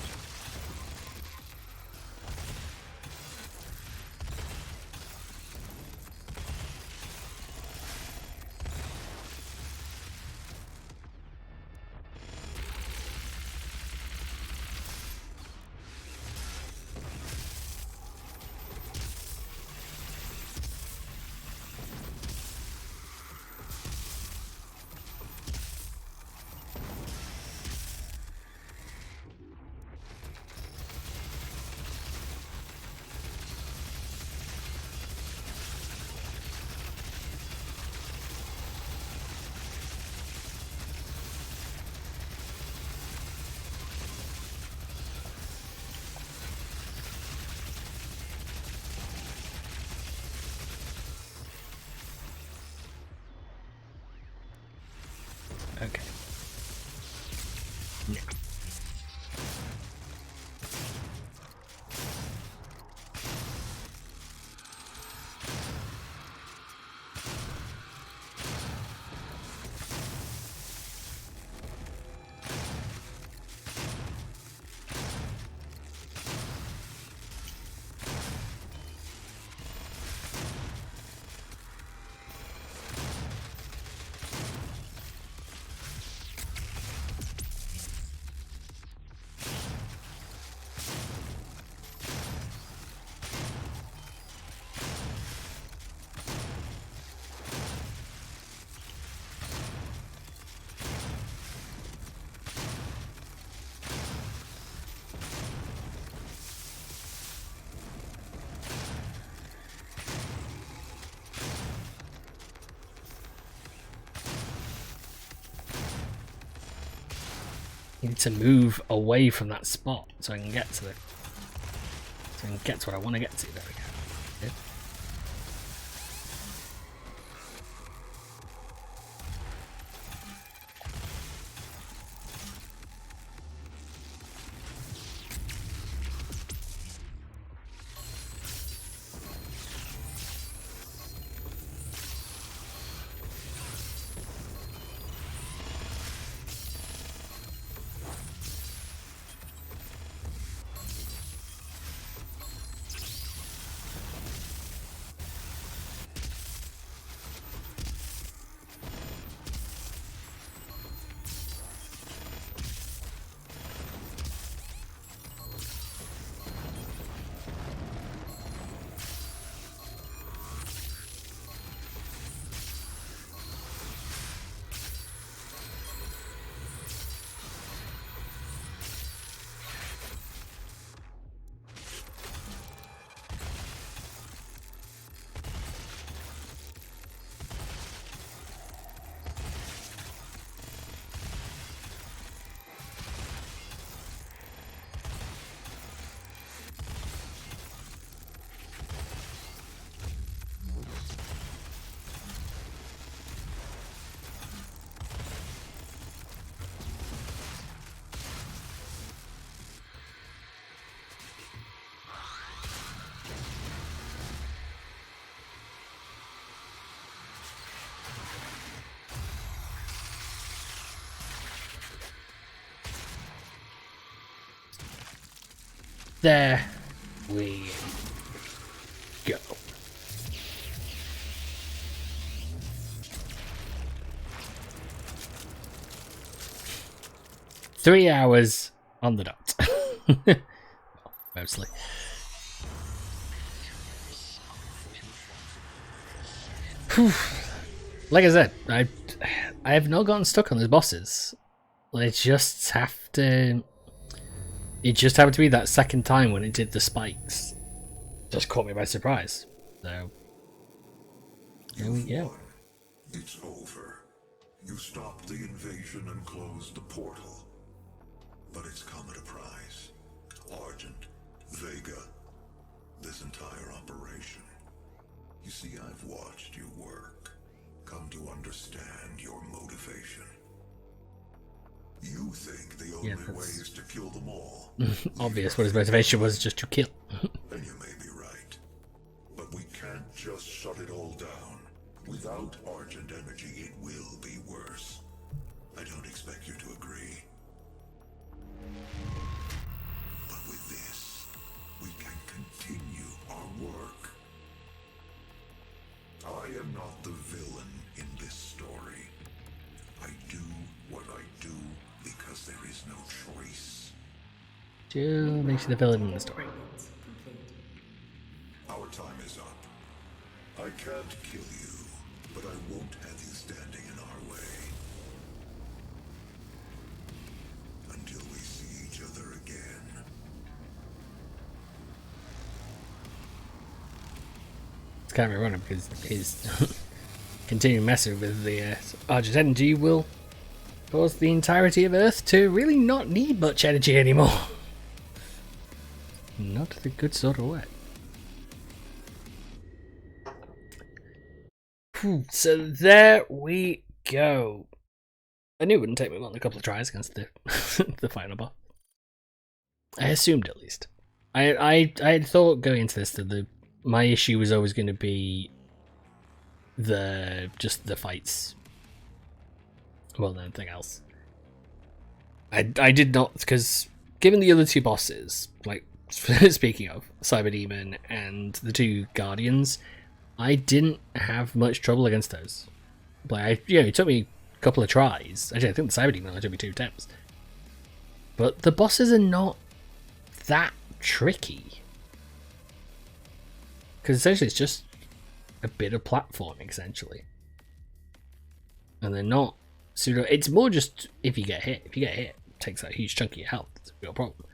Okay. Yeah. You need to move away from that spot so I can get to what I want to get to. There we go. Good. There we go. Three hours on the dot. Mostly. Like I said, I have not gotten stuck on those bosses. It just happened to be that second time when it did the spikes. Just caught me by surprise. So here we go. It's over. You stopped the invasion and closed the portal. But it's come at a price. Argent, Vega, this entire operation. You see, I've watched you work. come to understand your motivation. You think the only Yeah, way that's- is to kill them all. Obvious what his motivation was, just to kill. And you may be right. But we can't just shut it all down. Without Argent energy, it will be worse. I don't expect you to agree. But with this, we can continue our work. I am not the villain in this story. I do what I do because there is no choice. Jill makes you the villain in the story. Upgrades complete. Our time is up. I can't kill you, but I won't have you standing in our way. Until we see each other again. It's kind of ironic because he's continuing messing with the Argent energy will cause the entirety of Earth to really not need much energy anymore. Not the good sort of way. So there we go. I knew it wouldn't take me more than a couple of tries against the the final boss. I assumed at least. I had thought going into this that my issue was always going to be just the fights more than anything else. I did not, because given the other two bosses, like speaking of Cyber Demon and the two Guardians, I didn't have much trouble against those. Like, it took me a couple of tries. Actually, I think the Cyber Demon only took me 2 attempts. But the bosses are not that tricky. Because essentially it's just a bit of platforming, essentially. And they're not pseudo. It's more just if you get hit. If you get hit, it takes a huge chunk of your health. It's a real problem.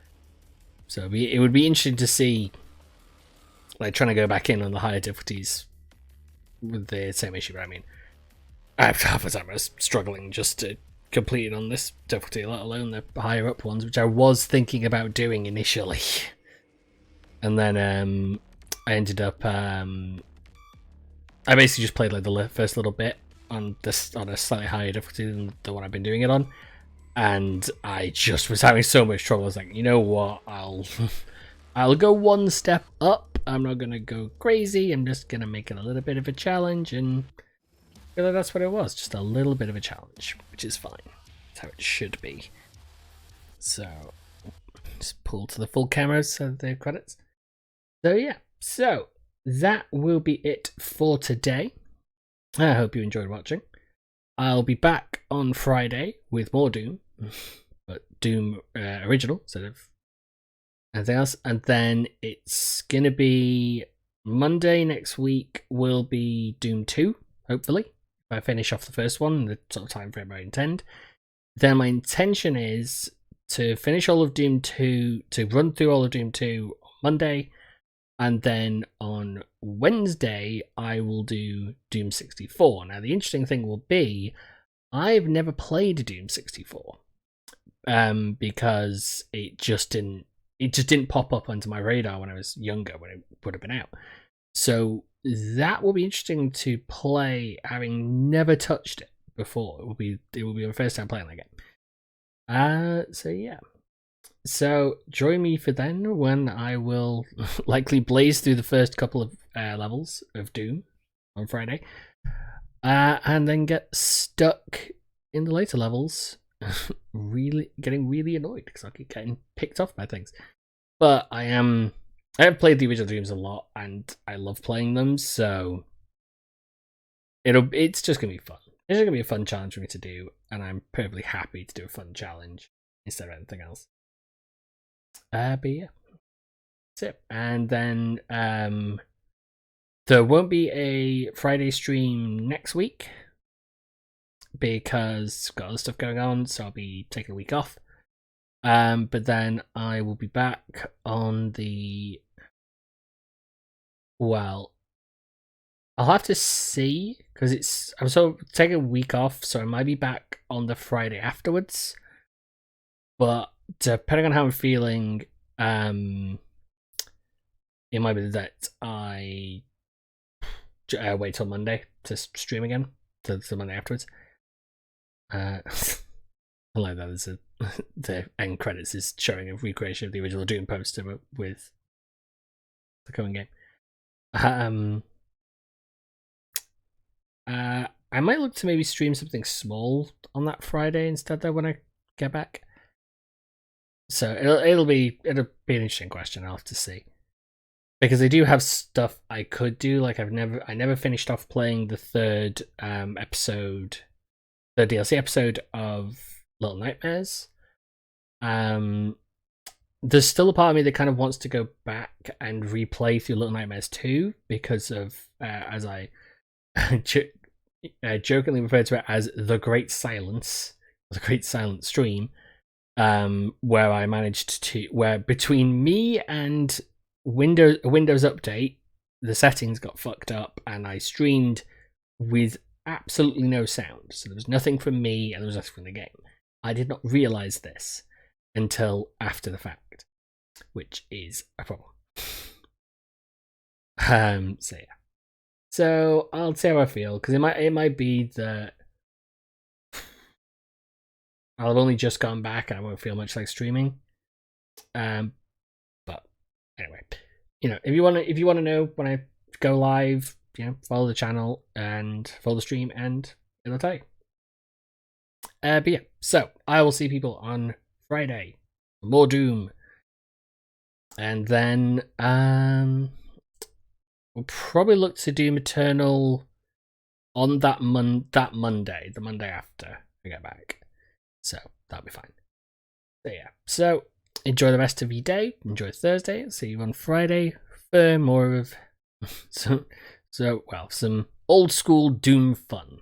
So it would be interesting to see, like, trying to go back in on the higher difficulties with the same issue. But I mean, half the time I was struggling just to complete it on this difficulty, let alone the higher up ones, which I was thinking about doing initially. And then I ended up I basically just played like the first little bit on a slightly higher difficulty than the one I've been doing it on, and I just was having so much trouble. I was like, you know what, I'll go one step up. I'm not gonna go crazy. I'm just gonna make it a little bit of a challenge, and really that's what it was, just a little bit of a challenge, which is fine. That's how it should be. So just pull to the full camera so the credits. So yeah, so that will be it for today. I hope you enjoyed watching. I'll be back on Friday with more Doom, but Doom original instead of anything else. And then it's gonna be Monday next week will be Doom 2, hopefully. If I finish off the first one, the sort of time frame I intend. Then my intention is to finish all of Doom 2, to run through all of Doom 2 on Monday. And then on Wednesday, I will do Doom 64. Now, the interesting thing will be, I've never played Doom 64 because it just didn't pop up onto my radar when I was younger, when it would have been out. So that will be interesting to play, having never touched it before. It will be my first time playing that game. So yeah. So join me for then, when I will likely blaze through the first couple of levels of Doom on Friday, and then get stuck in the later levels, getting really annoyed because I keep getting picked off by things. But I have played the original Dooms a lot, and I love playing them, so it's just gonna be fun. It's just gonna be a fun challenge for me to do, and I'm perfectly happy to do a fun challenge instead of anything else. But yeah, that's it. And then there won't be a Friday stream next week because I've got other stuff going on, so I'll be taking a week off. But then I will be back on the... Well, I'll have to see, because I'm sort of taking a week off, so I might be back on the Friday afterwards. But depending on how I'm feeling, it might be that I wait till Monday to stream again. the Monday afterwards. I like that. There's the end credits is showing a recreation of the original Doom poster with the coming game. I might look to maybe stream something small on that Friday instead, though, when I get back. So it'll be an interesting question. I'll have to see, because I do have stuff I could do. Like I never finished off playing the third episode, the DLC episode of Little Nightmares. There's still a part of me that kind of wants to go back and replay through Little Nightmares 2 because of as I jokingly refer to it as the Great Silence stream, where I managed to, where between me and Windows Update, the settings got fucked up and I streamed with absolutely no sound. So there was nothing from me and there was nothing from the game. I did not realize this until after the fact, which is a problem. So yeah. So I'll see how I feel, because it might be that I'll have only just gone back and I won't feel much like streaming. But anyway, if you want to know when I go live, follow the channel and follow the stream, and it'll tell you. But yeah, so I will see people on Friday for more Doom, and then we'll probably look to Doom Eternal on that Monday, the Monday after I get back. So that'll be fine. So yeah, so enjoy the rest of your day. Enjoy Thursday. See you on Friday for more of some old school Doom fun.